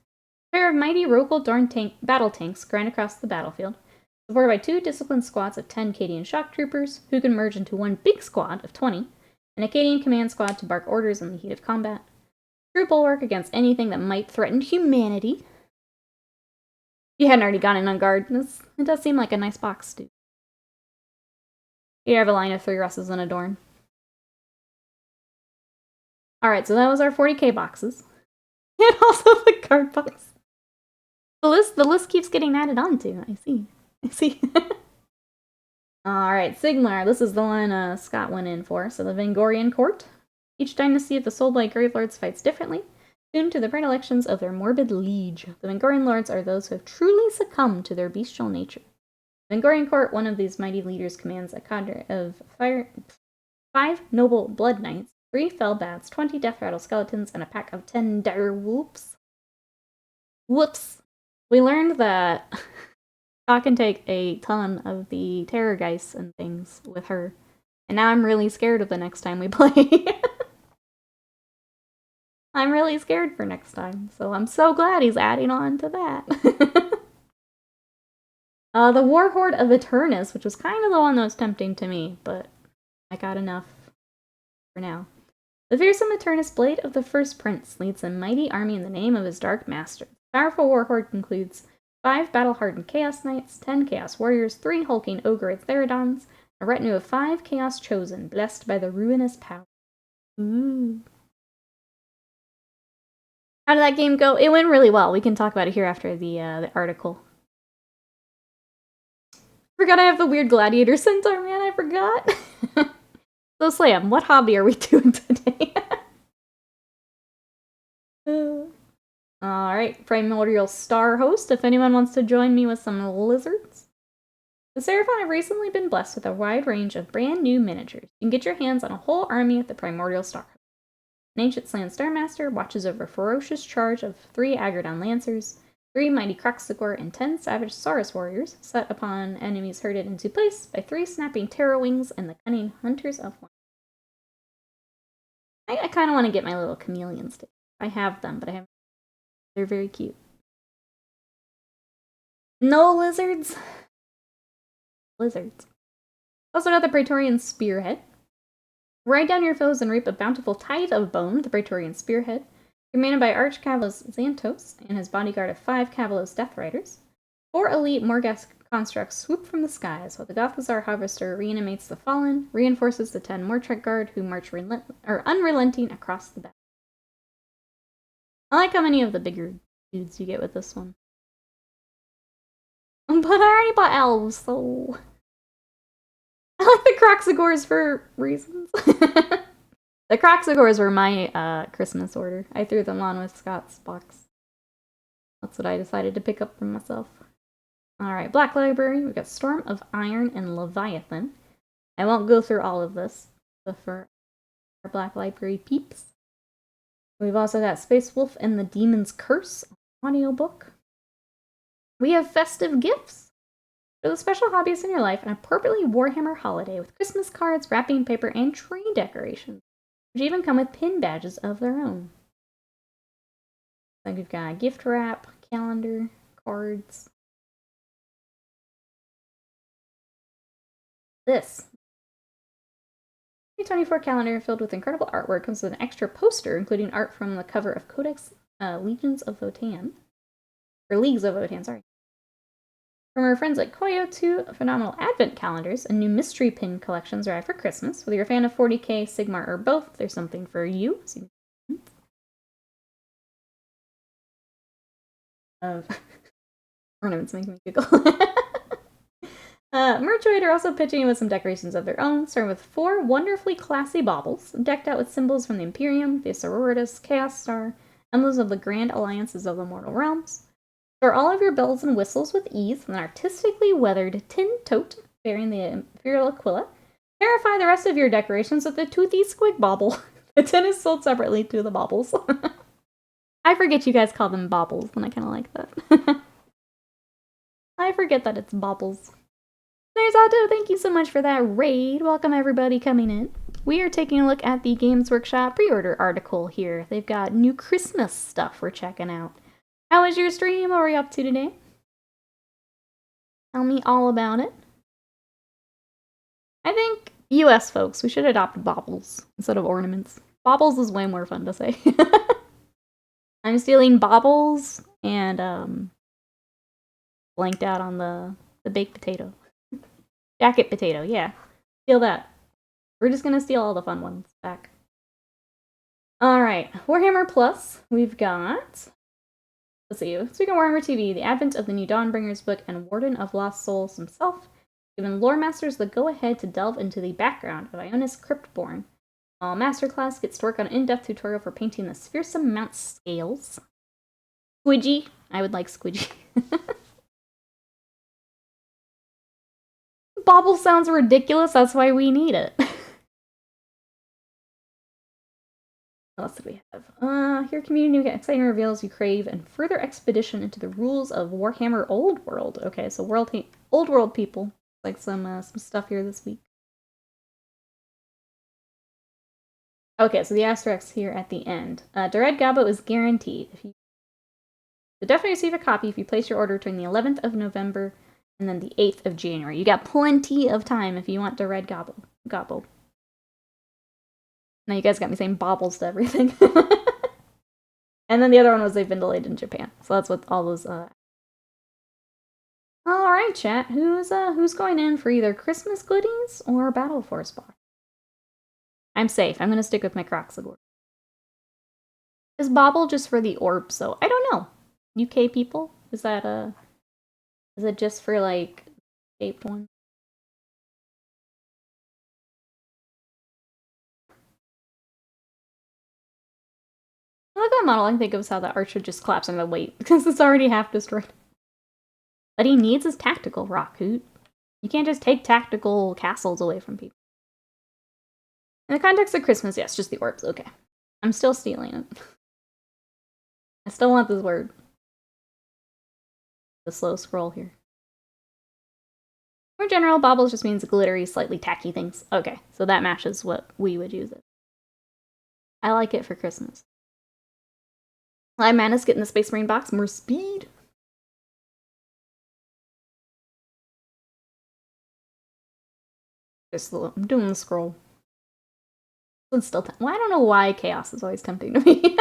A pair of mighty Rokal Dorn battle tanks grind across the battlefield, supported by 2 disciplined squads of 10 Cadian shock troopers, who can merge into one big squad of 20, and a Cadian command squad to bark orders in the heat of combat. True bulwark against anything that might threaten humanity. If you hadn't already gone in on guard, it does seem like a nice box, dude. You have a line of 3 Russes and a Dorn. Alright, so that was our 40k boxes. And also the card box. The list keeps getting added on to. I see. Alright, Sigmar. This is the one Scott went in for. So the Vangorian Court. Each dynasty of the Soulblight Gravelords fights differently, tuned to the predilections of their morbid liege. The Vangorian Lords are those who have truly succumbed to their bestial nature. The Vangorian Court, one of these mighty leaders, commands a cadre of 5 noble blood knights, 3 fell bats, 20 death rattle skeletons, and a pack of 10 dire whoops. Whoops! We learned that Scott can take a ton of the terror geists and things with her, and now I'm really scared of the next time we play. I'm really scared for next time, so I'm so glad he's adding on to that. The Warhorde of Eternus, which was kind of the one that was tempting to me, but I got enough for now. The fearsome Eternus Blade of the First Prince leads a mighty army in the name of his dark master. The powerful Warhorde includes 5 battle-hardened Chaos Knights, 10 Chaos Warriors, 3 hulking Ogre Theridons, a retinue of 5 Chaos Chosen, blessed by the ruinous power. Ooh. How did that game go? It went really well. We can talk about it here after the article. Forgot I have the weird gladiator centaur, man. I forgot. So Slam, what hobby are we doing today? Alright, Primordial Star Host, if anyone wants to join me with some lizards. The Seraphon have recently been blessed with a wide range of brand new miniatures. You can get your hands on a whole army at the Primordial Star Host. An ancient Slan Starmaster watches over a ferocious charge of 3 Agrodon Lancers, 3 mighty Kroxigor, and 10 savage Saurus Warriors, set upon enemies herded into place by 3 snapping Terror Wings and the cunning Hunters of One. I kind of want to get my little chameleons too. I have them, but I haven't. They're very cute. No lizards. Lizards. Also got the Praetorian Spearhead. Ride down your foes and reap a bountiful tithe of bone, the Praetorian Spearhead, commanded by Arch-Cavalos Xantos and his bodyguard of 5 Cavalos Death Riders. 4 elite Morghast constructs swoop from the skies, while the Gothazar Harvester reanimates the fallen, reinforces the 10 Mortrek Guard who march unrelenting across the battle. I like how many of the bigger dudes you get with this one. But I already bought elves, so... I like the Kroxigors for reasons. The Kroxigors were my Christmas order. I threw them on with Scott's box. That's what I decided to pick up for myself. Alright, Black Library. We've got Storm of Iron and Leviathan. I won't go through all of this, but for our Black Library peeps. We've also got Space Wolf and the Demon's Curse audiobook. We have Festive Gifts. For the special hobbies in your life, an appropriately Warhammer holiday with Christmas cards, wrapping paper, and tree decorations, which even come with pin badges of their own. Like we've got gift wrap, calendar, cards. This 2024 calendar filled with incredible artwork comes with an extra poster, including art from the cover of Codex Legions of Votan. Or Leagues of Votan, sorry. From our friends at Koyo, 2 phenomenal advent calendars and new mystery pin collections arrive for Christmas. Whether you're a fan of 40k, Sigmar, or both, there's something for you. Ornaments make me giggle. Merchoid are also pitching in with some decorations of their own, starting with 4 wonderfully classy baubles, decked out with symbols from the Imperium, the Sororitas, Chaos Star, emblems of the Grand Alliances of the Mortal Realms. Store all of your bells and whistles with ease with an artistically weathered tin tote bearing the Imperial Aquila. Verify the rest of your decorations with the Toothy Squig Bauble. The tin is sold separately to the baubles. I forget you guys call them baubles, and I kind of like that. I forget that it's baubles. There's Otto, thank you so much for that raid. Welcome everybody coming in. We are taking a look at the Games Workshop pre-order article here. They've got new Christmas stuff we're checking out. How was your stream? What were you up to today? Tell me all about it. I think US folks, we should adopt baubles instead of ornaments. Baubles is way more fun to say. I'm stealing baubles and blanked out on the baked potato. Jacket potato, yeah. Steal that. We're just gonna steal all the fun ones back. Alright, Warhammer Plus, we've got... Let's see, speaking of Warhammer TV, the advent of the new Dawnbringers book and Warden of Lost Souls himself, given lore masters the go-ahead to delve into the background of Ionis Cryptborn. While Masterclass gets to work on an in-depth tutorial for painting the fearsome mount scales. Squidgy. I would like Squidgy. Bobble sounds ridiculous, that's why we need it. What else do we have? Here, community new exciting reveals you crave and further expedition into the rules of Warhammer Old World. Okay, so Old World people. Like some stuff here this week. Okay, so the asterisks here at the end. Dered Gabo is guaranteed. You'll definitely receive a copy if you place your order between the 11th of November and then the 8th of January. You got plenty of time if you want Dered Gabo. Now you guys got me saying bobbles to everything. And then the other one was they've been delayed in Japan. So that's what all those... Alright, chat. Who's going in for either Christmas goodies or Battle Force box? I'm safe. I'm gonna stick with my Croxagore. Is Bobble just for the orb, so I don't know. UK people? Is it just for like shape one? I look at that model and think of how the archer just claps on the weight because it's already half destroyed. But he needs his tactical rock hoot. You can't just take tactical castles away from people. In the context of Christmas, yes, just the orbs. Okay. I'm still stealing it. I still want this word. The slow scroll here. For general, baubles just means glittery, slightly tacky things. Okay, so that matches what we would use it. I like it for Christmas. Live Manus getting the Space Marine box. More speed. I'm doing the scroll. It's still well, I don't know why Chaos is always tempting to me.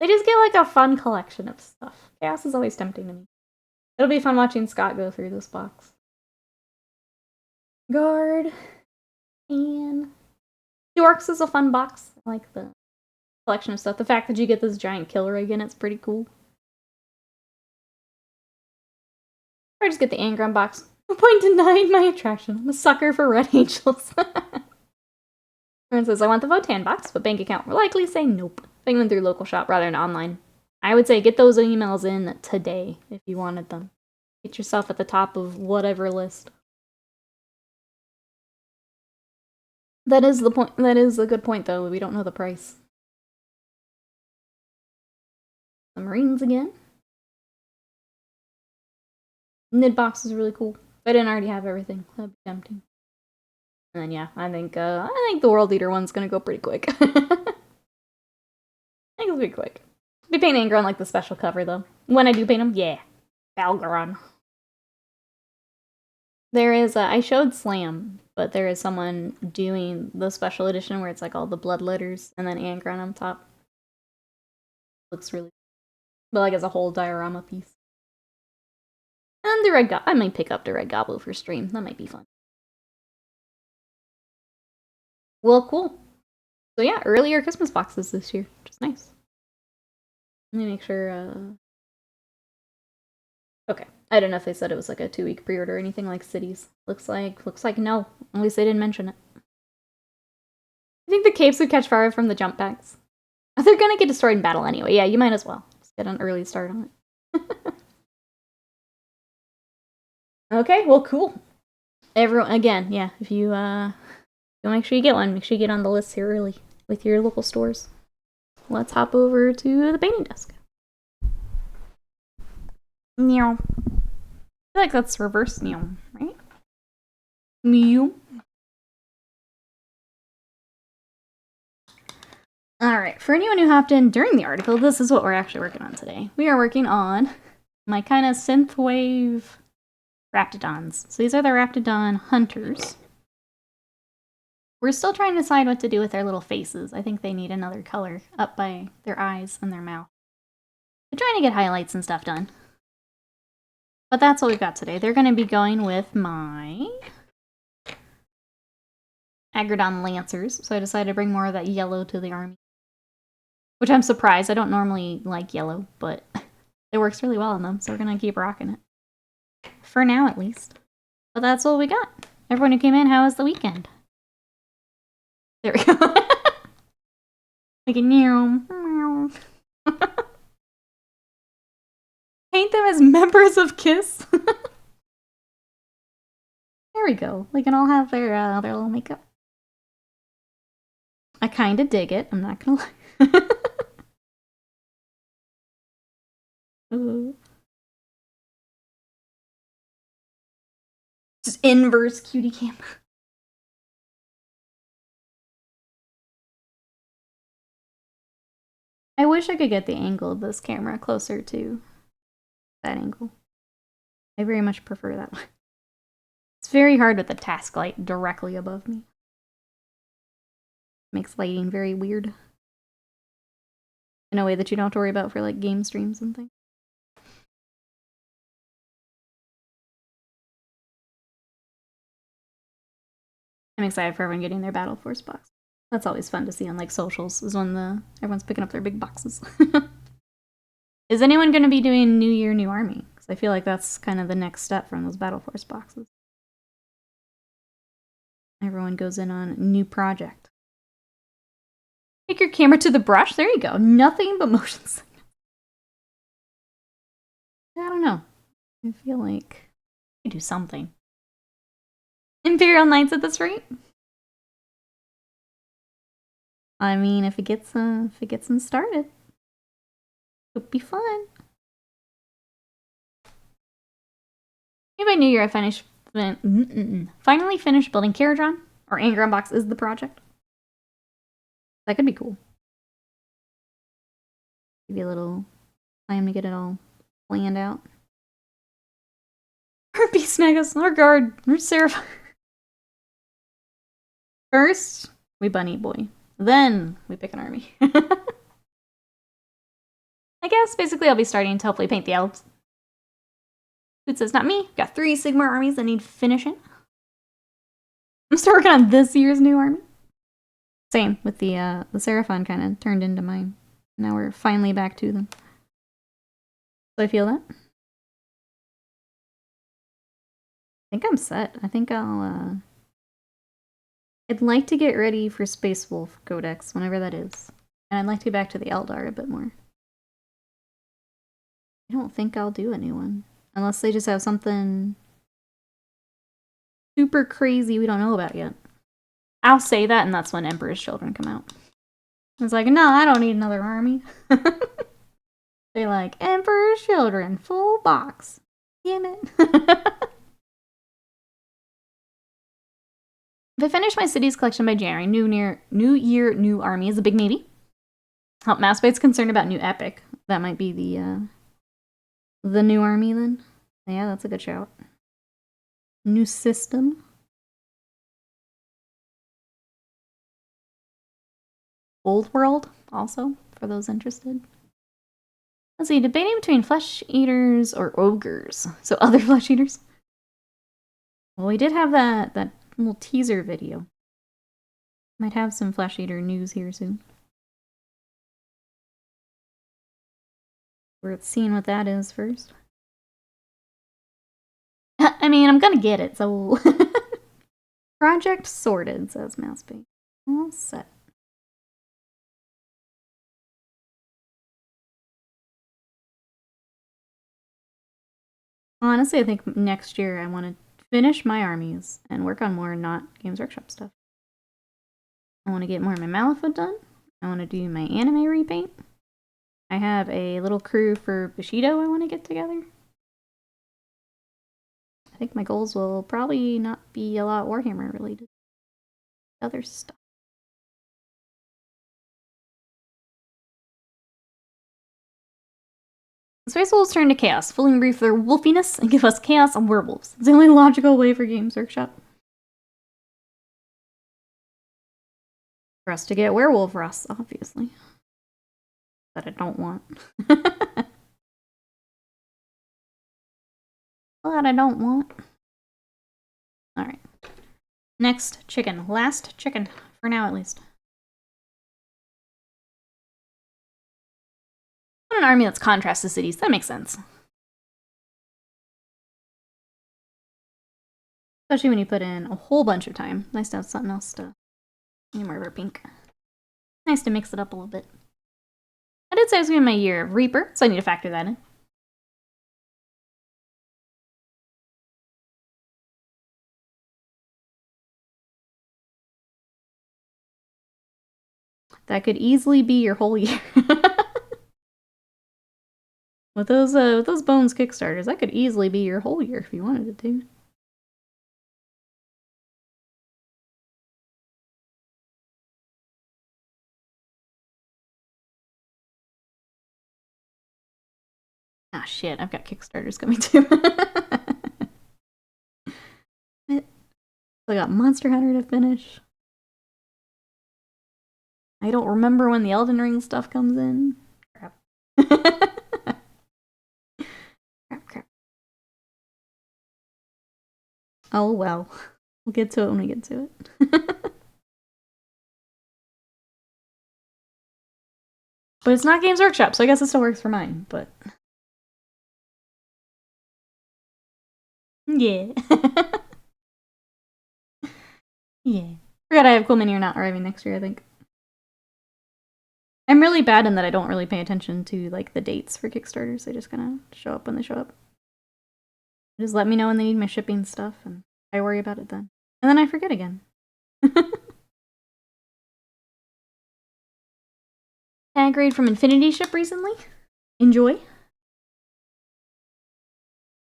They just get like a fun collection of stuff. Chaos is always tempting to me. It'll be fun watching Scott go through this box. Guard. And... The Orcs is a fun box. I like the collection of stuff. The fact that you get this giant killer again, it's pretty cool. Or just get the Angron box. No point denying my attraction. I'm a sucker for Red Angels. Everyone says, I want the Votan box, but bank account will likely say nope. Bring them through local shop rather than online. I would say get those emails in today if you wanted them. Get yourself at the top of whatever list. That is the point. That is a good point, though. We don't know the price. The Marines again. Nid box is really cool. If I didn't already have everything, that'd be tempting. And then yeah, I think the World Leader one's gonna go pretty quick. I think it'll be quick. I'll be painting Angron like the special cover though. When I do paint them, yeah, Valgaron. There is I showed Slam, but there is someone doing the special edition where it's like all the blood letters and then Angron on top. Looks really, but like as a whole diorama piece. And the Red I might pick up the Red Gobbo for stream. That might be fun. Well, cool. So yeah, earlier Christmas boxes this year, which is nice. Let me make sure. Okay, I don't know if they said it was like a 2-week pre-order or anything like Cities. Looks like no. At least they didn't mention it. I think the capes would catch fire from the jump packs. They're gonna get destroyed in battle anyway. Yeah, you might as well. Just get an early start on it. Okay, well, cool. Everyone, again, yeah, if you, you'll make sure you get one. Make sure you get on the list here early with your local stores. Let's hop over to the painting desk. Meow. I feel like that's reverse meow, right? Meow. Alright, for anyone who hopped in during the article, this is what we're actually working on today. We are working on my kind of synthwave Raptadons. So these are the Raptadon Hunters. We're still trying to decide what to do with their little faces. I think they need another color up by their eyes and their mouth. We're trying to get highlights and stuff done. But that's what we've got today. They're going to be going with my... Agrodon Lancers, so I decided to bring more of that yellow to the army. Which I'm surprised. I don't normally like yellow, but it works really well on them, so we're gonna keep rocking it. For now, at least. But that's all we got. Everyone who came in, how was the weekend? There we go. Like a meow. Paint them as members of KISS. There we go. They can all have their little makeup. I kinda dig it, I'm not gonna lie. Just inverse cutie cam. I wish I could get the angle of this camera closer to that angle. I very much prefer that one. It's very hard with the task light directly above me. Makes lighting very weird. In a way that you don't have to worry about for like game streams and things. I'm excited for everyone getting their Battle Force box. That's always fun to see on like socials, is when everyone's picking up their big boxes. Is anyone going to be doing New Year, New Army? Because I feel like that's kind of the next step from those Battle Force boxes. Everyone goes in on a new project. Take your camera to the brush. There you go. Nothing but motion sickness. I don't know. I feel like I could do something. Imperial Knights at this rate? I mean, if it gets them started, it'll be fun. Maybe by New Year I finally finished building Caradron, or Angron Box is the project. That could be cool. Give you a little time to get it all planned out. Beast Negus, our guard, we're Seraphon. First, we bunny boy. Then, we pick an army. I guess, basically, I'll be starting to hopefully paint the elves. Food says, not me. Got 3 Sigmar armies that need finishing. I'm still working on this year's new army. Same, with the Seraphon kind of turned into mine. Now we're finally back to them. So I feel that. I think I'm set. I think I'll, I'd like to get ready for Space Wolf Codex, whenever that is. And I'd like to get back to the Eldar a bit more. I don't think I'll do a new one. Unless they just have something super crazy we don't know about yet. I'll say that, and that's when Emperor's Children come out. It's like, no, I don't need another army. They're like, Emperor's Children, full box. Damn it. If I finish my cities collection by January, New Year, New Army is a big maybe. Mousebait's concerned about New Epic. That might be the new army then. Yeah, that's a good shout. New system. Old World, also, for those interested. Let's see, debating between flesh eaters or ogres. So other flesh eaters. Well, we did have that little teaser video. Might have some flesh eater news here soon. We're seeing what that is first. I mean, I'm gonna get it, so... Project sorted, says Mousebait. All set. Honestly, I think next year I want to finish my armies and work on more not Games Workshop stuff. I want to get more of my Malifaux done. I want to do my anime repaint. I have a little crew for Bushido I want to get together. I think my goals will probably not be a lot Warhammer related. Other stuff. Space Wolves turn to Chaos, fully brief their wolfiness and give us Chaos and Werewolves. It's the only logical way for Games Workshop. For us to get Werewolf Russ, obviously. That I don't want. That I don't want. Alright. Next chicken. Last chicken. For now, at least. An army that's contrast to cities. That makes sense. Especially when you put in a whole bunch of time. Nice to have something else to... Need more of our pink. Nice to mix it up a little bit. I did say it was going to be my year of Reaper, so I need to factor that in. That could easily be your whole year. With those Bones Kickstarters, that could easily be your whole year if you wanted it to. Ah, shit, I've got Kickstarters coming too. I got Monster Hunter to finish. I don't remember when the Elden Ring stuff comes in. Crap. Crap. Oh well. We'll get to it when we get to it. But it's not Games Workshop, so I guess it still works for mine, but... Yeah. Yeah. Forgot I have Cool Mini or not arriving next year, I think. I'm really bad in that I don't really pay attention to, like, the dates for Kickstarters. They just kind of show up when they show up. Just let me know when they need my shipping stuff, and I worry about it then. And then I forget again. Tag raid from Infinity Ship recently. Enjoy.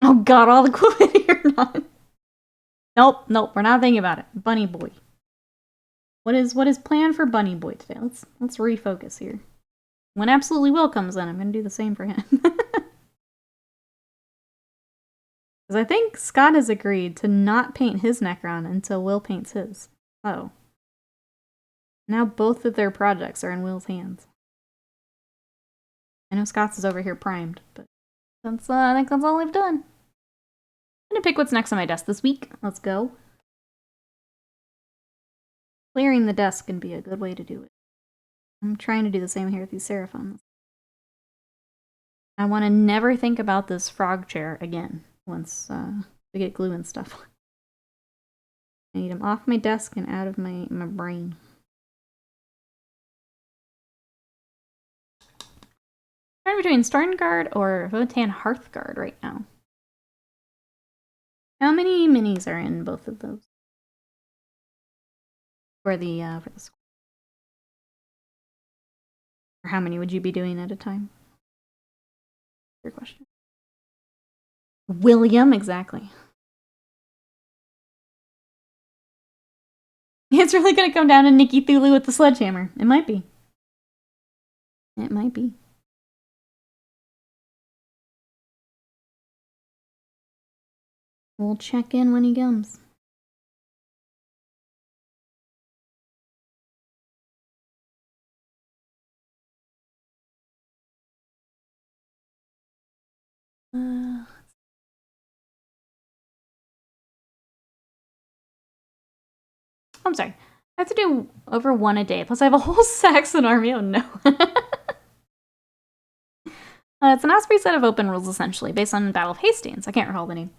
Oh god, all the Cool Mini or not. Nope, we're not thinking about it. Bunny Boy. What is planned for Bunny Boy today? Let's refocus here. When Absolutely Will comes in, I'm gonna do the same for him. Because I think Scott has agreed to not paint his Necron until Will paints his. Oh. Now both of their projects are in Will's hands. I know Scott's is over here primed, but that's I think that's all I've done. I'm gonna pick what's next on my desk this week. Let's go. Clearing the desk can be a good way to do it. I'm trying to do the same here with these Seraphons. I want to never think about this frog chair again once we get glue and stuff. I need them off my desk and out of my brain. I'm between Stormguard or Votann Hearthguard right now. How many minis are in both of those? For the school. Or how many would you be doing at a time? Your question. William, exactly. It's really gonna come down to Nikki Thulu with the sledgehammer. It might be. It might be. We'll check in when he comes. I'm sorry. I have to do over one a day. Plus, I have a whole Saxon army. Oh no. It's an Osprey set of open rules, essentially, based on the Battle of Hastings. I can't recall the name.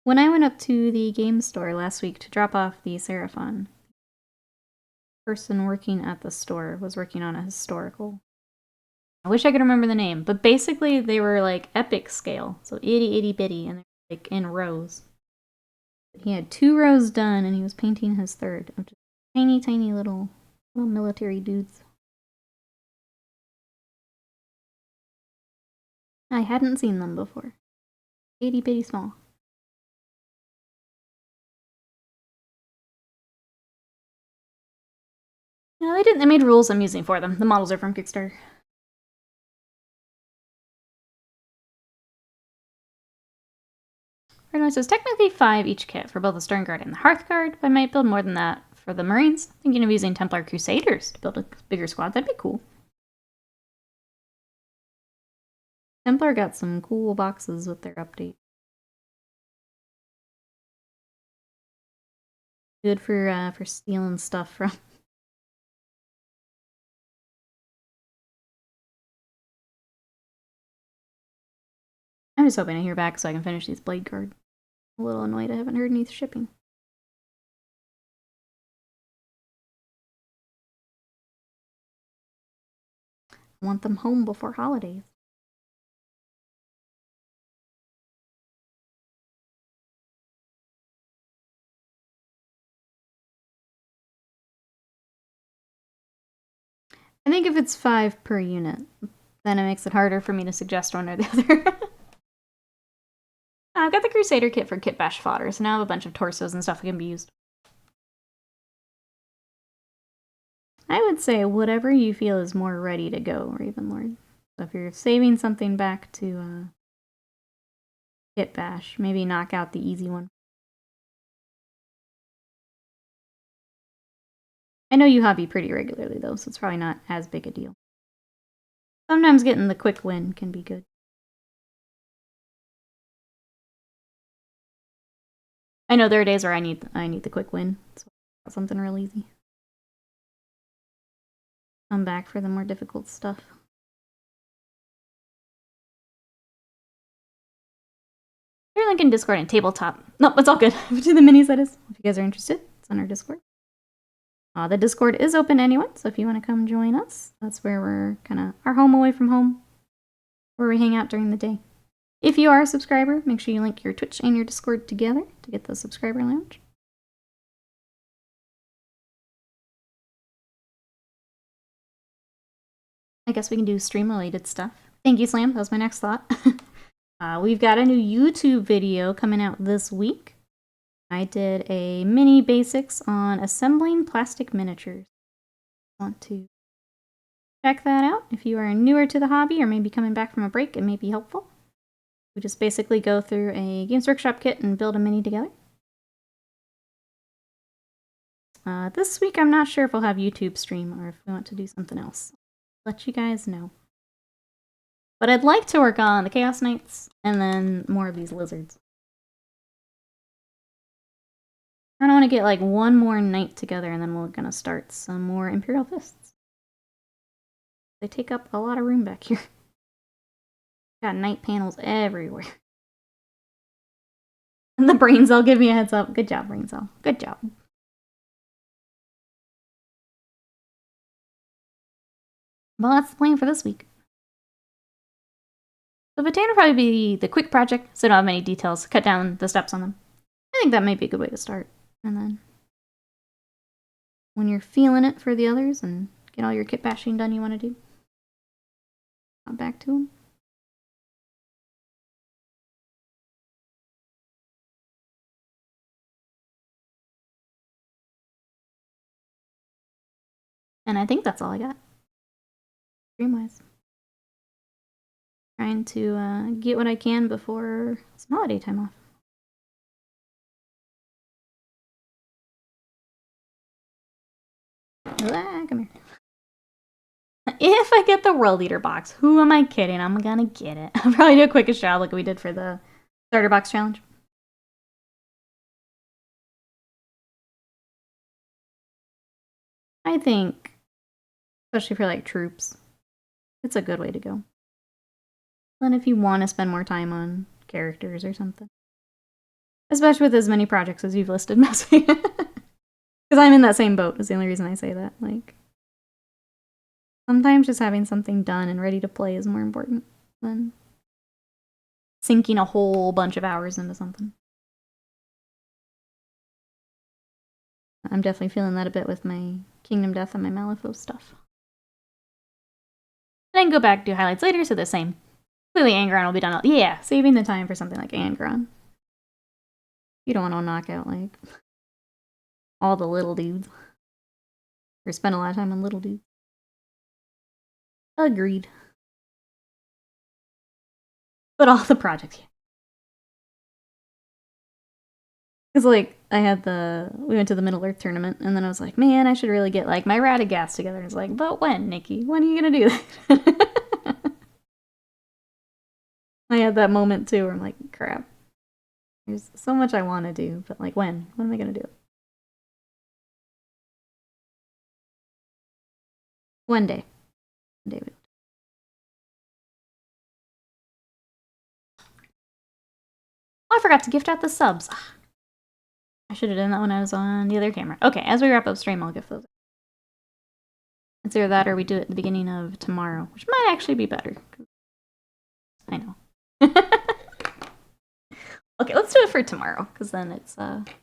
When I went up to the game store last week to drop off the Seraphon, the person working at the store was working on a historical. I wish I could remember the name, but basically they were like epic scale, so itty bitty, and they're like in rows. He had 2 rows done, and he was painting his third of just tiny little military dudes. I hadn't seen them before. Itty bitty small. No, they didn't. They made rules I'm using for them. The models are from Kickstarter. Right now it says technically 5 each kit for both the Sternguard and the Hearthguard, but I might build more than that for the Marines. Thinking of using Templar Crusaders to build a bigger squad. That'd be cool. Templar got some cool boxes with their update. Good for stealing stuff from. I'm just hoping to hear back so I can finish these blade cards. A little annoyed I haven't heard any shipping. I want them home before holidays. I think if it's 5 per unit, then it makes it harder for me to suggest one or the other. I've got the Crusader kit for Kit Bash fodder, so now I have a bunch of torsos and stuff that can be used. I would say whatever you feel is more ready to go, Ravenlord. So if you're saving something back to Kit Bash, maybe knock out the easy one. I know you hobby pretty regularly though, so it's probably not as big a deal. Sometimes getting the quick win can be good. I know there are days where I need the quick win, so something real easy. Come back for the more difficult stuff. Your link in Discord and tabletop. Nope, it's all good. To the minis, that is. If you guys are interested, it's on our Discord. The Discord is open to anyone, so if you want to come join us, that's where we're kind of our home away from home, where we hang out during the day. If you are a subscriber, make sure you link your Twitch and your Discord together to get the subscriber lounge. I guess we can do stream-related stuff. Thank you, Slam. That was my next thought. We've got a new YouTube video coming out this week. I did a mini basics on assembling plastic miniatures. Want to check that out if you are newer to the hobby or maybe coming back from a break. It may be helpful. We just basically go through a Games Workshop kit and build a mini together. This week I'm not sure if we'll have YouTube stream or if we want to do something else. I'll let you guys know. But I'd like to work on the Chaos Knights and then more of these lizards. I want to get like one more knight together and then we're going to start some more Imperial Fists. They take up a lot of room back here. Got knight panels everywhere. And the brain cell, give me a heads up. Good job, brain cell. Good job. Well, that's the plan for this week. The Bataan will probably be the quick project, so I don't have many details. Cut down the steps on them. I think that might be a good way to start. And then when you're feeling it for the others and get all your kit bashing done you want to do, hop back to them. And I think that's all I got. Stream-wise. Trying to get what I can before some holiday time off. Ah, come here. If I get the World Eater box, who am I kidding? I'm gonna get it. I'll probably do a quickest job like we did for the starter box challenge. I think, especially for like troops, it's a good way to go. Then if you want to spend more time on characters or something. Especially with as many projects as you've listed, mostly. Because I'm in that same boat, is the only reason I say that. Like, sometimes just having something done and ready to play is more important than sinking a whole bunch of hours into something. I'm definitely feeling that a bit with my Kingdom Death and my Malifaux stuff. And I can go back and do highlights later, so the same. Clearly Angron will be done. Yeah, saving the time for something like Angron. You don't want to knock out, like, all the little dudes. Or spend a lot of time on little dudes. Agreed. But all the projects, yeah. Because, like, we went to the Middle Earth tournament, and then I was like, man, I should really get, like, my Radagast together. And it's like, but when, Nikki? When are you gonna do that? definitely had that moment too where I'm like, crap. There's so much I want to do, but like when? When am I going to do it? One day. One day. Oh, I forgot to gift out the subs. I should have done that when I was on the other camera. Okay, as we wrap up stream, I'll gift those. It's either that or we do it at the beginning of tomorrow, which might actually be better. I know. Okay, let's do it for tomorrow, because then it's, if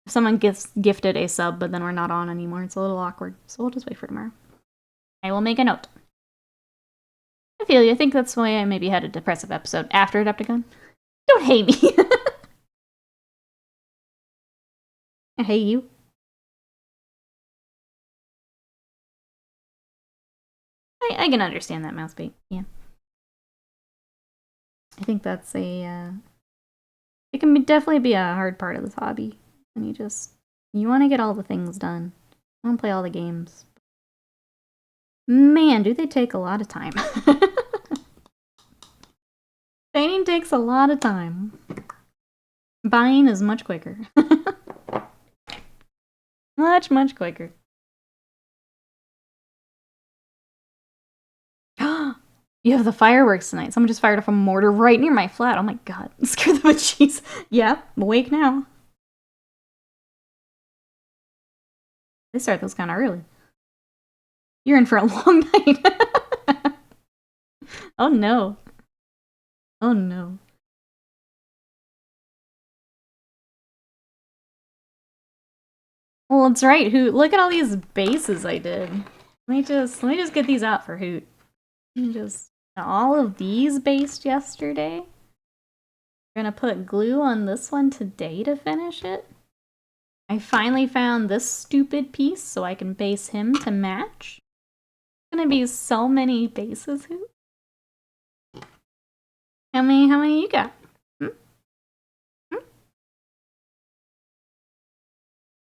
someone gifted a sub, but then we're not on anymore, it's a little awkward. So we'll just wait for tomorrow. I will make a note. I feel you. I think that's why I maybe had a depressive episode after Adepticon. Don't hate me. I hate you. I can understand that, Mousebait. Yeah. I think that's a, it can definitely be a hard part of this hobby. And you want to get all the things done. You want to play all the games. Man, do they take a lot of time. Painting takes a lot of time. Buying is much quicker. Much, much quicker. You have the fireworks tonight. Someone just fired off a mortar right near my flat. Oh my god. Scare the bejeez. Yeah, I'm awake now. They start those kind of early. You're in for a long night. Oh no. Oh no. Well, that's right, Hoot. Look at all these bases I did. Let me just get these out for Hoot. All of these based yesterday. We're gonna put glue on this one today to finish it. I finally found this stupid piece so I can base him to match. It's gonna be so many bases, Hoot. How many you got?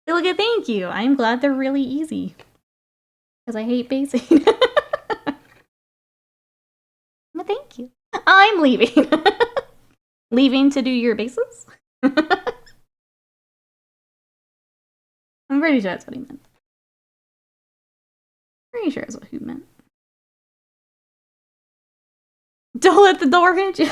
Look at, thank you. I'm glad they're really easy. Because I hate basing. But thank you. I'm leaving. Leaving to do your bases? I'm pretty sure that's what he meant. Pretty sure that's what he meant. Don't let the door hit you.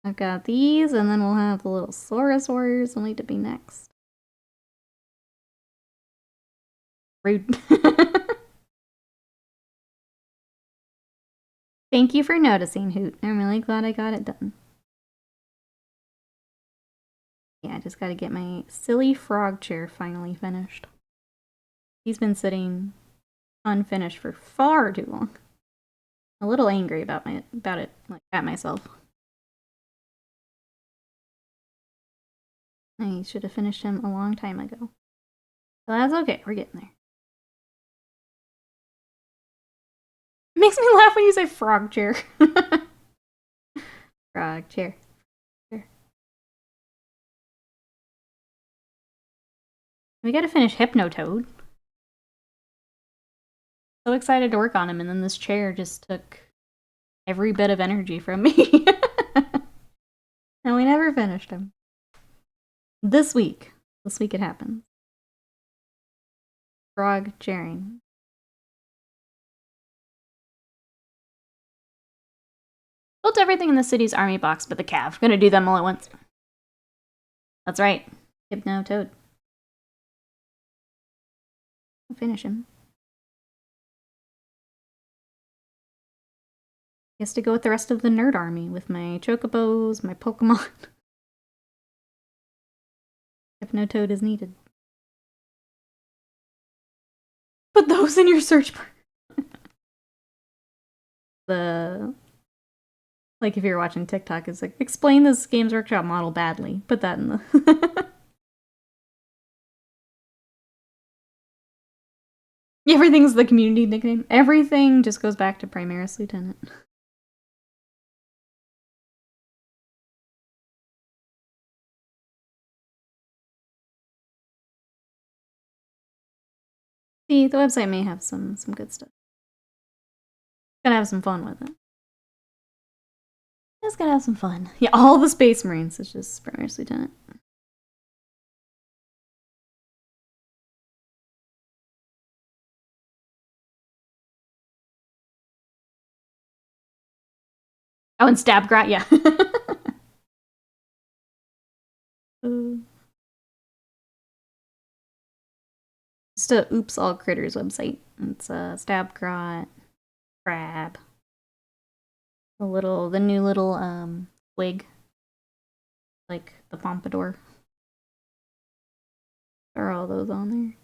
I've got these, and then we'll have the little Saurus warriors will need to be next. Rude. Thank you for noticing, Hoot. I'm really glad I got it done. Yeah, I just gotta get my silly frog chair finally finished. He's been sitting unfinished for far too long. A little angry about it, like at myself. I should have finished him a long time ago. But that's okay, we're getting there. It makes me laugh when you say frog chair. Frog chair. We gotta finish Hypnotoad. So excited to work on him, and then this chair just took every bit of energy from me. And we never finished him. This week it happened. Frog chairing. Built everything in the city's army box but the cav. Gonna do them all at once. That's right. Hypnotoad. I'll finish him. He has to go with the rest of the nerd army with my chocobos, my Pokemon. Hypnotoad is needed. Put those in your search bar. Like if you're watching TikTok, it's like, explain this Games Workshop model badly. Put that in the... Everything's the community nickname. Everything just goes back to Primaris Lieutenant. See, the website may have some good stuff. Gotta have some fun with it. Just gotta have some fun. Yeah, all the Space Marines. It's just Primaris Lieutenant. Oh, and Stabgrat, yeah. Just a Oops All Critters website. It's a Stabgrat, Crab, the new little wig, like the pompadour. There are all those on there.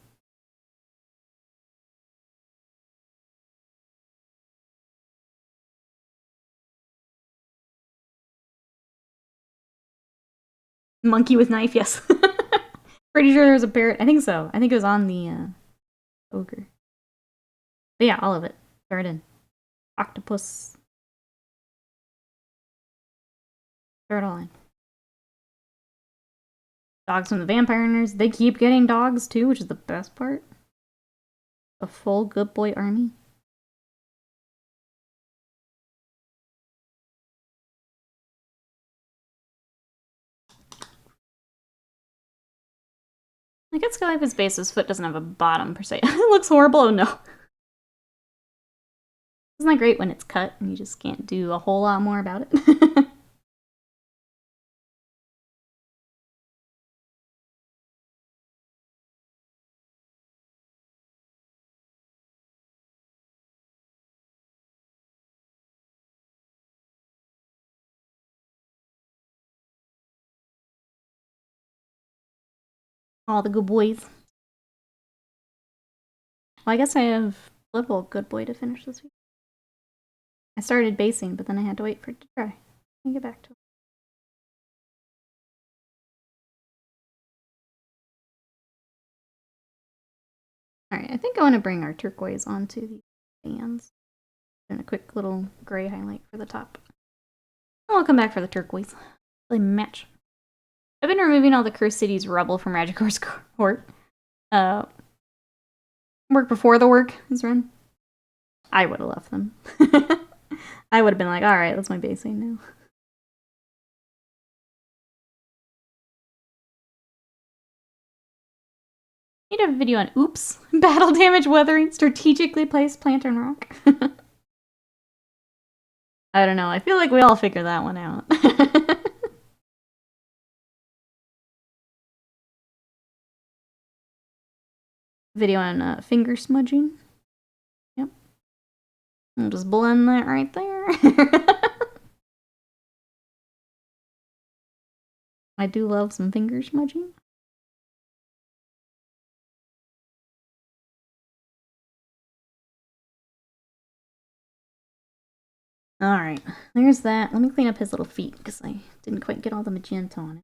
Monkey with knife, yes. Pretty sure there was a parrot. I think so. I think it was on the ogre. But yeah, all of it. Throw it in. Octopus. Throw it all in. Dogs from the Vampire Hunters. They keep getting dogs too, which is the best part. A full good boy army. I guess Skylife base, his foot doesn't have a bottom per se. It looks horrible. Oh no. Isn't that great when it's cut and you just can't do a whole lot more about it? All the good boys. Well, I guess I have Blood Bowl good boy to finish this week. I started basing, but then I had to wait for it to dry. Let me get back to it. Alright, I think I want to bring our turquoise onto the fans. And a quick little gray highlight for the top. I'll come back for the turquoise. Really match. I've been removing all the Cursed Cities rubble from Rajikor's court. Work before the work is run. I would have left them. I would have been like, alright, that's my basing now. Need a video on oops, battle damage weathering, strategically placed plant and rock. I don't know, I feel like we all figured that one out. Video on finger smudging. Yep. I'll just blend that right there. I do love some finger smudging. Alright, there's that. Let me clean up his little feet, because I didn't quite get all the magenta on it.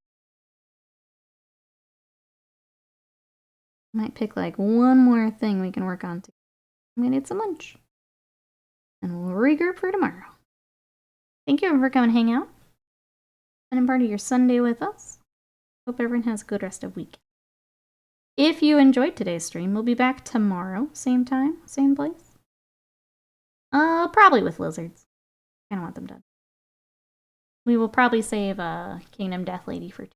Might pick like one more thing we can work on. I'm gonna eat some lunch. And we'll regroup for tomorrow. Thank you for coming to hang out. Spending part of your Sunday with us. Hope everyone has a good rest of week. If you enjoyed today's stream, we'll be back tomorrow. Same time, same place. Probably with lizards. I don't want them done. We will probably save Kingdom Death Lady for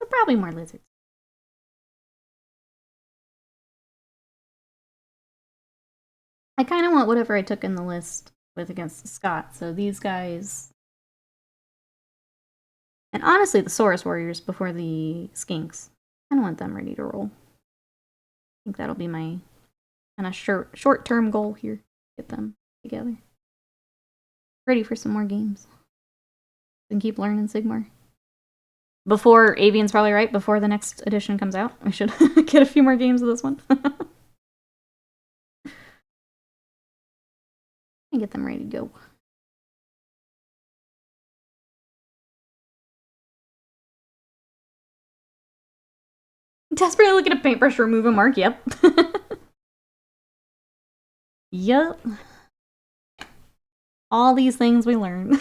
but probably more lizards. I kind of want whatever I took in the list with against Scott. So these guys, and honestly, the Saurus Warriors before the Skinks. I kind of want them ready to roll. I think that'll be my kind of short-term goal here. Get them together. Ready for some more games. And keep learning Sigmar. Before, Avian's probably right, before the next edition comes out, we should get a few more games of this one. And get them ready to go. Desperately look at a paintbrush to remove a mark, yep. Yep. All these things we learn.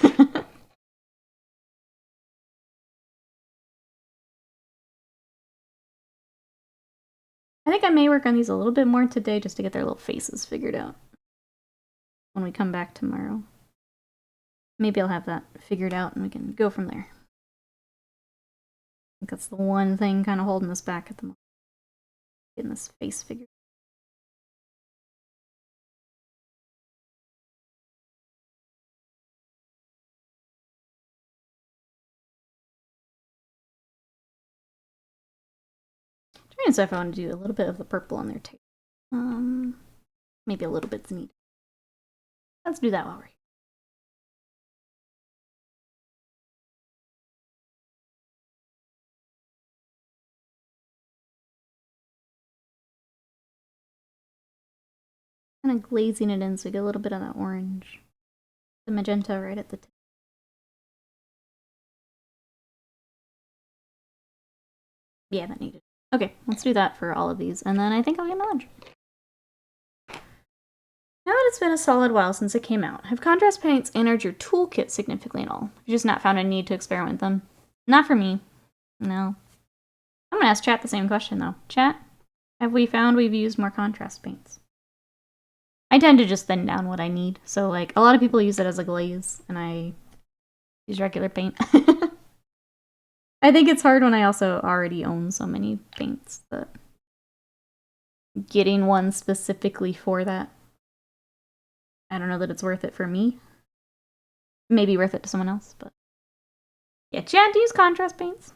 I think I may work on these a little bit more today just to get their little faces figured out when we come back tomorrow. Maybe I'll have that figured out and we can go from there. I think that's the one thing kind of holding us back at the moment. Getting this face figured out. Trying to decide if I want to do a little bit of the purple on their tail. Maybe a little bit's needed. Let's do that while we're here. Kind of glazing it in so we get a little bit of that orange. The magenta right at the tip. Yeah, that needed. Okay, let's do that for all of these, and then I think I'll get my lunch. Now that it's been a solid while since it came out, have contrast paints entered your toolkit significantly at all? You've just not found a need to experiment with them? Not for me. No. I'm gonna ask chat the same question though. Chat, have we found we've used more contrast paints? I tend to just thin down what I need, so like a lot of people use it as a glaze, and I use regular paint. I think it's hard when I also already own so many paints that getting one specifically for that, I don't know that it's worth it for me. Maybe worth it to someone else, but yeah, chat, do you use contrast paints?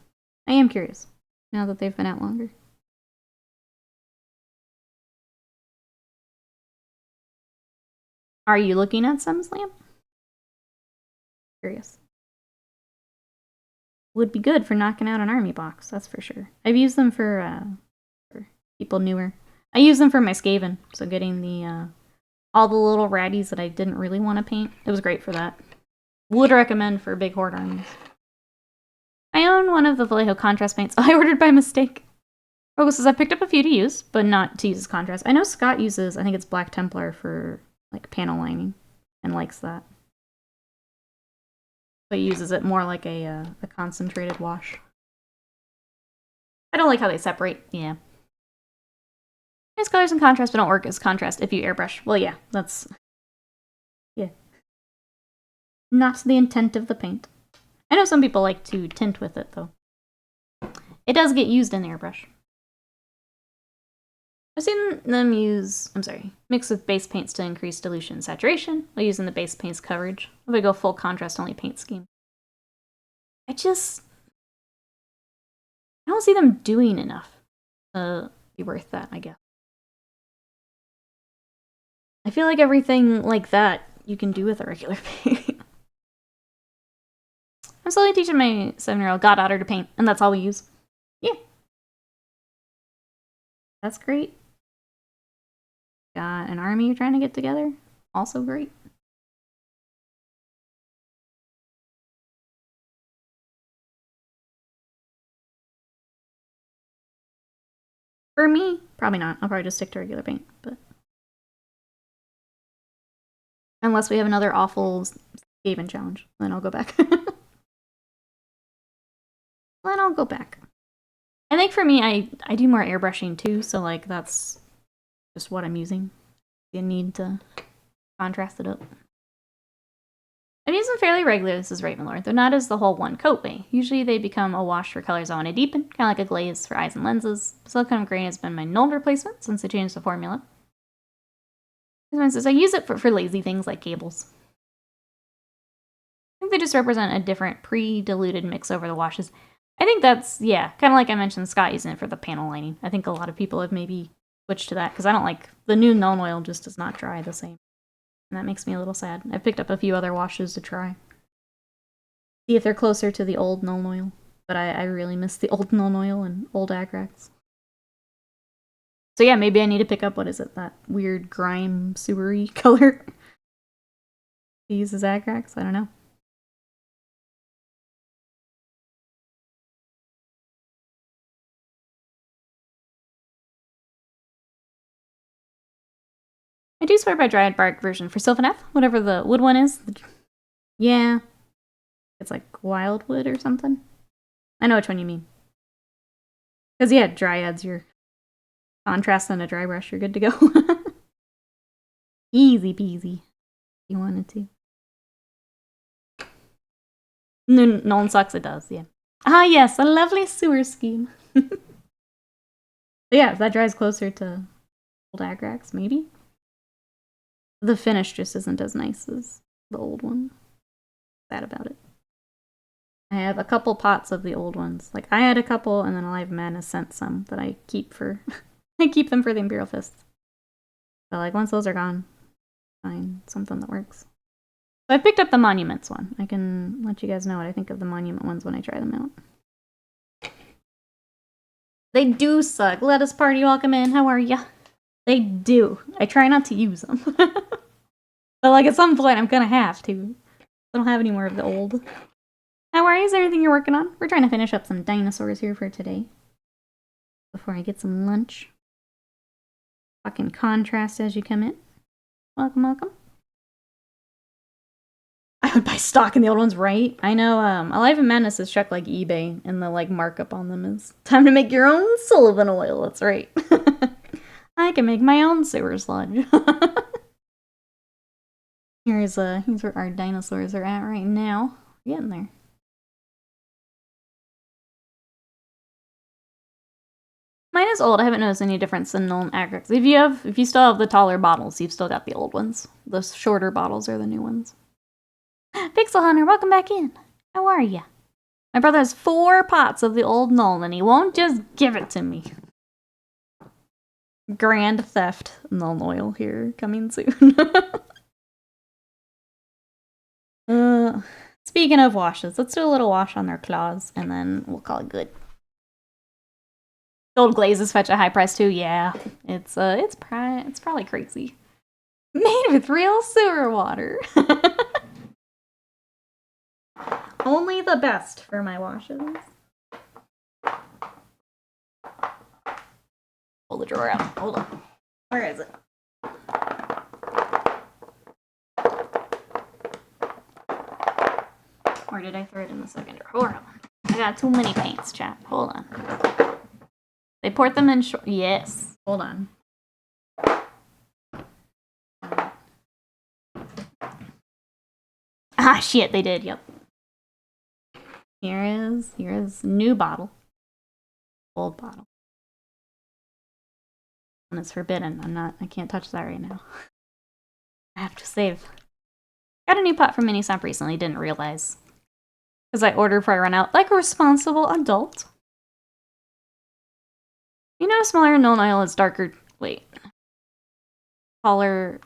I am curious now that they've been out longer. Are you looking at SumSlam? Curious. Would be good for knocking out an army box, that's for sure. I've used them for people newer. I use them for my Skaven, so getting the all the little ratties that I didn't really want to paint. It was great for that. Would recommend for big horde armies. I own one of the Vallejo contrast paints I ordered by mistake. Rogo says I picked up a few to use, but not to use as contrast. I know Scott uses, I think it's Black Templar for like panel lining and likes that. But he uses it more like a concentrated wash. I don't like how they separate, yeah. Nice colors and contrast, but don't work as contrast if you airbrush. Well, yeah, that's... yeah. Not the intent of the paint. I know some people like to tint with it, though. It does get used in airbrush. I've seen them mix with base paints to increase dilution and saturation while using the base paint's coverage. If I go full contrast only paint scheme. I don't see them doing enough to be worth that, I guess. I feel like everything like that you can do with a regular paint. I'm slowly teaching my 7-year-old goddaughter to paint, and that's all we use. Yeah. That's great. Got an army you're trying to get together. Also great. For me, probably not. I'll probably just stick to regular paint, but... unless we have another awful Skaven challenge, then I'll go back. Then I'll go back. I think for me, I do more airbrushing too, so like that's just what I'm using. You need to contrast it up. I've used them fairly regularly, this is right, my lord. They're not as the whole one coat way. Usually they become a wash for colors I want to deepen, kind of like a glaze for eyes and lenses. Silicone grain has been my null replacement since I changed the formula. I use it for lazy things like cables. I think they just represent a different pre-diluted mix over the washes. I think that's, yeah, kind of like I mentioned Scott using it for the panel lining. I think a lot of people have maybe switched to that because I don't like, the new Null oil just does not dry the same. And that makes me a little sad. I've picked up a few other washes to try. See if they're closer to the old Null oil. But I really miss the old Null oil and old Agrax. So yeah, maybe I need to pick up, what is it, that weird grime sewery color to use as Agrax? I don't know. I do swear by Dryad Bark version for Sylvan F, whatever the wood one is. Yeah. It's like wildwood or something. I know which one you mean. Because yeah, Dryad's your Contrast and a dry brush, you're good to go. Easy peasy. If you wanted to. No, Nolan sucks, it does, yeah. Ah, yes, a lovely sewer scheme. Yeah, if that dries closer to old Agrax, maybe? The finish just isn't as nice as the old one. Sad about it. I have a couple pots of the old ones. Like, I had a couple, and then Alive Man has sent some that I keep for... I keep them for the Imperial Fists. But, like, once those are gone, find something that works. So I picked up the Monuments one. I can let you guys know what I think of the Monument ones when I try them out. They do suck. Let us party, welcome in. How are ya? They do. I try not to use them. But, like, at some point, I'm gonna have to. I don't have any more of the old. How are you? Is there anything you're working on? We're trying to finish up some dinosaurs here for today. Before I get some lunch. Fucking contrast as you come in. Welcome, welcome. I would buy stock in the old ones, right? I know, Alive and Madness is checked like eBay, and the, like, markup on them is time to make your own Sullivan oil, that's right. I can make my own sewer sludge. Here's where our dinosaurs are at right now. We're getting there. Mine is old. I haven't noticed any difference in Null and Agrax. If you still have the taller bottles, you've still got the old ones. The shorter bottles are the new ones. Pixel Hunter, welcome back in. How are ya? My brother has 4 pots of the old Null, and he won't just give it to me. Grand theft Null oil here coming soon. Speaking of washes, let's do a little wash on their claws, and then we'll call it good. Gold glazes fetch a high price too. Yeah, it's probably crazy. Made with real sewer water. Only the best for my washes. Pull the drawer out. Hold on. Where is it? Or did I throw it in the second drawer? Hold on. I got too many paints, chat. Hold on. They port them in short. Yes. Hold on. Ah, shit, they did. Yep. Here is new bottle. Old bottle. And it's forbidden. I can't touch that right now. I have to save. Got a new pot from Minisop recently, didn't realize. Because I ordered before I run out, like a responsible adult. You know, smaller Null oil is darker. Wait. Taller.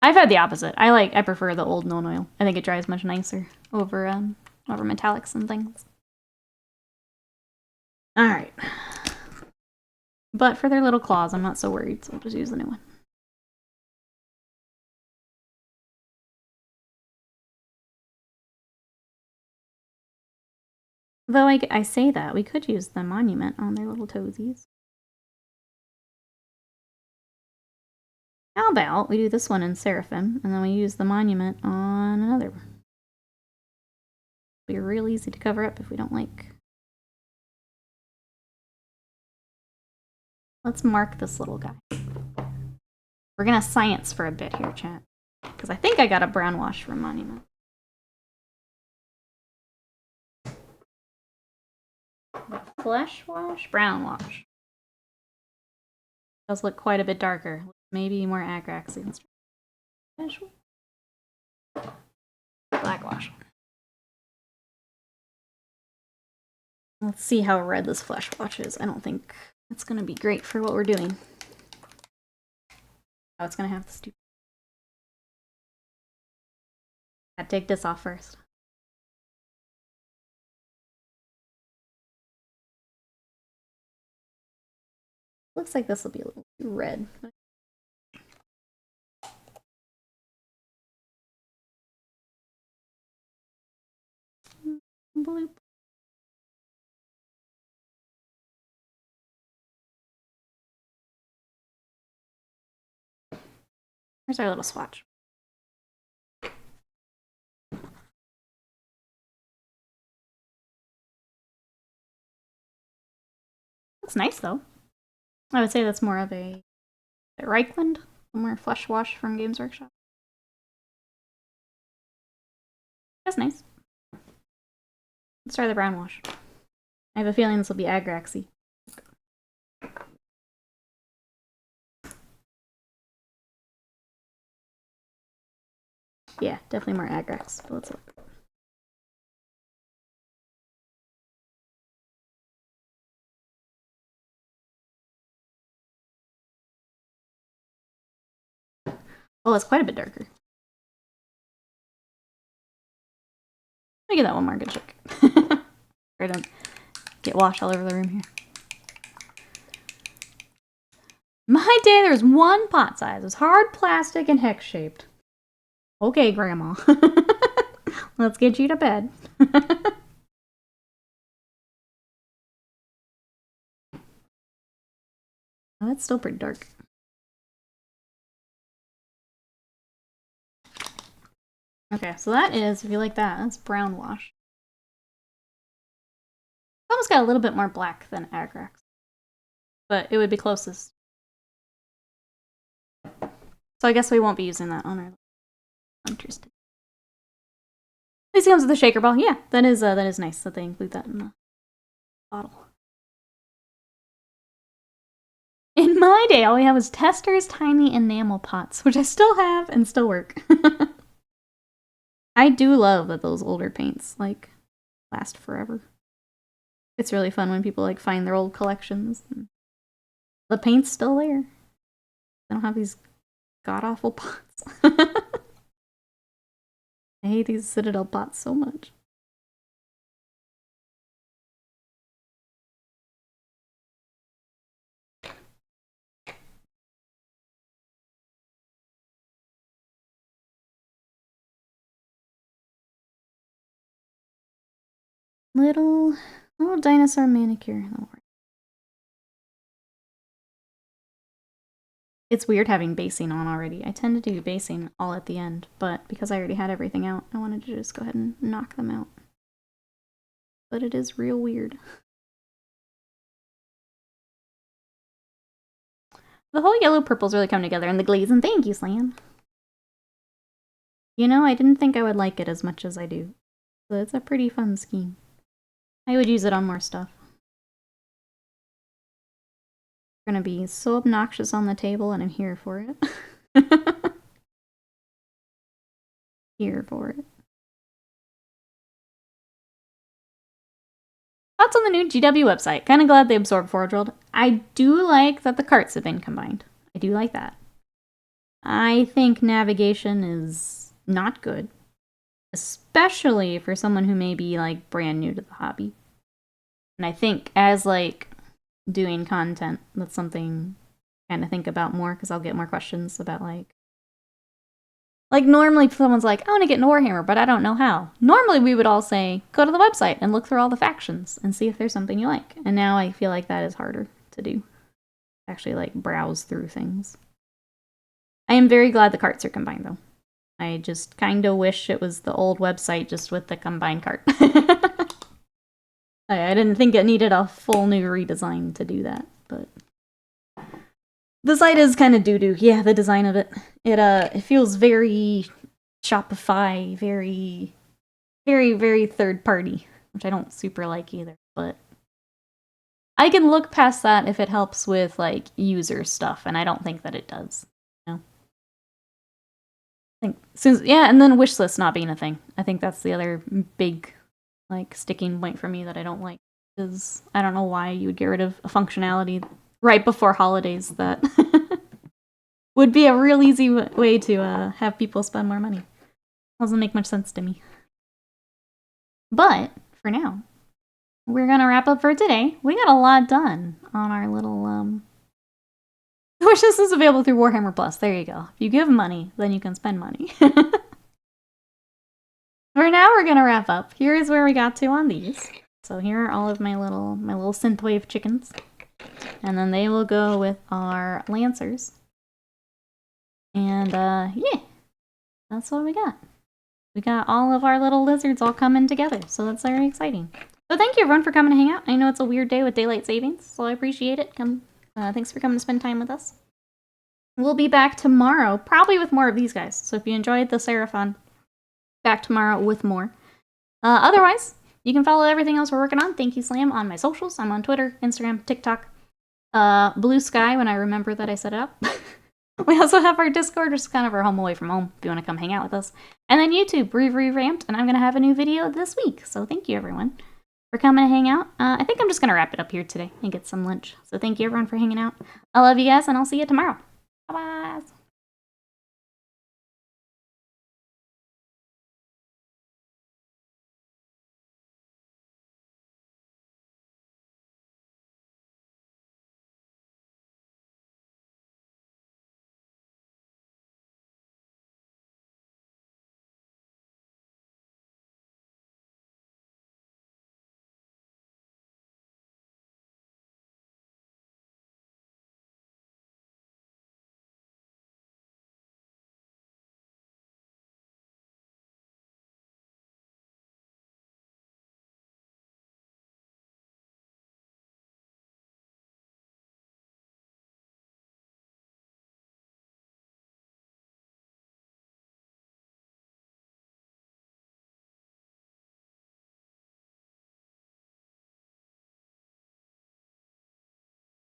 I've had the opposite. I prefer the old Null oil. I think it dries much nicer over metallics and things. Alright. But for their little claws, I'm not so worried, so I'll just use the new one. Though I say that, we could use the monument on their little toesies. How about we do this one in Seraphon, and then we use the monument on another one. It'll be real easy to cover up if we don't like. Let's mark this little guy. We're gonna science for a bit here, chat. Because I think I got a brown wash for monument. Flesh wash? Brown wash. Does look quite a bit darker. Maybe more Agraxy. Black wash. Let's see how red this flesh wash is. I don't think it's gonna be great for what we're doing. Oh, it's gonna have the stupid. Gotta take this off first. Looks like this will be a little too red. Bloop. Here's our little swatch. That's nice, though. I would say that's more of a Reichland, more flesh wash from Games Workshop. That's nice. Let's try the brown wash. I have a feeling this will be Agraxy. Yeah, definitely more Agrax, but let's look. Oh, it's quite a bit darker. Let me give that one more good check. I don't get washed all over the room here. My day, there's one pot size. It was hard plastic and hex shaped. Okay, Grandma. Let's get you to bed. Oh, that's still pretty dark. Okay, so that is, if you like that, that's brown wash. It's almost got a little bit more black than Agrax, but it would be closest. So I guess we won't be using that on our Hunters. This comes with the shaker ball. Yeah, that is nice that they include that in the bottle. In my day, all we had was Tester's tiny enamel pots, which I still have and still work. I do love that those older paints, like, last forever. It's really fun when people, like, find their old collections. The paint's still there. They don't have these god-awful pots. I hate these Citadel pots so much. Little dinosaur manicure. Don't worry. It's weird having basing on already. I tend to do basing all at the end, but because I already had everything out, I wanted to just go ahead and knock them out. But it is real weird. The whole yellow-purple's really come together, and the glazing. Thank you, Slan. You know, I didn't think I would like it as much as I do. So it's a pretty fun scheme. I would use it on more stuff. It's gonna be so obnoxious on the table, and I'm here for it. Here for it. Thoughts on the new GW website. Kind of glad they absorbed Forge World. I do like that the carts have been combined. I do like that. I think navigation is not good. Especially for someone who may be, like, brand new to the hobby. And I think as, like, doing content, that's something I kind of think about more, because I'll get more questions about, like, normally someone's like, I want to get into Warhammer, but I don't know how. Normally we would all say, go to the website and look through all the factions and see if there's something you like. And now I feel like that is harder to do. Actually, like, browse through things. I am very glad the carts are combined, though. I just kind of wish it was the old website just with the combined cart. I didn't think it needed a full new redesign to do that, but the site is kind of doo-doo. Yeah, the design of it. It feels very Shopify, very, very, very third party, which I don't super like either, but I can look past that if it helps with, like, user stuff, and I don't think that it does. Yeah, and then wish list not being a thing. I think that's the other big, like, sticking point for me that I don't like. Is I don't know why you would get rid of a functionality right before holidays that would be a real easy way to have people spend more money. Doesn't make much sense to me. But for now, we're gonna wrap up for today. We got a lot done on our little wish list is available through Warhammer Plus. There you go. If you give money, then you can spend money. For now, we're gonna wrap up. Here is where we got to on these. So here are all of my little synthwave chickens, and then they will go with our lancers. And yeah, that's what we got. We got all of our little lizards all coming together, so that's very exciting. So thank you everyone for coming to hang out. I know it's a weird day with daylight savings, so I appreciate it. Thanks for coming to spend time with us. We'll be back tomorrow, probably with more of these guys. So if you enjoyed the Seraphon, back tomorrow with more. Otherwise, you can follow everything else we're working on. Thank you, Slam, on my socials. I'm on Twitter, Instagram, TikTok, Blue Sky when I remember that I set it up. We also have our Discord, which is kind of our home away from home, if you want to come hang out with us. And then YouTube, Revamped, and I'm going to have a new video this week. So thank you, everyone, for coming to hang out. I think I'm just going to wrap it up here today and get some lunch. So thank you, everyone, for hanging out. I love you guys, and I'll see you tomorrow. Bye-bye.